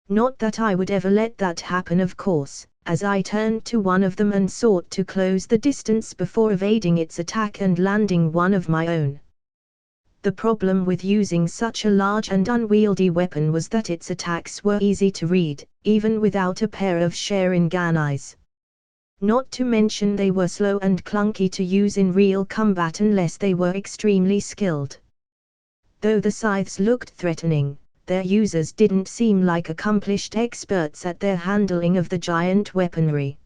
Not that I would ever let that happen, of course, as I turned to one of them and sought to close the distance before evading its attack and landing one of my own. The problem with using such a large and unwieldy weapon was that its attacks were easy to read, even without a pair of Sharingan eyes. Not to mention they were slow and clunky to use in real combat unless they were extremely skilled. Though the scythes looked threatening, their users didn't seem like accomplished experts at their handling of the giant weaponry.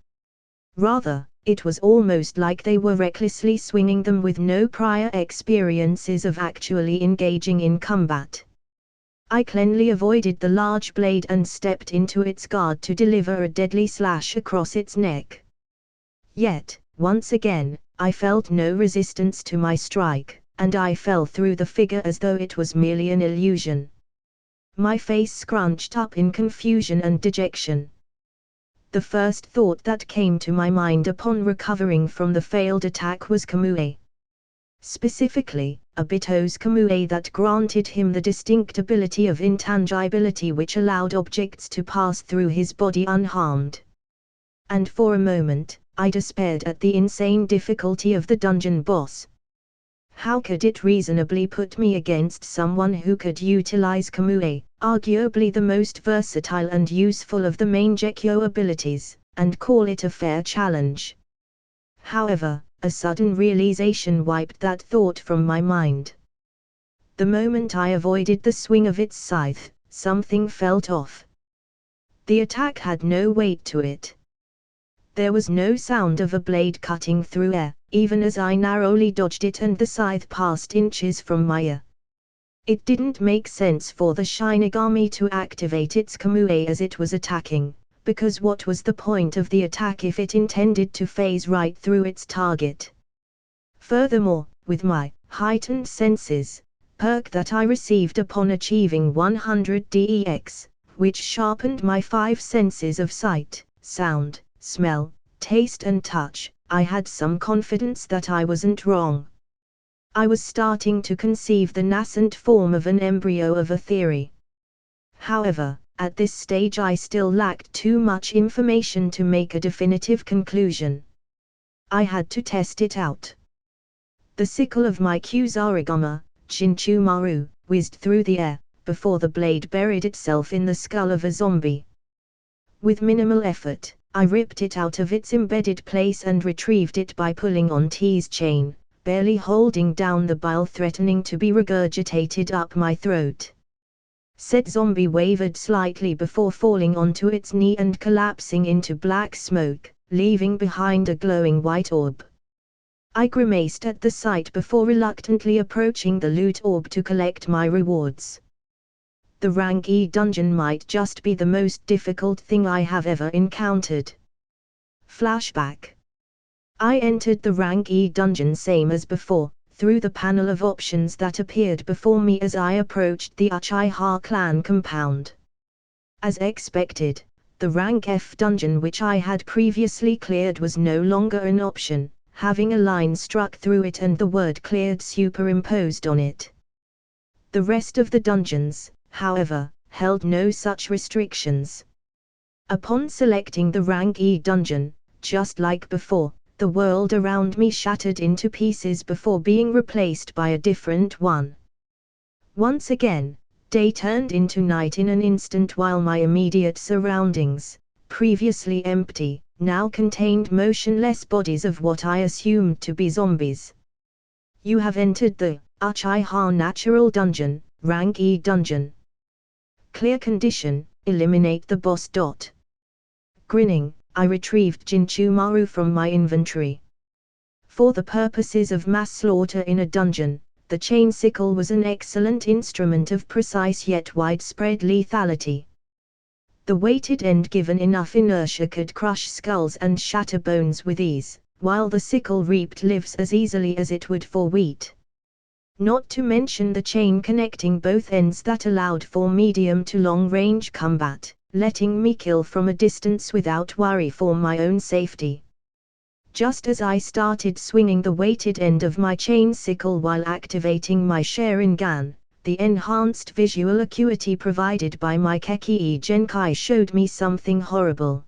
Rather, it was almost like they were recklessly swinging them with no prior experiences of actually engaging in combat. I cleanly avoided the large blade and stepped into its guard to deliver a deadly slash across its neck. Yet, once again, I felt no resistance to my strike, and I fell through the figure as though it was merely an illusion. My face scrunched up in confusion and dejection. The first thought that came to my mind upon recovering from the failed attack was Kamui. Specifically, Obito's Kamui that granted him the distinct ability of intangibility which allowed objects to pass through his body unharmed. And for a moment, I despaired at the insane difficulty of the dungeon boss. How could it reasonably put me against someone who could utilize Kamui, arguably the most versatile and useful of the main Gekyo abilities, and call it a fair challenge? However, a sudden realization wiped that thought from my mind. The moment I avoided the swing of its scythe, something felt off. The attack had no weight to it. There was no sound of a blade cutting through air, even as I narrowly dodged it and the scythe passed inches from my ear. It didn't make sense for the Shinigami to activate its Kamui as it was attacking, because what was the point of the attack if it intended to phase right through its target? Furthermore, with my heightened senses perk that I received upon achieving 100 DEX, which sharpened my 5 senses of sight, sound, smell, taste and touch, I had some confidence that I wasn't wrong. I was starting to conceive the nascent form of an embryo of a theory. However, at this stage I still lacked too much information to make a definitive conclusion. I had to test it out. The sickle of my Kusarigama, Chinchumaru, whizzed through the air, before the blade buried itself in the skull of a zombie. With minimal effort, I ripped it out of its embedded place and retrieved it by pulling on T's chain, barely holding down the bile threatening to be regurgitated up my throat. Said zombie wavered slightly before falling onto its knee and collapsing into black smoke, leaving behind a glowing white orb. I grimaced at the sight before reluctantly approaching the loot orb to collect my rewards. The rank E dungeon might just be the most difficult thing I have ever encountered. Flashback. I entered the rank E dungeon same as before, through the panel of options that appeared before me as I approached the Uchiha clan compound. As expected, the rank F dungeon which I had previously cleared was no longer an option, having a line struck through it and the word cleared superimposed on it. The rest of the dungeons, however, held no such restrictions. Upon selecting the rank E dungeon, just like before, the world around me shattered into pieces before being replaced by a different one. Once again, day turned into night in an instant while my immediate surroundings, previously empty, now contained motionless bodies of what I assumed to be zombies. You have entered the Uchiha Natural Dungeon, rank E dungeon. Clear condition, eliminate the boss. Grinning, I retrieved Jinchumaru from my inventory. For the purposes of mass slaughter in a dungeon, the chain sickle was an excellent instrument of precise yet widespread lethality. The weighted end given enough inertia could crush skulls and shatter bones with ease, while the sickle reaped lives as easily as it would for wheat. Not to mention the chain connecting both ends that allowed for medium to long range combat, letting me kill from a distance without worry for my own safety. Just as I started swinging the weighted end of my chain sickle while activating my Sharingan, the enhanced visual acuity provided by my Kekii Genkai showed me something horrible.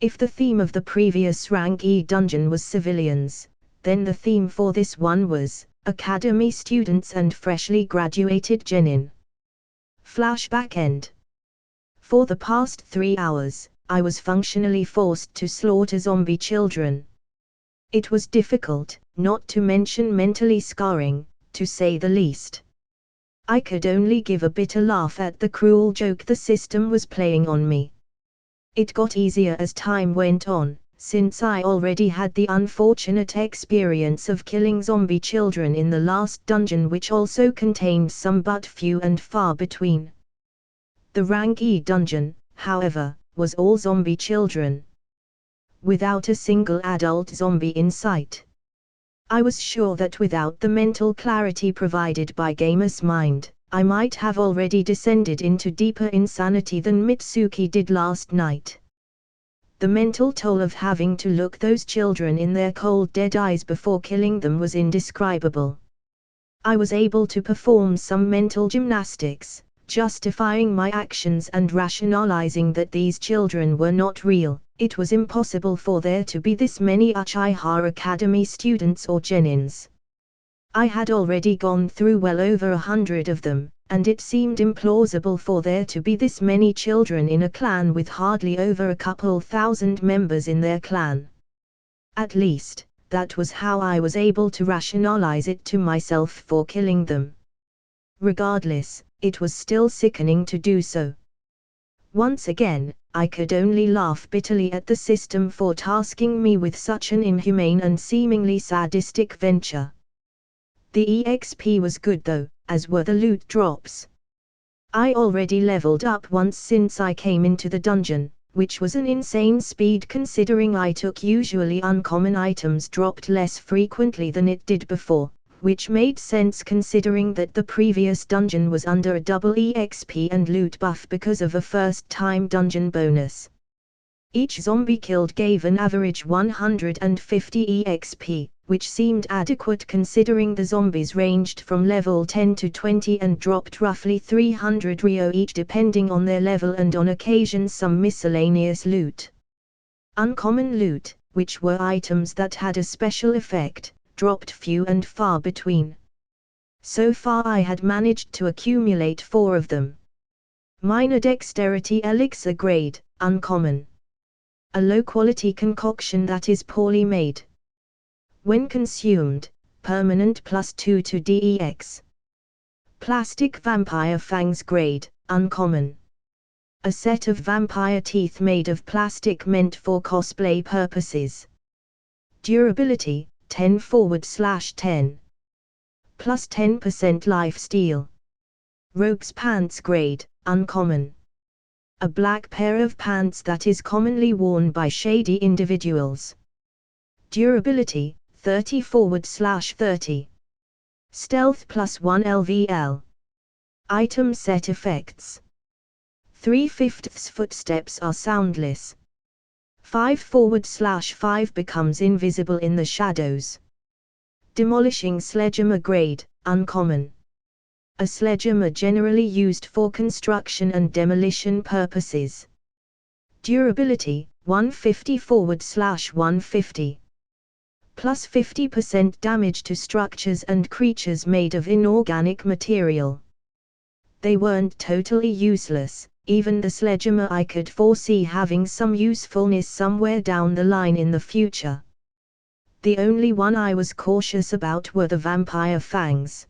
If the theme of the previous rank E dungeon was civilians, then the theme for this one was academy students and freshly graduated genin. Flashback end. For the past 3 hours, I was functionally forced to slaughter zombie children. It was difficult, not to mention mentally scarring, to say the least. I could only give a bitter laugh at the cruel joke the system was playing on me. It got easier as time went on, since I already had the unfortunate experience of killing zombie children in the last dungeon, which also contained some but few and far between. The rank E dungeon, however, was all zombie children, without a single adult zombie in sight. I was sure that without the mental clarity provided by Gamer's mind, I might have already descended into deeper insanity than Mitsuki did last night. The mental toll of having to look those children in their cold dead eyes before killing them was indescribable. I was able to perform some mental gymnastics, justifying my actions and rationalizing that these children were not real. It was impossible for there to be this many Uchiha Academy students or genins. I had already gone through well over 100 of them, and it seemed implausible for there to be this many children in a clan with hardly over a couple thousand members in their clan. At least, that was how I was able to rationalize it to myself for killing them. Regardless, it was still sickening to do so. Once again, I could only laugh bitterly at the system for tasking me with such an inhumane and seemingly sadistic venture. The EXP was good though, as were the loot drops. I already leveled up once since I came into the dungeon, which was an insane speed considering I took usually uncommon items dropped less frequently than it did before, which made sense considering that the previous dungeon was under a double EXP and loot buff because of a first-time dungeon bonus. Each zombie killed gave an average 150 EXP, which seemed adequate considering the zombies ranged from level 10 to 20 and dropped roughly 300 Ryo each depending on their level and on occasion some miscellaneous loot. Uncommon loot, which were items that had a special effect, dropped few and far between. So far I had managed to accumulate 4 of them. Minor Dexterity Elixir grade, uncommon. A low-quality concoction that is poorly made. When consumed, permanent +2 to DEX. Plastic Vampire Fangs grade, uncommon. A set of vampire teeth made of plastic meant for cosplay purposes. Durability, 10/10. Plus 10% life steal. Rogue's Pants grade, uncommon. A black pair of pants that is commonly worn by shady individuals. Durability, 30/30. Stealth +1 LVL. Item set effects. 3/5 footsteps are soundless. 5/5 becomes invisible in the shadows. Demolishing Sledgehammer grade, uncommon. A sledgehammer generally used for construction and demolition purposes. Durability, 150/150. Plus 50% damage to structures and creatures made of inorganic material. They weren't totally useless. Even the sledgehammer I could foresee having some usefulness somewhere down the line in the future. The only one I was cautious about were the vampire fangs.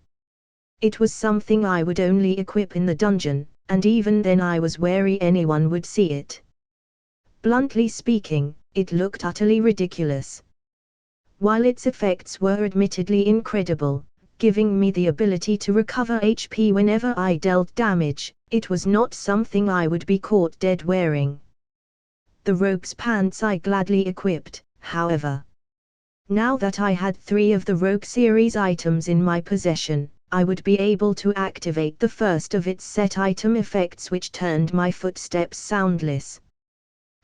It was something I would only equip in the dungeon, and even then I was wary anyone would see it. Bluntly speaking, it looked utterly ridiculous. While its effects were admittedly incredible, giving me the ability to recover HP whenever I dealt damage, it was not something I would be caught dead wearing. The Rogue's Pants I gladly equipped, however. Now that I had 3 of the Rogue series items in my possession, I would be able to activate the first of its set item effects which turned my footsteps soundless.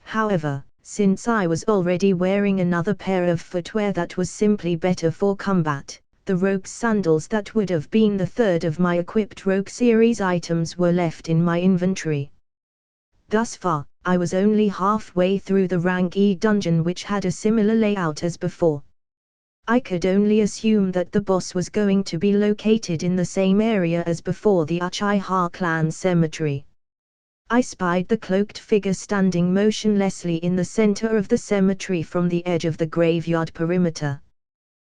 However, since I was already wearing another pair of footwear that was simply better for combat, the Rogue sandals that would have been the third of my equipped Rogue series items were left in my inventory. Thus far, I was only halfway through the rank E dungeon, which had a similar layout as before. I could only assume that the boss was going to be located in the same area as before, the Uchiha clan cemetery. I spied the cloaked figure standing motionlessly in the center of the cemetery from the edge of the graveyard perimeter.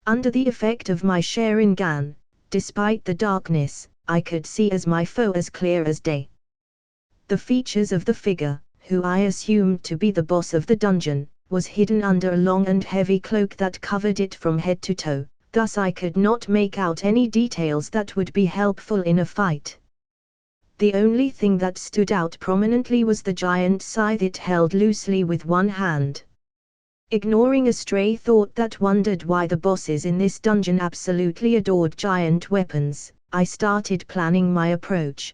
Under the effect of my Sharingan, despite the darkness, I could see as my foe as clear as day. The features of the figure, who I assumed to be the boss of the dungeon, was hidden under a long and heavy cloak that covered it from head to toe, thus I could not make out any details that would be helpful in a fight. The only thing that stood out prominently was the giant scythe it held loosely with one hand. Ignoring a stray thought that wondered why the bosses in this dungeon absolutely adored giant weapons, I started planning my approach.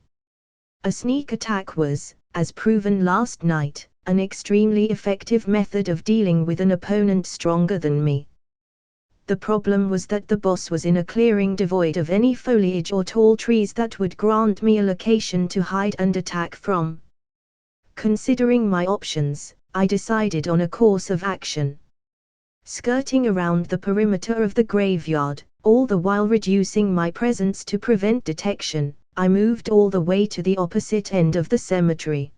A sneak attack was, as proven last night, an extremely effective method of dealing with an opponent stronger than me. The problem was that the boss was in a clearing devoid of any foliage or tall trees that would grant me a location to hide and attack from. Considering my options, I decided on a course of action. Skirting around the perimeter of the graveyard, all the while reducing my presence to prevent detection, I moved all the way to the opposite end of the cemetery.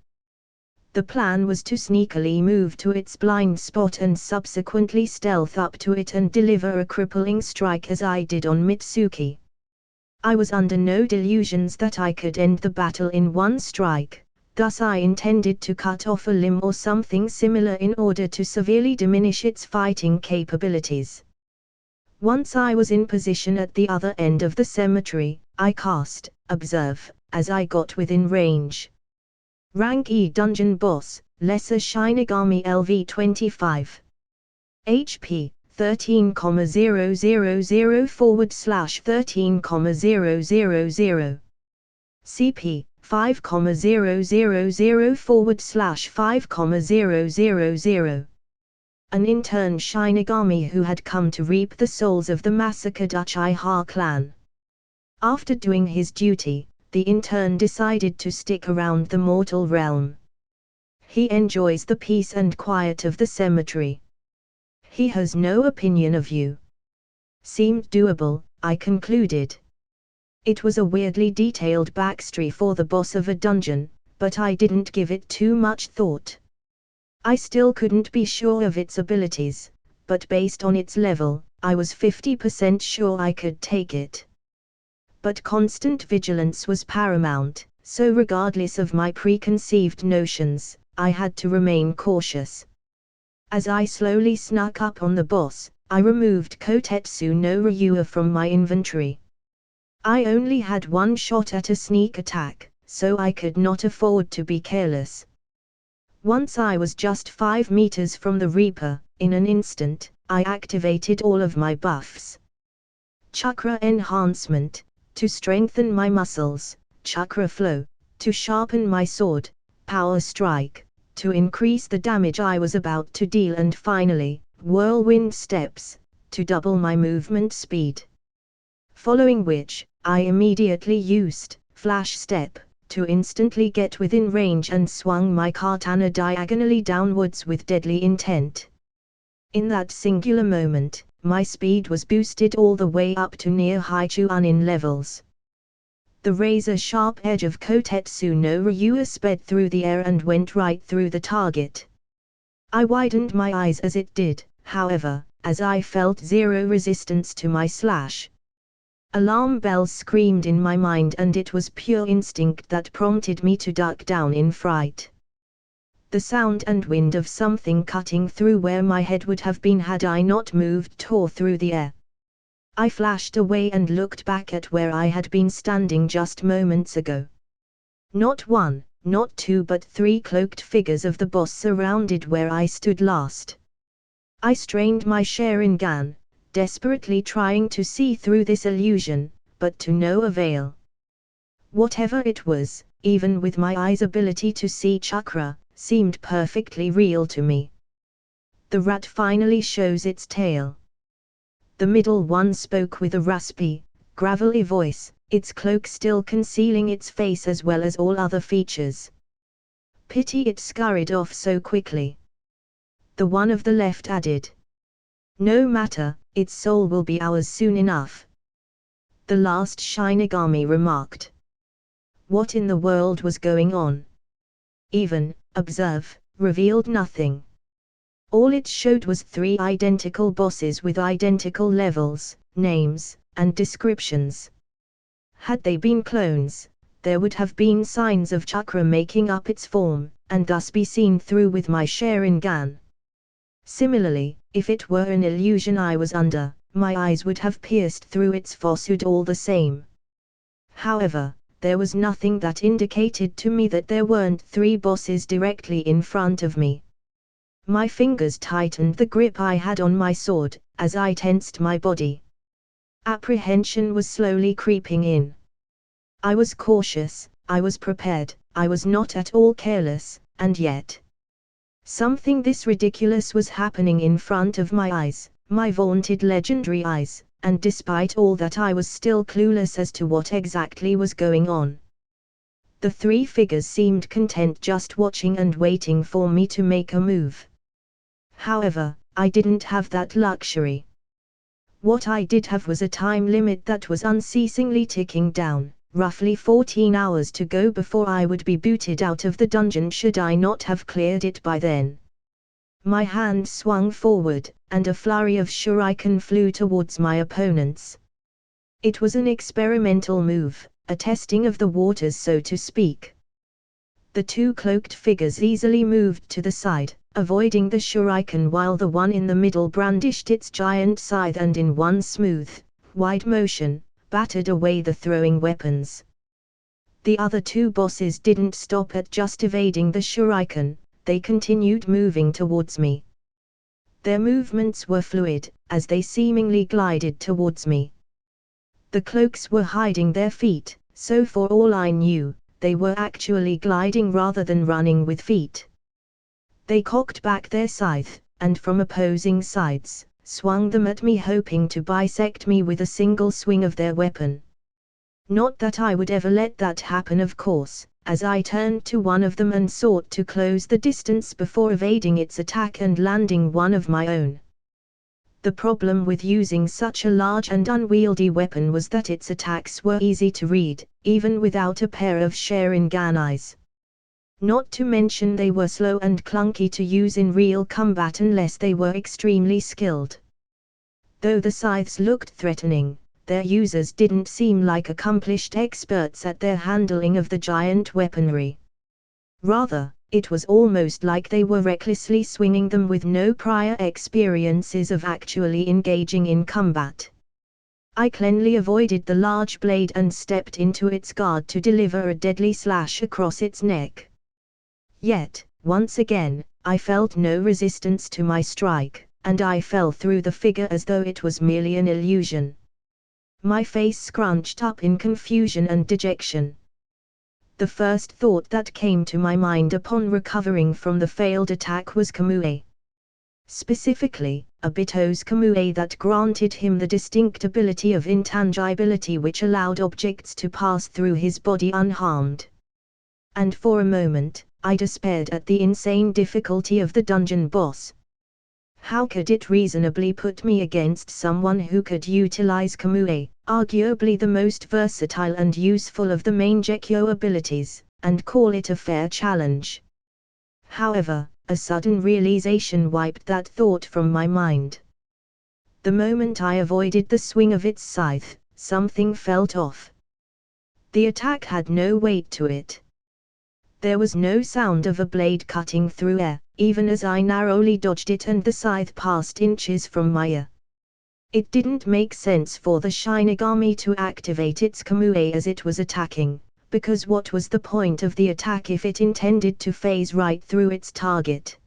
The plan was to sneakily move to its blind spot and subsequently stealth up to it and deliver a crippling strike as I did on Mitsuki. I was under no delusions that I could end the battle in one strike, thus I intended to cut off a limb or something similar in order to severely diminish its fighting capabilities. Once I was in position at the other end of the cemetery, I cast Observe as I got within range. Rank E Dungeon Boss, Lesser Shinigami LV 25. HP 13,000/13,000. CP 5,000/5,000. An intern Shinigami who had come to reap the souls of the massacred Uchiha clan. After doing his duty, the intern decided to stick around the mortal realm. He enjoys the peace and quiet of the cemetery. He has no opinion of you. Seemed doable, I concluded. It was a weirdly detailed backstory for the boss of a dungeon, but I didn't give it too much thought. I still couldn't be sure of its abilities, but based on its level, I was 50% sure I could take it. But constant vigilance was paramount, so regardless of my preconceived notions, I had to remain cautious. As I slowly snuck up on the boss, I removed Kotetsu no Ryua from my inventory. I only had one shot at a sneak attack, so I could not afford to be careless. Once I was just 5 meters from the Reaper, in an instant, I activated all of my buffs. Chakra Enhancement, to strengthen my muscles, Chakra Flow, to sharpen my sword, Power Strike, to increase the damage I was about to deal, and finally, Whirlwind Steps, to double my movement speed. Following which, I immediately used Flash Step, to instantly get within range and swung my katana diagonally downwards with deadly intent. In that singular moment, my speed was boosted all the way up to near Haichuanin levels. The razor-sharp edge of Kotetsu no Ryua sped through the air and went right through the target. I widened my eyes as it did, however, as I felt zero resistance to my slash. Alarm bells screamed in my mind, and it was pure instinct that prompted me to duck down in fright. The sound and wind of something cutting through where my head would have been had I not moved tore through the air. I flashed away and looked back at where I had been standing just moments ago. Not one, not two, but 3 cloaked figures of the boss surrounded where I stood last. I strained my Sharingan, desperately trying to see through this illusion, but to no avail. Whatever it was, even with my eyes' ability to see chakra, seemed perfectly real to me. The rat finally shows its tail. The middle one spoke with a raspy, gravelly voice, its cloak still concealing its face as well as all other features. Pity it scurried off so quickly. The one of the left added. No matter, its soul will be ours soon enough. The last Shinigami remarked. What in the world was going on? Even Observe revealed nothing. All it showed was 3 identical bosses with identical levels, names, and descriptions. Had they been clones, there would have been signs of chakra making up its form, and thus be seen through with my Sharingan. Similarly, if it were an illusion I was under, my eyes would have pierced through its falsehood all the same. However, there was nothing that indicated to me that there weren't three bosses directly in front of me. My fingers tightened the grip I had on my sword, as I tensed my body. Apprehension was slowly creeping in. I was cautious, I was prepared, I was not at all careless, and yet something this ridiculous was happening in front of my eyes, my vaunted legendary eyes, and despite all that I was still clueless as to what exactly was going on. The three figures seemed content just watching and waiting for me to make a move. However, I didn't have that luxury. What I did have was a time limit that was unceasingly ticking down, roughly 14 hours to go before I would be booted out of the dungeon should I not have cleared it by then. My hand swung forward, and a flurry of shuriken flew towards my opponents. It was an experimental move, a testing of the waters so to speak. The two cloaked figures easily moved to the side, avoiding the shuriken while the one in the middle brandished its giant scythe and in one smooth, wide motion, battered away the throwing weapons. The other two bosses didn't stop at just evading the shuriken, they continued moving towards me. Their movements were fluid, as they seemingly glided towards me. The cloaks were hiding their feet, so for all I knew, they were actually gliding rather than running with feet. They cocked back their scythe, and from opposing sides, swung them at me hoping to bisect me with a single swing of their weapon. Not that I would ever let that happen of course, as I turned to one of them and sought to close the distance before evading its attack and landing one of my own. The problem with using such a large and unwieldy weapon was that its attacks were easy to read, even without a pair of Sharingan eyes. Not to mention they were slow and clunky to use in real combat unless they were extremely skilled. Though the scythes looked threatening, their users didn't seem like accomplished experts at their handling of the giant weaponry. Rather, it was almost like they were recklessly swinging them with no prior experiences of actually engaging in combat. I cleanly avoided the large blade and stepped into its guard to deliver a deadly slash across its neck. Yet, once again, I felt no resistance to my strike, and I fell through the figure as though it was merely an illusion. My face scrunched up in confusion and dejection. The first thought that came to my mind upon recovering from the failed attack was Kamui. Specifically, Obito's Kamui that granted him the distinct ability of intangibility which allowed objects to pass through his body unharmed. And for a moment, I despaired at the insane difficulty of the dungeon boss. How could it reasonably put me against someone who could utilize Kamui, arguably the most versatile and useful of the main Gekyo abilities, and call it a fair challenge? However, a sudden realization wiped that thought from my mind. The moment I avoided the swing of its scythe, something felt off. The attack had no weight to it. There was no sound of a blade cutting through air, even as I narrowly dodged it and the scythe passed inches from my ear. It didn't make sense for the Shinigami to activate its Kamui as it was attacking, because what was the point of the attack if it intended to phase right through its target?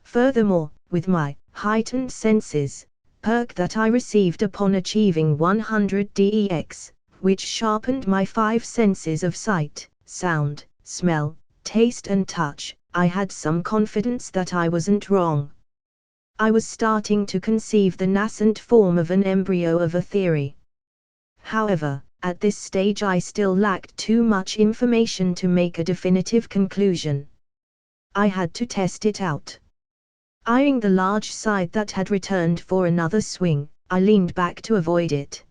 Furthermore, with my heightened senses, perk that I received upon achieving 100 DEX, which sharpened my 5 senses of sight, sound, smell, taste and touch, I had some confidence that I wasn't wrong. I was starting to conceive the nascent form of an embryo of a theory. However, at this stage I still lacked too much information to make a definitive conclusion. I had to test it out. Eyeing the large scythe that had returned for another swing, I leaned back to avoid it.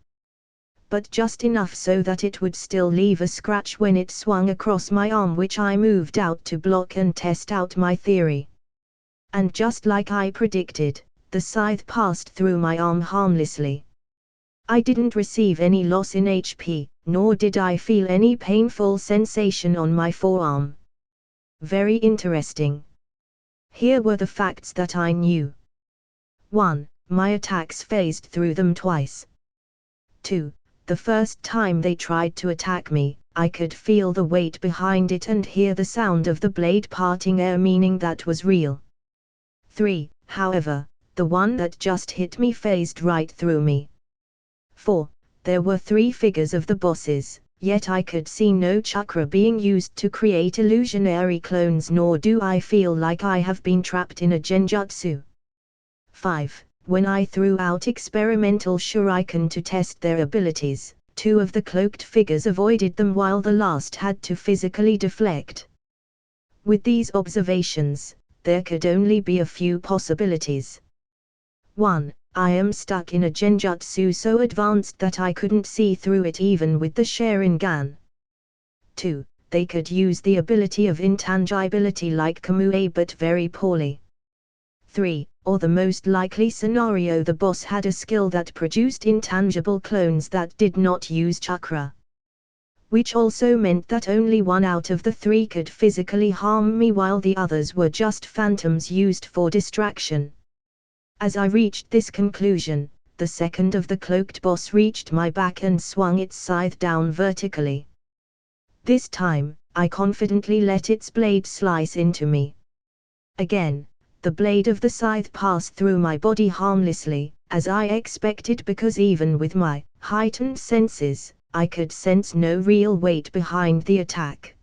But just enough so that it would still leave a scratch when it swung across my arm, which I moved out to block and test out my theory. And just like I predicted, the scythe passed through my arm harmlessly. I didn't receive any loss in HP, nor did I feel any painful sensation on my forearm. Very interesting. Here were the facts that I knew. 1. My attacks phased through them twice. 2. The first time they tried to attack me, I could feel the weight behind it and hear the sound of the blade parting air, meaning that was real. 3. However, the one that just hit me phased right through me. 4. There were 3 figures of the bosses, yet I could see no chakra being used to create illusionary clones, nor do I feel like I have been trapped in a genjutsu. 5. When I threw out experimental shuriken to test their abilities, 2 of the cloaked figures avoided them while the last had to physically deflect. With these observations, there could only be a few possibilities. 1. I am stuck in a genjutsu so advanced that I couldn't see through it even with the Sharingan. 2. They could use the ability of intangibility like Kamui but very poorly. 3. Or the most likely scenario, the boss had a skill that produced intangible clones that did not use chakra. Which also meant that only 1 out of the 3 could physically harm me while the others were just phantoms used for distraction. As I reached this conclusion, the second of the cloaked boss reached my back and swung its scythe down vertically. This time, I confidently let its blade slice into me. Again, the blade of the scythe passed through my body harmlessly, as I expected, because even with my heightened senses, I could sense no real weight behind the attack.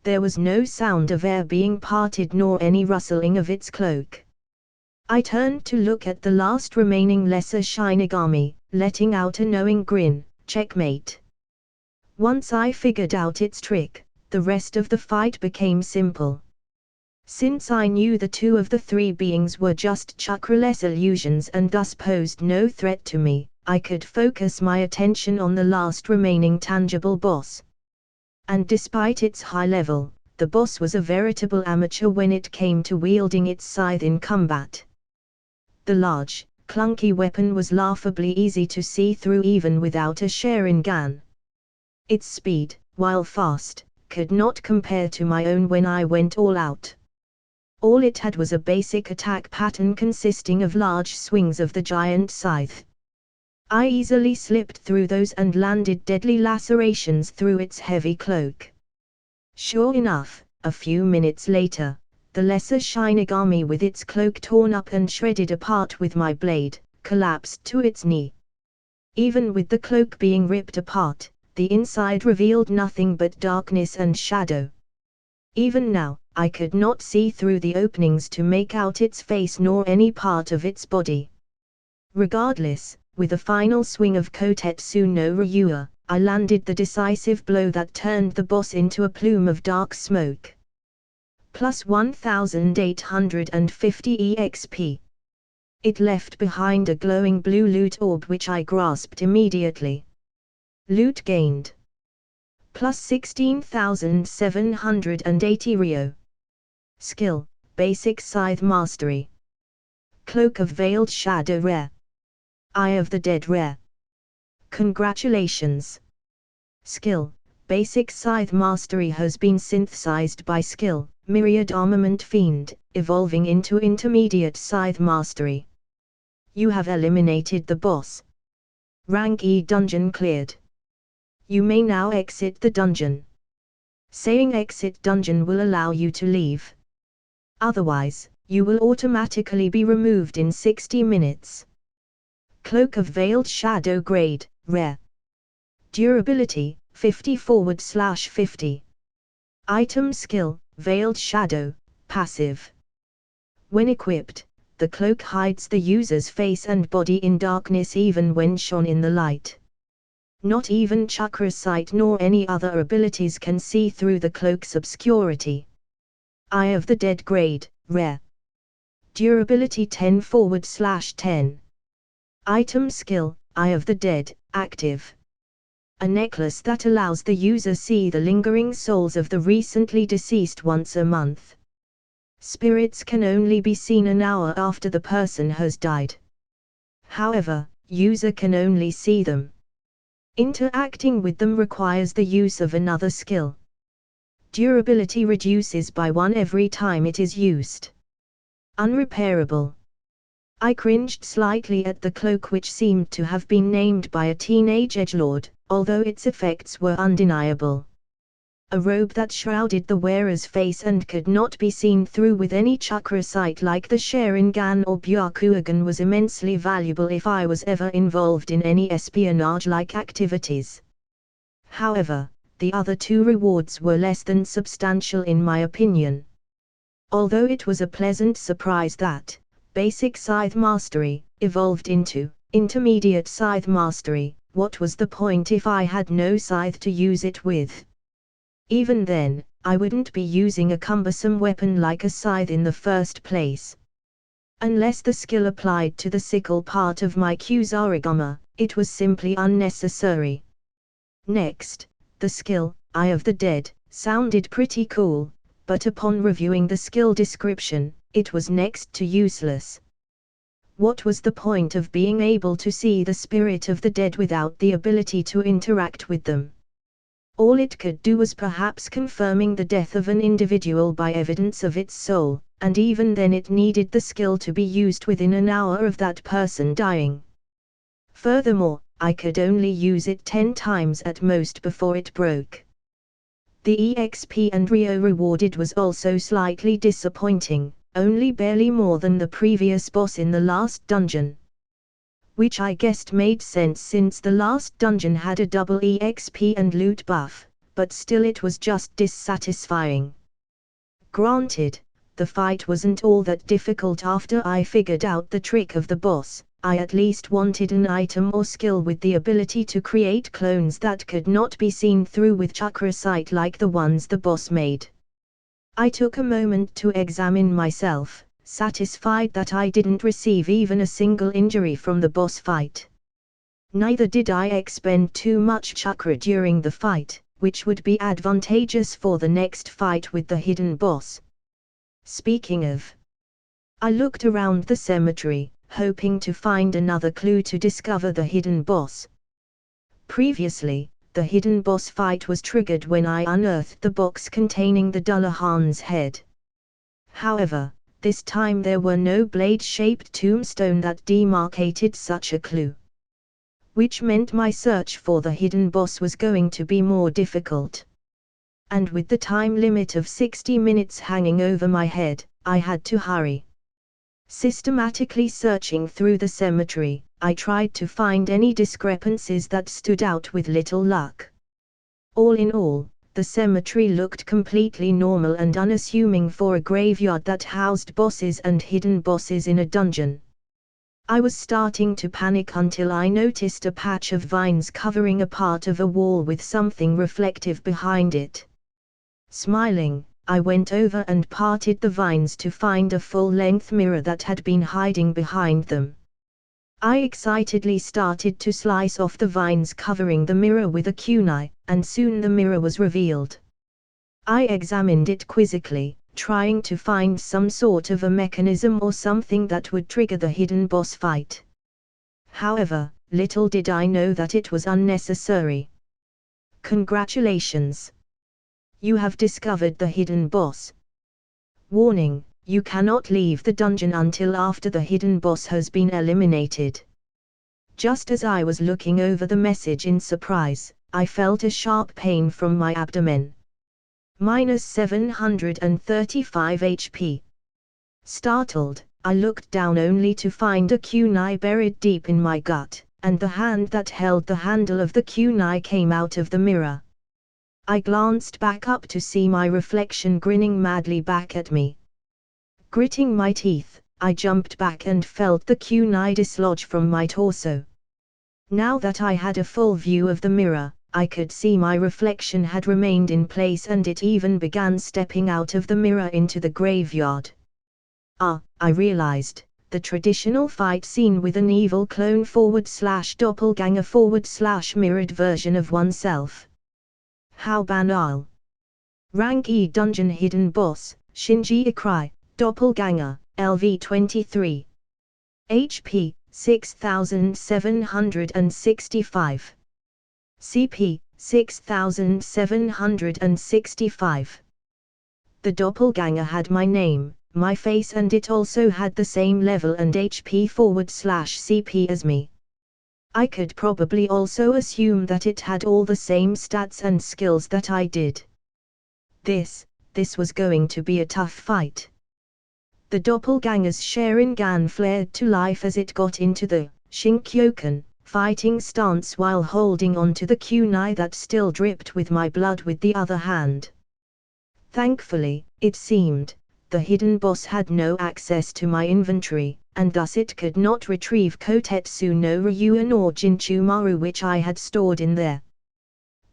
There was no sound of air being parted nor any rustling of its cloak. I turned to look at the last remaining lesser Shinigami, letting out a knowing grin. Checkmate. Once I figured out its trick, the rest of the fight became simple. Since I knew the 2 of the 3 beings were just chakraless illusions and thus posed no threat to me, I could focus my attention on the last remaining tangible boss. And despite its high level, the boss was a veritable amateur when it came to wielding its scythe in combat. The large, clunky weapon was laughably easy to see through even without a Sharingan. Its speed, while fast, could not compare to my own when I went all out. All it had was a basic attack pattern consisting of large swings of the giant scythe. I easily slipped through those and landed deadly lacerations through its heavy cloak. Sure enough, a few minutes later, the lesser Shinigami, with its cloak torn up and shredded apart with my blade, collapsed to its knee. Even with the cloak being ripped apart, the inside revealed nothing but darkness and shadow. Even now, I could not see through the openings to make out its face nor any part of its body. Regardless, with a final swing of Kotetsu no Ryua, I landed the decisive blow that turned the boss into a plume of dark smoke. Plus 1850 EXP. It left behind a glowing blue loot orb which I grasped immediately. Loot gained. Plus 16,780 Ryo. Skill, Basic Scythe Mastery. Cloak of Veiled Shadow Rare. Eye of the Dead Rare. Congratulations! Skill, Basic Scythe Mastery has been synthesized by skill, Myriad Armament Fiend, evolving into Intermediate Scythe Mastery. You have eliminated the boss. Rank E dungeon cleared. You may now exit the dungeon. Saying exit dungeon will allow you to leave. Otherwise, you will automatically be removed in 60 minutes. Cloak of Veiled Shadow Grade, Rare. Durability, 50/50. Item skill, Veiled Shadow, Passive. When equipped, the cloak hides the user's face and body in darkness even when shone in the light. Not even chakra sight nor any other abilities can see through the cloak's obscurity. Eye of the Dead Grade, Rare. Durability 10/10. Item skill, Eye of the Dead, Active. A necklace that allows the user see the lingering souls of the recently deceased once a month. Spirits can only be seen an hour after the person has died. However, user can only see them Interacting with them requires the use of another skill. Durability reduces by 1 every time it is used. Unrepairable. I cringed slightly at the cloak, which seemed to have been named by a teenage edgelord, although its effects were undeniable. A robe that shrouded the wearer's face and could not be seen through with any chakra sight like the Sharingan or Byakugan was immensely valuable if I was ever involved in any espionage-like activities. However, the other 2 rewards were less than substantial in my opinion. Although it was a pleasant surprise that Basic Scythe Mastery evolved into Intermediate Scythe Mastery, what was the point if I had no scythe to use it with? Even then, I wouldn't be using a cumbersome weapon like a scythe in the first place. Unless the skill applied to the sickle part of my Kusarigama, it was simply unnecessary. Next, the skill, Eye of the Dead, sounded pretty cool, but upon reviewing the skill description, it was next to useless. What was the point of being able to see the spirit of the dead without the ability to interact with them? All it could do was perhaps confirming the death of an individual by evidence of its soul, and even then it needed the skill to be used within an hour of that person dying. Furthermore, I could only use it 10 times at most before it broke. The EXP and Rio rewarded was also slightly disappointing, only barely more than the previous boss in the last dungeon. Which I guessed made sense since the last dungeon had a double EXP and loot buff, but still it was just dissatisfying. Granted, the fight wasn't all that difficult after I figured out the trick of the boss. I at least wanted an item or skill with the ability to create clones that could not be seen through with chakra sight like the ones the boss made. I took a moment to examine myself, satisfied that I didn't receive even a single injury from the boss fight. Neither did I expend too much chakra during the fight, which would be advantageous for the next fight with the hidden boss. Speaking of, I looked around the cemetery, hoping to find another clue to discover the hidden boss. Previously, the hidden boss fight was triggered when I unearthed the box containing the Dullahan's head. However, this time there were no blade-shaped tombstone that demarcated such a clue. Which meant my search for the hidden boss was going to be more difficult. And with the time limit of 60 minutes hanging over my head, I had to hurry. Systematically searching through the cemetery, I tried to find any discrepancies that stood out with little luck. All in all, the cemetery looked completely normal and unassuming for a graveyard that housed bosses and hidden bosses in a dungeon. I was starting to panic until I noticed a patch of vines covering a part of a wall with something reflective behind it. Smiling, I went over and parted the vines to find a full-length mirror that had been hiding behind them. I excitedly started to slice off the vines covering the mirror with a kunai, and soon the mirror was revealed. I examined it quizzically, trying to find some sort of a mechanism or something that would trigger the hidden boss fight. However, little did I know that it was unnecessary. Congratulations! You have discovered the hidden boss. Warning, you cannot leave the dungeon until after the hidden boss has been eliminated. Just as I was looking over the message in surprise, I felt a sharp pain from my abdomen. -735 HP. Startled, I looked down only to find a kunai buried deep in my gut, and the hand that held the handle of the kunai came out of the mirror. I glanced back up to see my reflection grinning madly back at me. Gritting my teeth, I jumped back and felt the kunai dislodge from my torso. Now that I had a full view of the mirror, I could see my reflection had remained in place and it even began stepping out of the mirror into the graveyard. I realized, the traditional fight scene with an evil clone / doppelganger / mirrored version of oneself. How banal. Rank E Dungeon Hidden Boss, Shinji Ikari, Doppelganger, LV 23. HP, 6765. CP 6765. The doppelganger had my name, my face, and it also had the same level and HP/CP as me. I could probably also assume that it had all the same stats and skills that I did. This was going to be a tough fight. The doppelganger's Sharingan flared to life as it got into the Shinkyoken fighting stance while holding on to the kunai that still dripped with my blood with the other hand. Thankfully, it seemed, the hidden boss had no access to my inventory, and thus it could not retrieve Kotetsu no Ryuan or Jinchumaru which I had stored in there.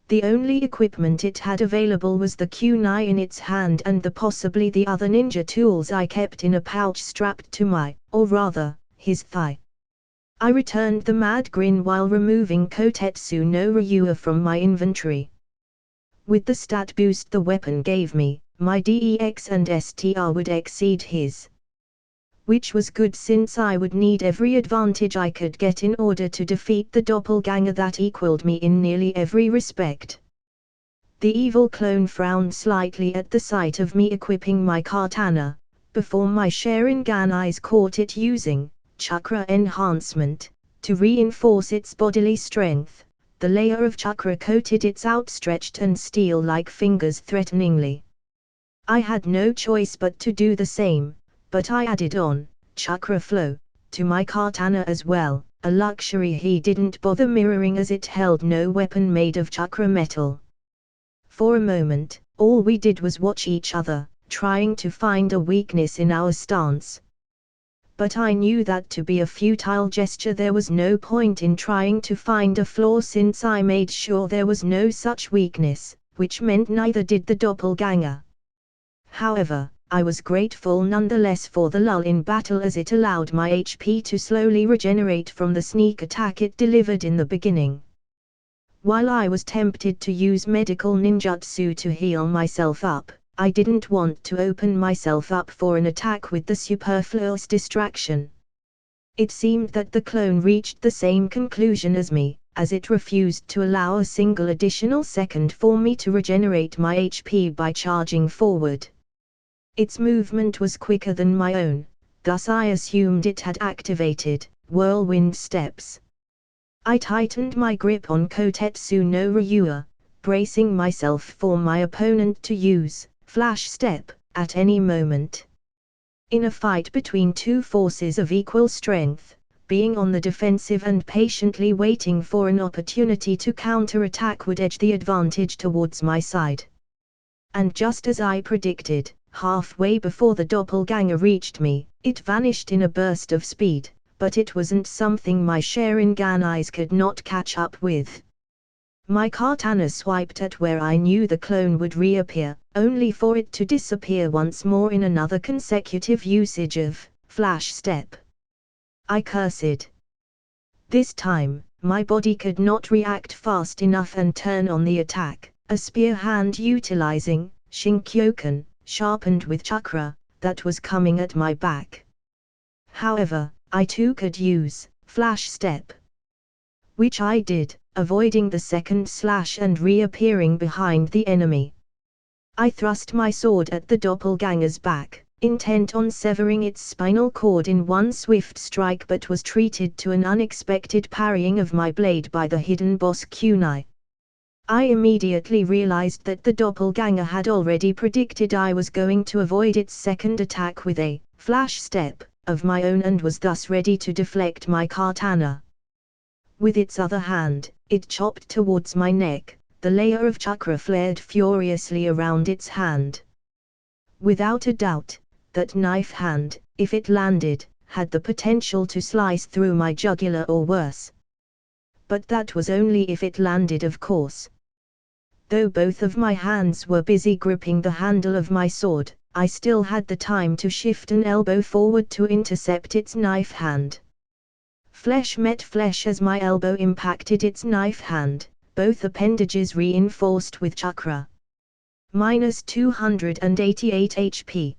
The only equipment it had available was the kunai in its hand and possibly the other ninja tools I kept in a pouch strapped to my, or rather, his thigh. I returned the mad grin while removing Kotetsu no Ryua from my inventory. With the stat boost the weapon gave me, my DEX and STR would exceed his. Which was good since I would need every advantage I could get in order to defeat the doppelganger that equaled me in nearly every respect. The evil clone frowned slightly at the sight of me equipping my katana, before my Sharingan eyes caught it using chakra enhancement to reinforce its bodily strength. The layer of chakra coated its outstretched and steel-like fingers threateningly. I had no choice but to do the same, but I added on chakra flow to my katana as well, a luxury he didn't bother mirroring as it held no weapon made of chakra metal. For a moment, all we did was watch each other, trying to find a weakness in our stance. But I knew that to be a futile gesture. There was no point in trying to find a flaw since I made sure there was no such weakness, which meant neither did the doppelganger. However, I was grateful nonetheless for the lull in battle as it allowed my HP to slowly regenerate from the sneak attack it delivered in the beginning. While I was tempted to use medical ninjutsu to heal myself up, I didn't want to open myself up for an attack with the superfluous distraction. It seemed that the clone reached the same conclusion as me, as it refused to allow a single additional second for me to regenerate my HP by charging forward. Its movement was quicker than my own, thus I assumed it had activated whirlwind steps. I tightened my grip on Kotetsu no Ryua, bracing myself for my opponent to use flash step at any moment. In a fight between two forces of equal strength, being on the defensive and patiently waiting for an opportunity to counterattack would edge the advantage towards my side. And just as I predicted, halfway before the doppelganger reached me, it vanished in a burst of speed, but it wasn't something my Sharingan eyes could not catch up with. My katana swiped at where I knew the clone would reappear, only for it to disappear once more in another consecutive usage of flash step. I cursed. This time, my body could not react fast enough and turn on the attack, a spear hand utilizing Shinkyoken, sharpened with chakra, that was coming at my back. However, I too could use flash step, which I did, avoiding the second slash and reappearing behind the enemy. I thrust my sword at the doppelganger's back, intent on severing its spinal cord in one swift strike, but was treated to an unexpected parrying of my blade by the hidden boss kunai. I immediately realized that the doppelganger had already predicted I was going to avoid its second attack with a flash step of my own and was thus ready to deflect my katana. With its other hand, it chopped towards my neck, the layer of chakra flared furiously around its hand. Without a doubt, that knife hand, if it landed, had the potential to slice through my jugular or worse. But that was only if it landed, of course. Though both of my hands were busy gripping the handle of my sword, I still had the time to shift an elbow forward to intercept its knife hand. Flesh met flesh as my elbow impacted its knife hand, both appendages reinforced with chakra. -288 HP.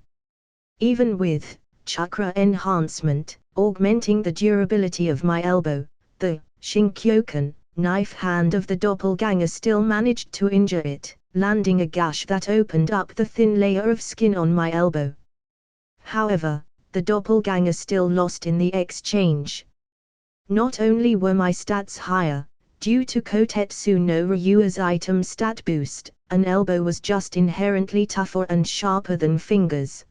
Even with chakra enhancement, augmenting the durability of my elbow, the Shinkyoken knife hand of the doppelganger still managed to injure it, landing a gash that opened up the thin layer of skin on my elbow. However, the doppelganger still lost in the exchange. Not only were my stats higher, due to Kotetsu no Ryua's item stat boost, an elbow was just inherently tougher and sharper than fingers.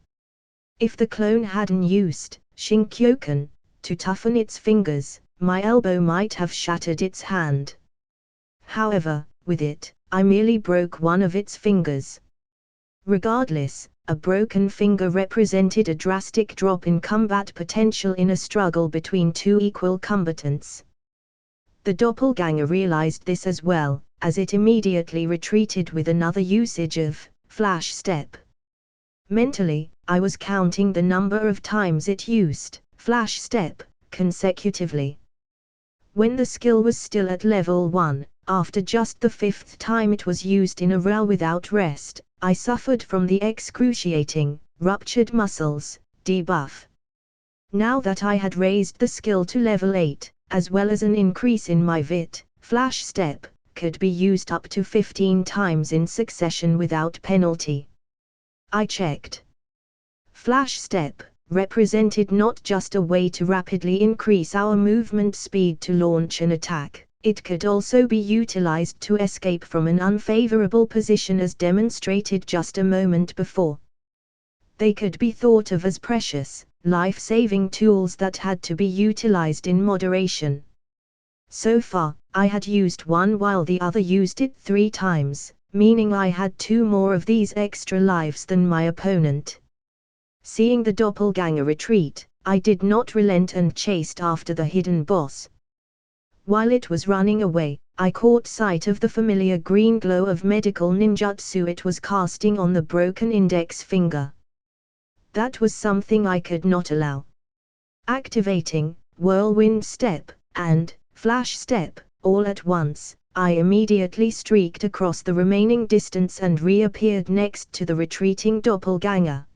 If the clone hadn't used Shinkyoken to toughen its fingers, my elbow might have shattered its hand. However, with it, I merely broke one of its fingers. Regardless, a broken finger represented a drastic drop in combat potential in a struggle between two equal combatants. The doppelganger realized this as well, as it immediately retreated with another usage of flash step. Mentally, I was counting the number of times it used flash step consecutively. When the skill was still at level 1, after just the 5th time it was used in a row without rest, I suffered from the excruciating, ruptured muscles debuff. Now that I had raised the skill to level 8, as well as an increase in my VIT, flash step could be used up to 15 times in succession without penalty. I checked. Flash step represented not just a way to rapidly increase our movement speed to launch an attack, it could also be utilized to escape from an unfavorable position as demonstrated just a moment before. They could be thought of as precious, life-saving tools that had to be utilized in moderation. So far, I had used one while the other used it 3 times, meaning I had 2 more of these extra lives than my opponent. Seeing the doppelganger retreat, I did not relent and chased after the hidden boss. While it was running away, I caught sight of the familiar green glow of medical ninjutsu it was casting on the broken index finger. That was something I could not allow. Activating whirlwind step and flash step all at once, I immediately streaked across the remaining distance and reappeared next to the retreating doppelganger.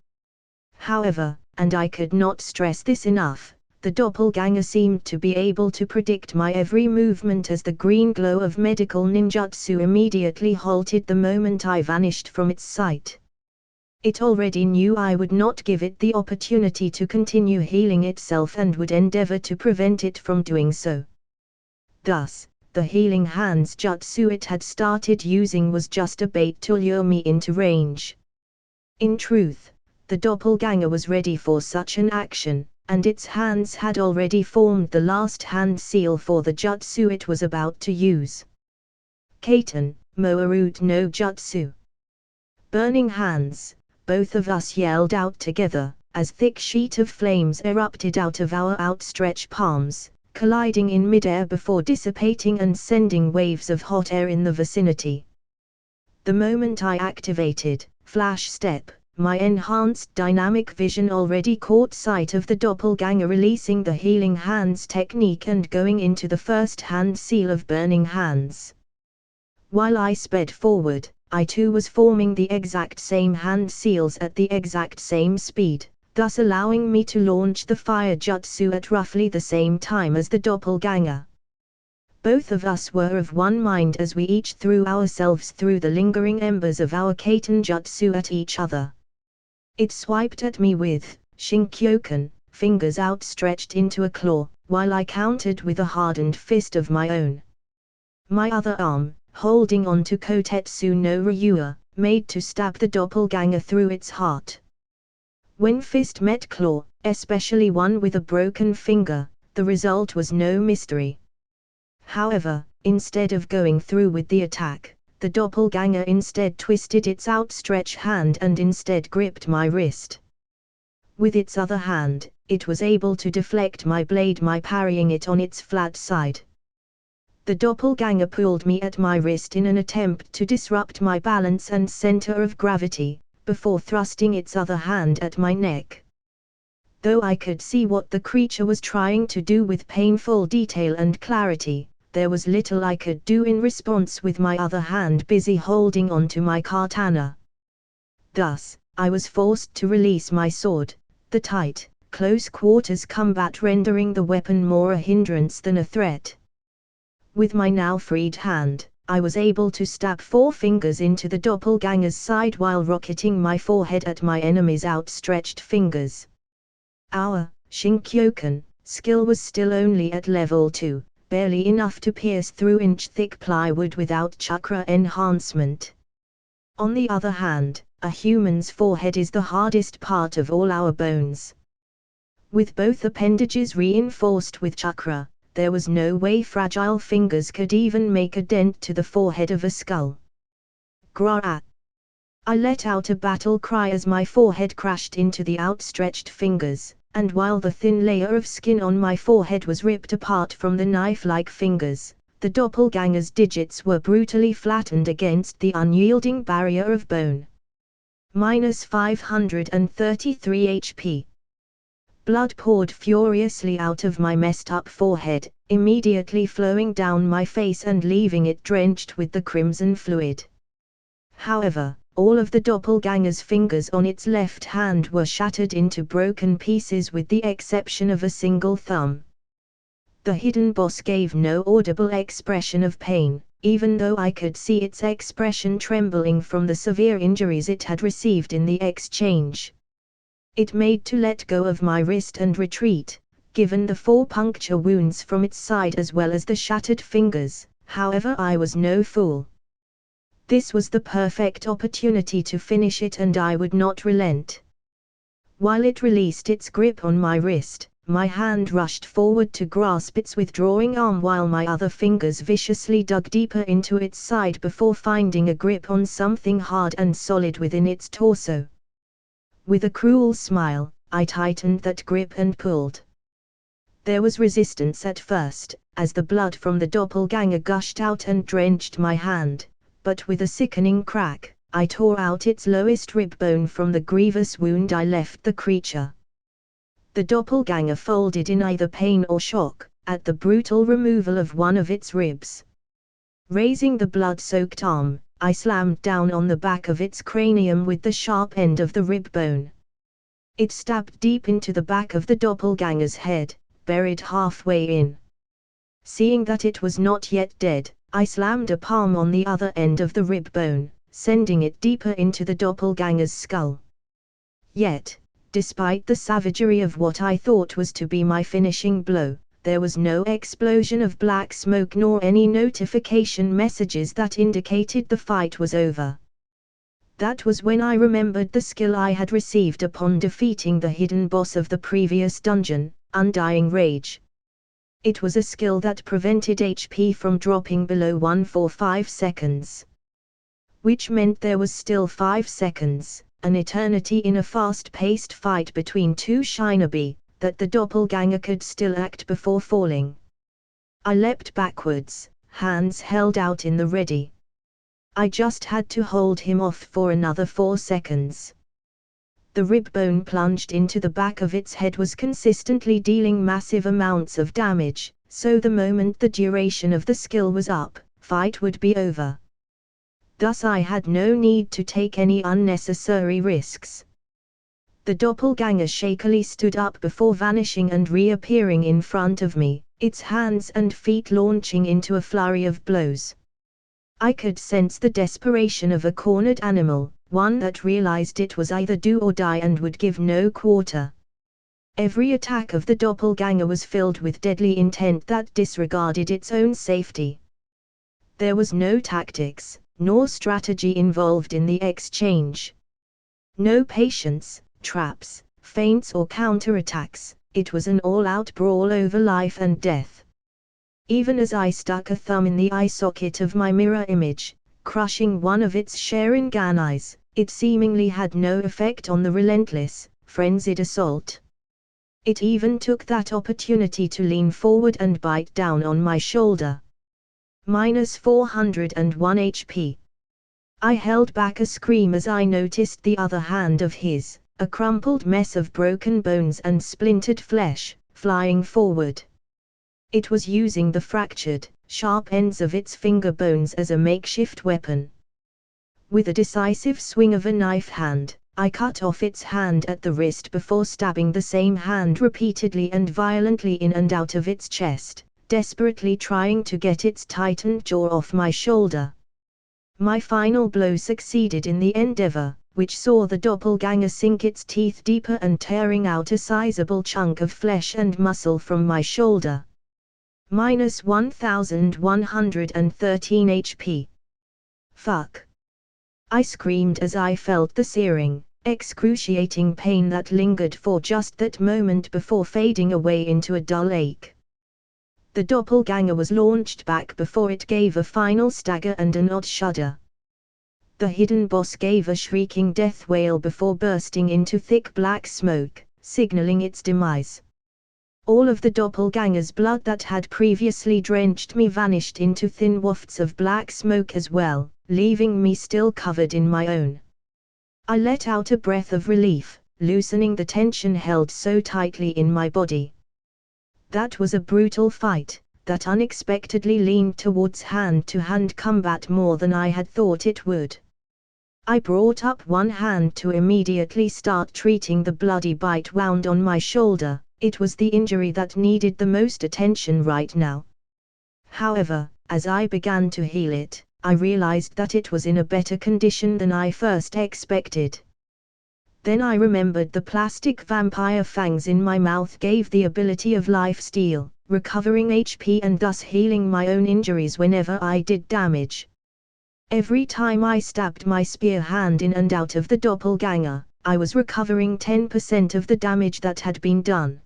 However, and I could not stress this enough, the doppelganger seemed to be able to predict my every movement as the green glow of medical ninjutsu immediately halted the moment I vanished from its sight. It already knew I would not give it the opportunity to continue healing itself and would endeavor to prevent it from doing so. Thus, the healing hands jutsu it had started using was just a bait to lure me into range. In truth, the doppelganger was ready for such an action, and its hands had already formed the last hand seal for the jutsu it was about to use. Kaiten, Moarut no Jutsu. Burning hands, both of us yelled out together, as thick sheet of flames erupted out of our outstretched palms, colliding in midair before dissipating and sending waves of hot air in the vicinity. The moment I activated flash step, my enhanced dynamic vision already caught sight of the doppelganger releasing the healing hands technique and going into the first hand seal of burning hands. While I sped forward, I too was forming the exact same hand seals at the exact same speed, thus allowing me to launch the fire jutsu at roughly the same time as the doppelganger. Both of us were of one mind as we each threw ourselves through the lingering embers of our Kaiten jutsu at each other. It swiped at me with Shinkyoken, fingers outstretched into a claw, while I countered with a hardened fist of my own. My other arm, holding on to Kotetsu no Ryua, made to stab the doppelganger through its heart. When fist met claw, especially one with a broken finger, the result was no mystery. However, instead of going through with the attack, the doppelganger instead twisted its outstretched hand and instead gripped my wrist. With its other hand, it was able to deflect my blade by parrying it on its flat side. The doppelganger pulled me at my wrist in an attempt to disrupt my balance and center of gravity, before thrusting its other hand at my neck. Though I could see what the creature was trying to do with painful detail and clarity, there was little I could do in response with my other hand busy holding onto my katana. Thus, I was forced to release my sword, the tight, close quarters combat rendering the weapon more a hindrance than a threat. With my now freed hand, I was able to stab 4 fingers into the doppelganger's side while rocketing my forehead at my enemy's outstretched fingers. Our Shinkyoken skill was still only at level 2, barely enough to pierce through inch-thick plywood without chakra enhancement. On the other hand, a human's forehead is the hardest part of all our bones. With both appendages reinforced with chakra, there was no way fragile fingers could even make a dent to the forehead of a skull. Gra! I let out a battle cry as my forehead crashed into the outstretched fingers, and while the thin layer of skin on my forehead was ripped apart from the knife-like fingers, the doppelganger's digits were brutally flattened against the unyielding barrier of bone. Minus 533 HP. Blood poured furiously out of my messed-up forehead, immediately flowing down my face and leaving it drenched with the crimson fluid. However, all of the doppelganger's fingers on its left hand were shattered into broken pieces with the exception of a single thumb. The hidden boss gave no audible expression of pain, even though I could see its expression trembling from the severe injuries it had received in the exchange. It made to let go of my wrist and retreat, given the 4 puncture wounds from its side as well as the shattered fingers. However, I was no fool. This was the perfect opportunity to finish it and I would not relent. While it released its grip on my wrist, my hand rushed forward to grasp its withdrawing arm while my other fingers viciously dug deeper into its side before finding a grip on something hard and solid within its torso. With a cruel smile, I tightened that grip and pulled. There was resistance at first, as the blood from the doppelganger gushed out and drenched my hand, but with a sickening crack, I tore out its lowest rib bone from the grievous wound I left the creature. The doppelganger folded in either pain or shock, at the brutal removal of one of its ribs. Raising the blood-soaked arm, I slammed down on the back of its cranium with the sharp end of the rib bone. It stabbed deep into the back of the doppelganger's head, buried halfway in. Seeing that it was not yet dead, I slammed a palm on the other end of the rib bone, sending it deeper into the doppelganger's skull. Yet, despite the savagery of what I thought was to be my finishing blow, there was no explosion of black smoke nor any notification messages that indicated the fight was over. That was when I remembered the skill I had received upon defeating the hidden boss of the previous dungeon, Undying Rage. It was a skill that prevented HP from dropping below 1 for 5 seconds. Which meant there was still 5 seconds, an eternity in a fast-paced fight between 2 shinobi, that the doppelganger could still act before falling. I leapt backwards, hands held out in the ready. I just had to hold him off for another 4 seconds. The rib bone plunged into the back of its head was consistently dealing massive amounts of damage, so the moment the duration of the skill was up, fight would be over. Thus I had no need to take any unnecessary risks. The doppelganger shakily stood up before vanishing and reappearing in front of me, its hands and feet launching into a flurry of blows. I could sense the desperation of a cornered animal, one that realized it was either do or die and would give no quarter. Every attack of the doppelganger was filled with deadly intent that disregarded its own safety. There was no tactics, nor strategy involved in the exchange. No patience, traps, feints or counterattacks, it was an all-out brawl over life and death. Even as I stuck a thumb in the eye socket of my mirror image, crushing one of its Sharingan eyes, it seemingly had no effect on the relentless, frenzied assault. It even took that opportunity to lean forward and bite down on my shoulder. Minus 401 HP. I held back a scream as I noticed the other hand of his, a crumpled mess of broken bones and splintered flesh, flying forward. It was using the fractured, sharp ends of its finger bones as a makeshift weapon. With a decisive swing of a knife hand, I cut off its hand at the wrist before stabbing the same hand repeatedly and violently in and out of its chest, desperately trying to get its tightened jaw off my shoulder. My final blow succeeded in the endeavor, which saw the doppelganger sink its teeth deeper and tearing out a sizable chunk of flesh and muscle from my shoulder. Minus 1113 HP. Fuck. I screamed as I felt the searing, excruciating pain that lingered for just that moment before fading away into a dull ache. The doppelganger was launched back before it gave a final stagger and an odd shudder. The hidden boss gave a shrieking death wail before bursting into thick black smoke, signaling its demise. All of the doppelganger's blood that had previously drenched me vanished into thin wafts of black smoke as well, leaving me still covered in my own. I let out a breath of relief, loosening the tension held so tightly in my body. That was a brutal fight, that unexpectedly leaned towards hand-to-hand combat more than I had thought it would. I brought up one hand to immediately start treating the bloody bite wound on my shoulder. It was the injury that needed the most attention right now. However, as I began to heal it, I realized that it was in a better condition than I first expected. Then I remembered the plastic vampire fangs in my mouth gave the ability of life steal, recovering HP and thus healing my own injuries whenever I did damage. Every time I stabbed my spear hand in and out of the doppelganger, I was recovering 10% of the damage that had been done.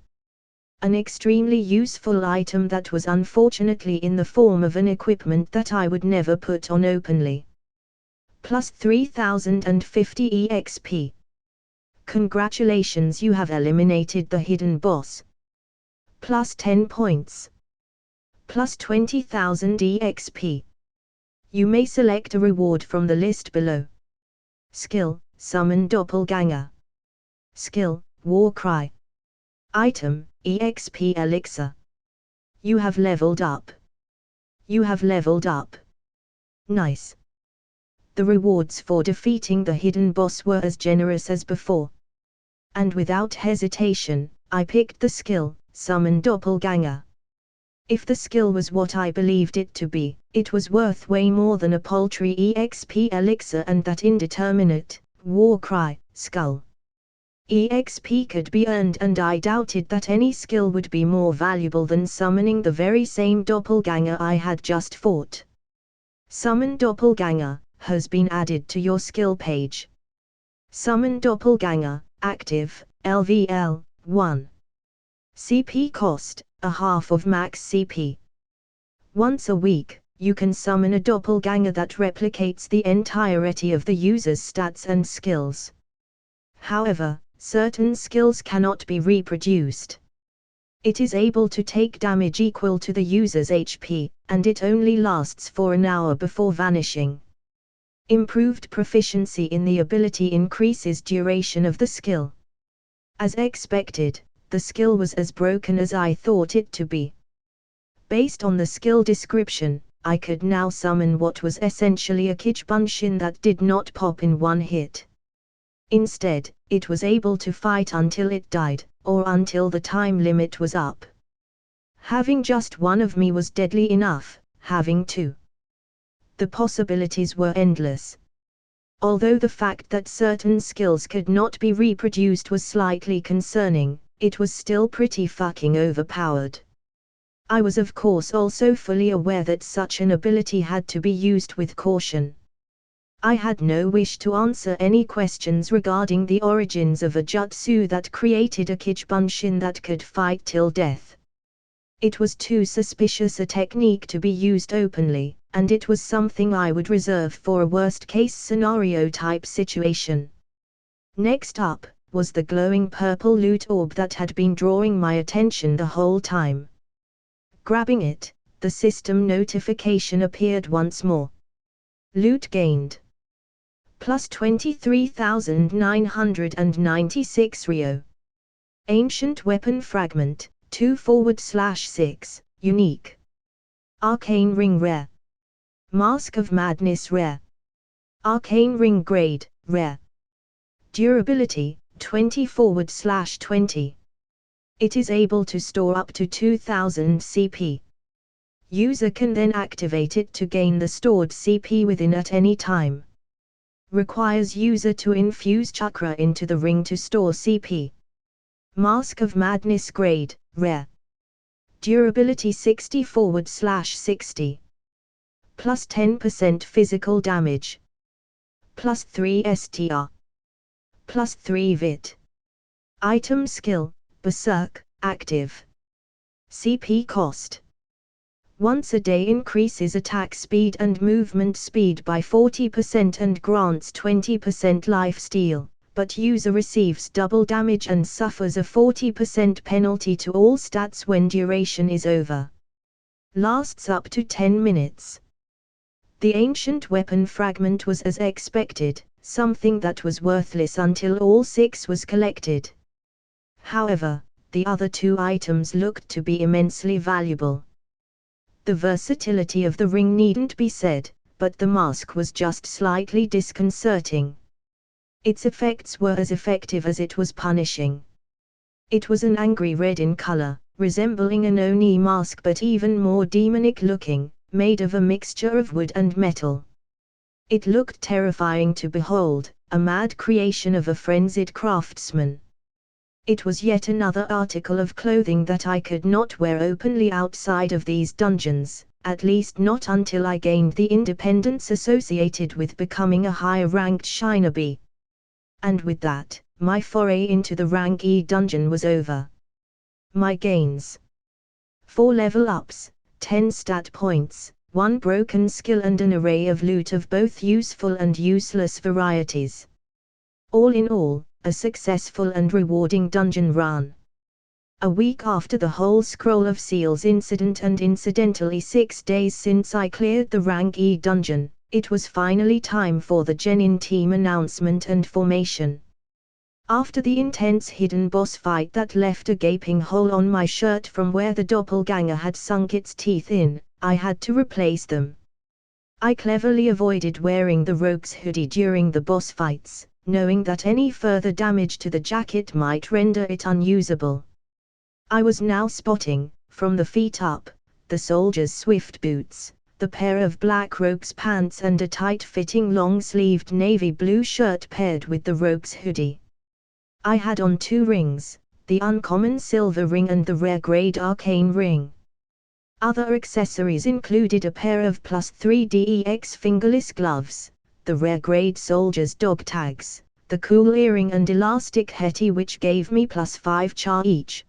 An extremely useful item that was unfortunately in the form of an equipment that I would never put on openly. Plus 3050 EXP. Congratulations, you have eliminated the hidden boss. Plus 10 points. Plus 20,000 EXP. You may select a reward from the list below. Skill, Summon Doppelganger. Skill, War Cry. Item, EXP Elixir. You have leveled up. You have leveled up. Nice. The rewards for defeating the hidden boss were as generous as before. And without hesitation, I picked the skill, Summon Doppelganger. If the skill was what I believed it to be, it was worth way more than a paltry EXP elixir and that indeterminate, war cry, skull. EXP could be earned, and I doubted that any skill would be more valuable than summoning the very same doppelganger I had just fought. Summon Doppelganger has been added to your skill page. Summon Doppelganger, active, LVL, 1. CP cost, a half of max CP. Once a week, you can summon a doppelganger that replicates the entirety of the user's stats and skills. However, certain skills cannot be reproduced. It is able to take damage equal to the user's HP, and it only lasts for an hour before vanishing. Improved proficiency in the ability increases duration of the skill. As expected, the skill was as broken as I thought it to be. Based on the skill description, I could now summon what was essentially a Kichbunshin that did not pop in one hit. Instead, it was able to fight until it died, or until the time limit was up. Having just one of me was deadly enough, having two. The possibilities were endless. Although the fact that certain skills could not be reproduced was slightly concerning, it was still pretty fucking overpowered. I was of course also fully aware that such an ability had to be used with caution. I had no wish to answer any questions regarding the origins of a jutsu that created a Kichbunshin that could fight till death. It was too suspicious a technique to be used openly, and it was something I would reserve for a worst-case scenario type situation. Next up, was the glowing purple loot orb that had been drawing my attention the whole time. Grabbing it, the system notification appeared once more. Loot gained. Plus 23,996 Rio. Ancient weapon fragment, 2/6, unique. Arcane ring rare. Mask of Madness rare. Arcane ring grade, rare. Durability, 20/20. It is able to store up to 2000 CP. User can then activate it to gain the stored CP within at any time. Requires user to infuse chakra into the ring to store CP. Mask of Madness grade, rare. Durability 60/60. Plus 10% physical damage. Plus 3 STR. Plus 3 VIT. Item skill, Berserk, active. CP cost. Once a day increases attack speed and movement speed by 40% and grants 20% life steal, but user receives double damage and suffers a 40% penalty to all stats when duration is over. Lasts up to 10 minutes. The ancient weapon fragment was as expected, something that was worthless until all 6 was collected. However, the other 2 items looked to be immensely valuable. The versatility of the ring needn't be said, but the mask was just slightly disconcerting. Its effects were as effective as it was punishing. It was an angry red in color, resembling an Oni mask but even more demonic looking, made of a mixture of wood and metal. It looked terrifying to behold, a mad creation of a frenzied craftsman. It was yet another article of clothing that I could not wear openly outside of these dungeons, at least not until I gained the independence associated with becoming a higher-ranked shinobi. And with that, my foray into the rank E dungeon was over. My gains: 4 level ups, 10 stat points, 1 broken skill and an array of loot of both useful and useless varieties. All in all, a successful and rewarding dungeon run. A week after the whole Scroll of Seals incident and incidentally 6 days since I cleared the rank E dungeon, it was finally time for the Genin team announcement and formation. After the intense hidden boss fight that left a gaping hole on my shirt from where the doppelganger had sunk its teeth in, I had to replace them. I cleverly avoided wearing the rogue's hoodie during the boss fights, knowing that any further damage to the jacket might render it unusable. I was now spotting, from the feet up, the soldier's swift boots, the pair of black rogue's pants and a tight-fitting long-sleeved navy blue shirt paired with the rogue's hoodie. I had on 2 rings, the uncommon silver ring and the rare grade arcane ring. Other accessories included a pair of +3 DEX fingerless gloves, the rare grade soldier's dog tags, the cool earring and elastic hetty which gave me +5 char each.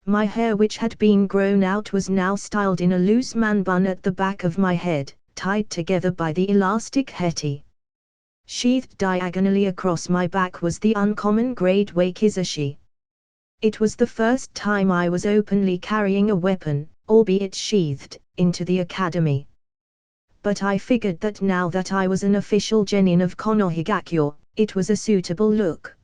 My hair which had been grown out was now styled in a loose man bun at the back of my head, tied together by the elastic hetty. Sheathed diagonally across my back was the uncommon grade wakizashi. It was the first time I was openly carrying a weapon, albeit sheathed, into the academy. But I figured that now that I was an official genin of Konohigakyo, it was a suitable look.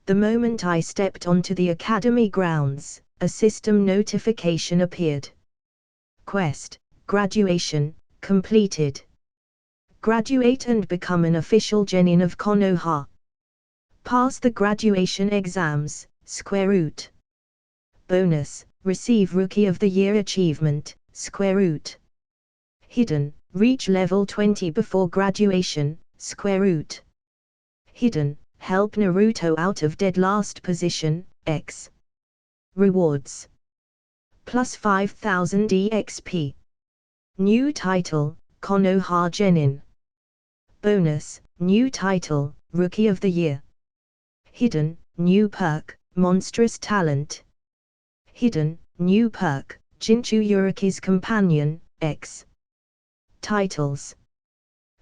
The moment I stepped onto the academy grounds, a system notification appeared. Quest, graduation, completed. Graduate and become an official genin of Konoha. Pass the graduation exams, square root. Bonus, receive Rookie of the Year achievement, square root. Hidden, reach level 20 before graduation, square root. Hidden, help Naruto out of dead last position, X. Rewards. Plus 5000 EXP. New title, Konoha Genin. Bonus, new title, Rookie of the Year. Hidden, new perk, Monstrous Talent. Hidden, new perk, Jinchu Yuriki's Companion, X. Titles.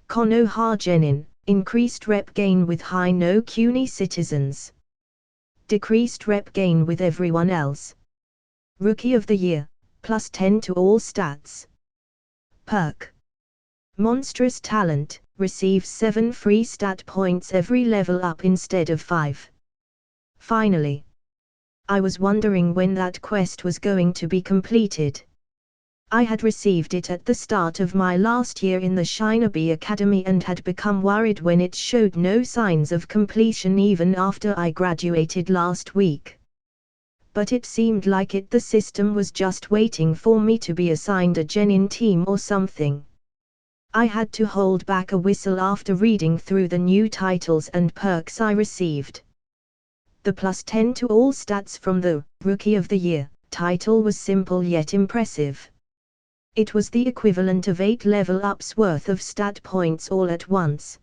Konoha Genin, increased rep gain with high no Kuni citizens. Decreased rep gain with everyone else. Rookie of the Year, plus 10 to all stats. Perk. Monstrous Talent, receives 7 free stat points every level up instead of 5. Finally. I was wondering when that quest was going to be completed. I had received it at the start of my last year in the Shinobi Academy and had become worried when it showed no signs of completion even after I graduated last week. but it seemed like the system was just waiting for me to be assigned a genin team or something. I had to hold back a whistle after reading through the new titles and perks I received. The +10 to all stats from the Rookie of the Year title was simple yet impressive. It was the equivalent of 8 level ups worth of stat points all at once.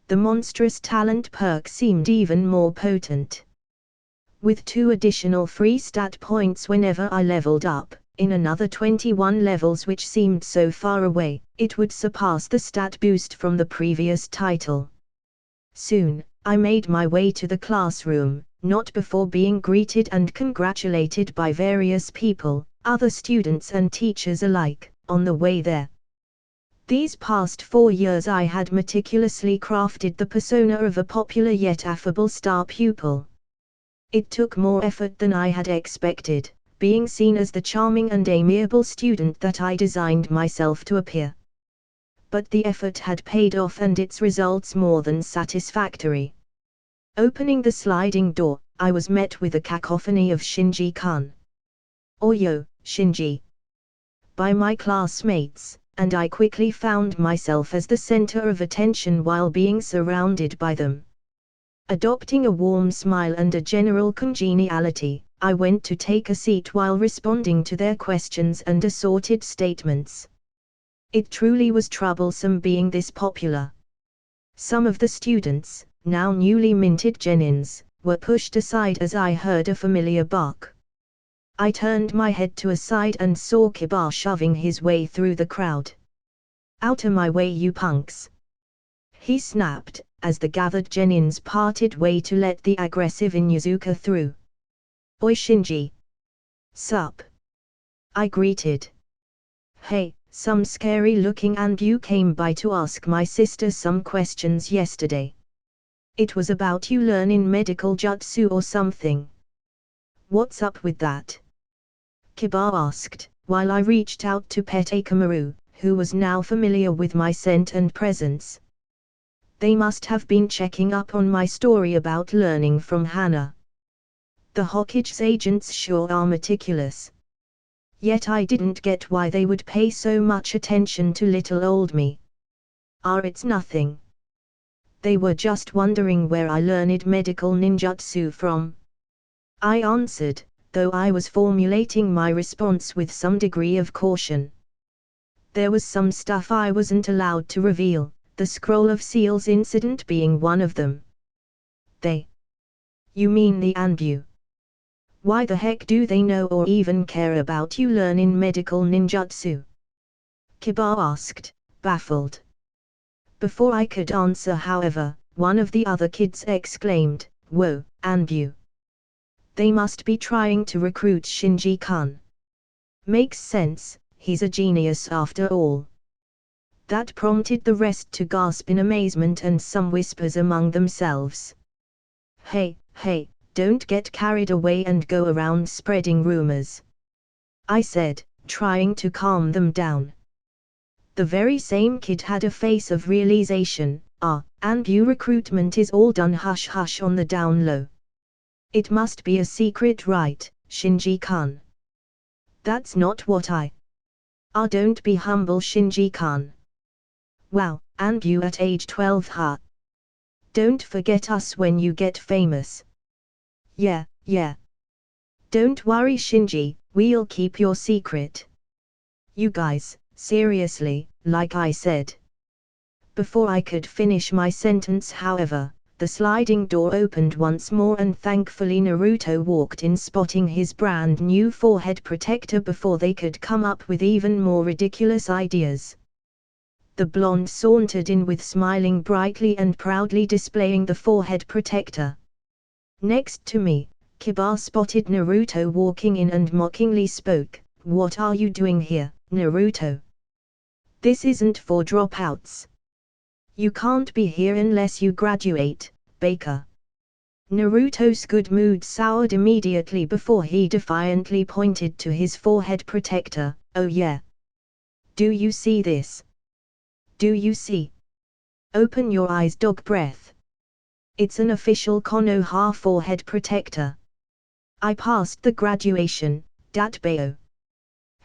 The monstrous talent perk seemed even more potent. With 2 additional free stat points whenever I leveled up, in another 21 levels which seemed so far away, it would surpass the stat boost from the previous title. Soon, I made my way to the classroom, not before being greeted and congratulated by various people, other students and teachers alike, on the way there. These past 4 years I had meticulously crafted the persona of a popular yet affable star pupil. It took more effort than I had expected, being seen as the charming and amiable student that I designed myself to appear. But the effort had paid off and its results more than satisfactory. Opening the sliding door, I was met with a cacophony of Shinji-kun. Oyo, Shinji. By my classmates, and I quickly found myself as the center of attention while being surrounded by them. Adopting a warm smile and a general congeniality, I went to take a seat while responding to their questions and assorted statements. It truly was troublesome being this popular. Some of the students, now newly minted genins, were pushed aside as I heard a familiar bark. I turned my head to a side and saw Kiba shoving his way through the crowd. "Out of my way, you punks!" he snapped, as the gathered genins parted way to let the aggressive Inuzuka through. "Oi Shinji!" "Sup?" I greeted. "Hey, some scary-looking Anbu came by to ask my sister some questions yesterday. It was about you learning medical jutsu or something." "What's up with that?" Kiba asked, while I reached out to pet Akamaru, who was now familiar with my scent and presence. "They must have been checking up on my story about learning from Hana. The Hokage's agents sure are meticulous. Yet I didn't get why they would pay so much attention to little old me." It's nothing. They were just wondering where I learned medical ninjutsu from," I answered, though I was formulating my response with some degree of caution. There was some stuff I wasn't allowed to reveal, the Scroll of Seals incident being one of them. "They? You mean the Anbu? Why the heck do they know or even care about you learning medical ninjutsu?" Kiba asked, baffled. Before I could answer, however, one of the other kids exclaimed, "Whoa, Anbu! They must be trying to recruit Shinji-kun. Makes sense, he's a genius after all." That prompted the rest to gasp in amazement and some whispers among themselves. Hey, don't get carried away and go around spreading rumors," I said, trying to calm them down. The very same kid had a face of realization. Anbu recruitment is all done hush hush on the down low. It must be a secret, right, Shinji-kun? That's not what don't be humble, Shinji-kun. Wow, Anbu at age 12, huh? Don't forget us when you get famous. Yeah. Don't worry, Shinji, we'll keep your secret. You guys, seriously, like I said. Before I could finish my sentence, however, the sliding door opened once more and thankfully Naruto walked in, spotting his brand new forehead protector before they could come up with even more ridiculous ideas. The blonde sauntered in with smiling brightly and proudly displaying the forehead protector. Next to me, Kiba spotted Naruto walking in and mockingly spoke, "What are you doing here, Naruto? This isn't for dropouts. You can't be here unless you graduate, Baker." Naruto's good mood soured immediately before he defiantly pointed to his forehead protector. "Oh yeah? Do you see this? Do you see? Open your eyes, dog breath. It's an official Konoha forehead protector. I passed the graduation, dat bao.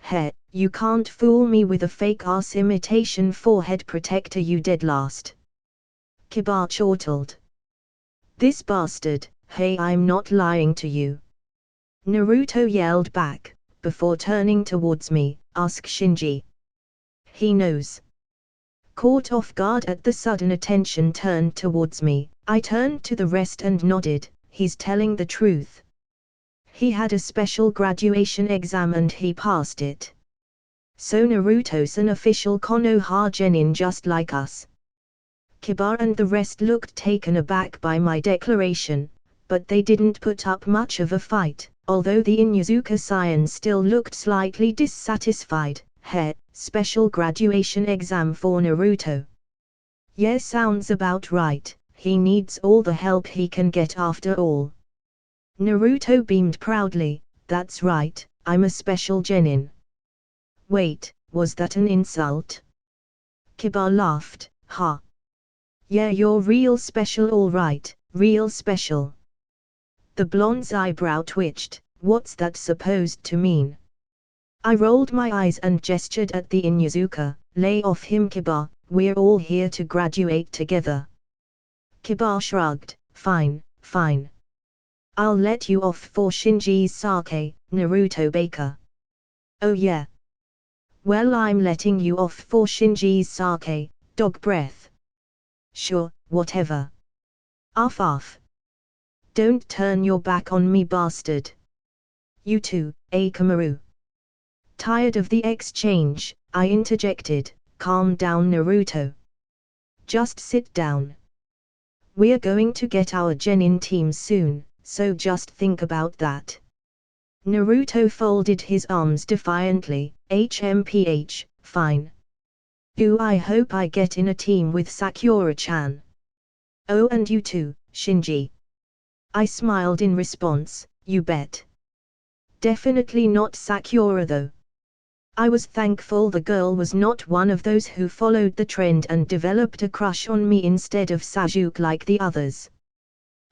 Heh, you can't fool me with a fake-ass imitation forehead protector you did last. Kiba chortled. This bastard, hey, I'm not lying to you. Naruto yelled back, before turning towards me, ask Shinji. He knows. Caught off guard at the sudden attention turned towards me, I turned to the rest and nodded, he's telling the truth. He had a special graduation exam and he passed it. So Naruto's an official Konoha Genin just like us. Kiba and the rest looked taken aback by my declaration, but they didn't put up much of a fight, although the Inuzuka Saiyan still looked slightly dissatisfied. Heh, special graduation exam for Naruto. Yeah, sounds about right, he needs all the help he can get after all. Naruto beamed proudly, that's right, I'm a special genin. Wait, was that an insult? Kiba laughed, ha. Yeah, you're real special, all right, real special. The blonde's eyebrow twitched, what's that supposed to mean? I rolled my eyes and gestured at the Inuzuka, lay off him Kiba, we're all here to graduate together. Kiba shrugged, fine, fine. I'll let you off for Shinji's sake, Naruto Baker. Oh yeah. Well, I'm letting you off for Shinji's sake, dog breath. Sure, whatever. Arf. Don't turn your back on me, bastard. You too, Akamaru. Tired of the exchange, I interjected, calm down Naruto. Just sit down. We're going to get our genin team soon, so just think about that. Naruto folded his arms defiantly, HMPH, fine. Do I hope I get in a team with Sakura-chan. Oh, and you too, Shinji. I smiled in response, you bet. Definitely not Sakura though. I was thankful the girl was not one of those who followed the trend and developed a crush on me instead of Sasuke like the others.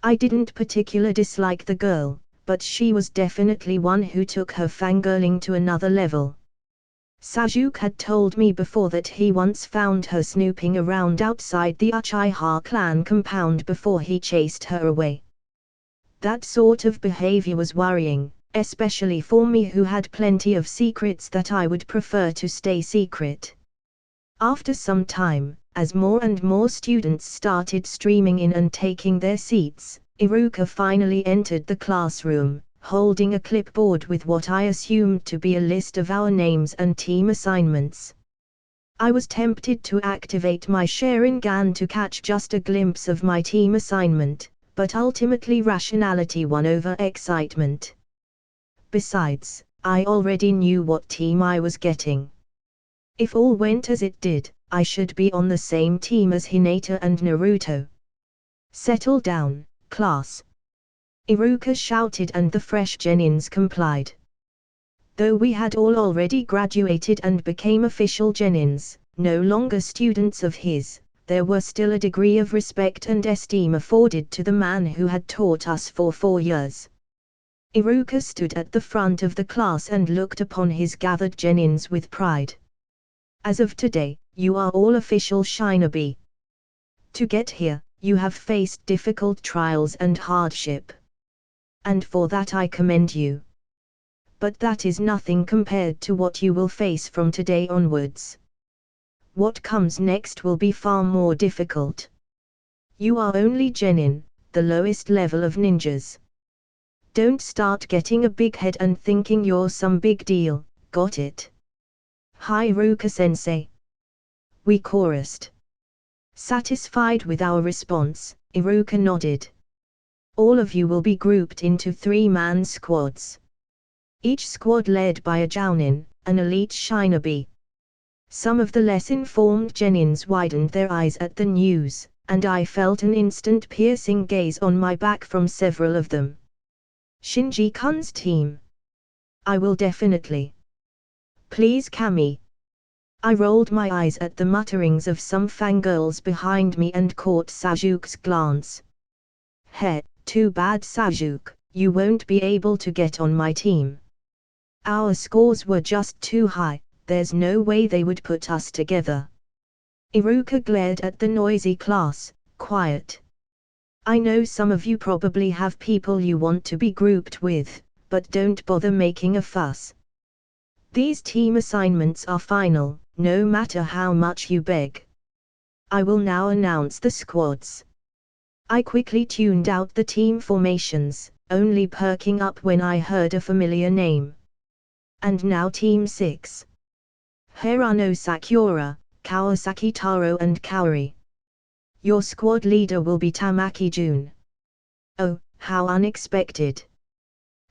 I didn't particularly dislike the girl, but she was definitely one who took her fangirling to another level. Sasuke had told me before that he once found her snooping around outside the Uchiha clan compound before he chased her away. That sort of behavior was worrying, especially for me who had plenty of secrets that I would prefer to stay secret. After some time, as more and more students started streaming in and taking their seats, Iruka finally entered the classroom, holding a clipboard with what I assumed to be a list of our names and team assignments. I was tempted to activate my Sharingan to catch just a glimpse of my team assignment, but ultimately rationality won over excitement. Besides, I already knew what team I was getting. If all went as it did, I should be on the same team as Hinata and Naruto. Settle down, class. Iruka shouted and the fresh genins complied. Though we had all already graduated and became official genins, no longer students of his, there were still a degree of respect and esteem afforded to the man who had taught us for 4 years. Iruka stood at the front of the class and looked upon his gathered genins with pride. As of today, you are all official shinobi. To get here, you have faced difficult trials and hardship. And for that I commend you. But that is nothing compared to what you will face from today onwards. What comes next will be far more difficult. You are only genin, the lowest level of ninjas. Don't start getting a big head and thinking you're some big deal, got it? Hi Iruka-sensei. We chorused. Satisfied with our response, Iruka nodded. All of you will be grouped into 3-man squads. Each squad led by a jounin, an elite shinobi. Some of the less informed genins widened their eyes at the news, and I felt an instant piercing gaze on my back from several of them. Shinji-kun's team. I will definitely. Please Kami. I rolled my eyes at the mutterings of some fangirls behind me and caught Sasuke's glance. Heh, too bad Sasuke, You won't be able to get on my team. Our scores were just too high, there's no way they would put us together. Iruka glared at the noisy class. Quiet. I know some of you probably have people you want to be grouped with, but don't bother making a fuss. These team assignments are final, no matter how much you beg. I will now announce the squads. I quickly tuned out the team formations, only perking up when I heard a familiar name. And now Team 6. Hirano Sakura, Kawasaki Taro and Kaori. Your squad leader will be Tamaki Jun. Oh, how unexpected.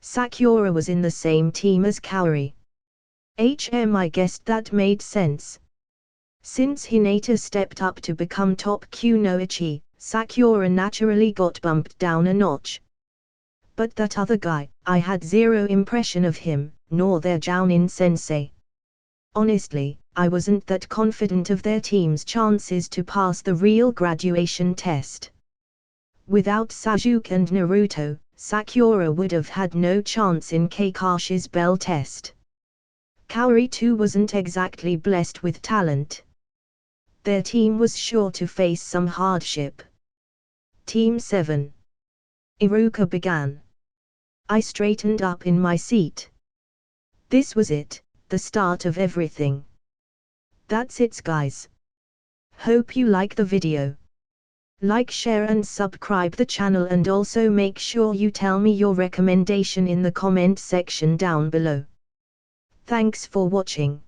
Sakura was in the same team as Kaori. I guessed that made sense. Since Hinata stepped up to become top Kunoichi, Sakura naturally got bumped down a notch. But that other guy, I had zero impression of him, nor their Jounin sensei. Honestly, I wasn't that confident of their team's chances to pass the real graduation test. Without Sasuke and Naruto, Sakura would have had no chance in Kakashi's bell test. Kaori too wasn't exactly blessed with talent. Their team was sure to face some hardship. Team 7. Iruka began. I straightened up in my seat. This was it, the start of everything. That's it, guys. Hope you like the video. Like, share and subscribe the channel, and also make sure you tell me your recommendation in the comment section down below. Thanks for watching.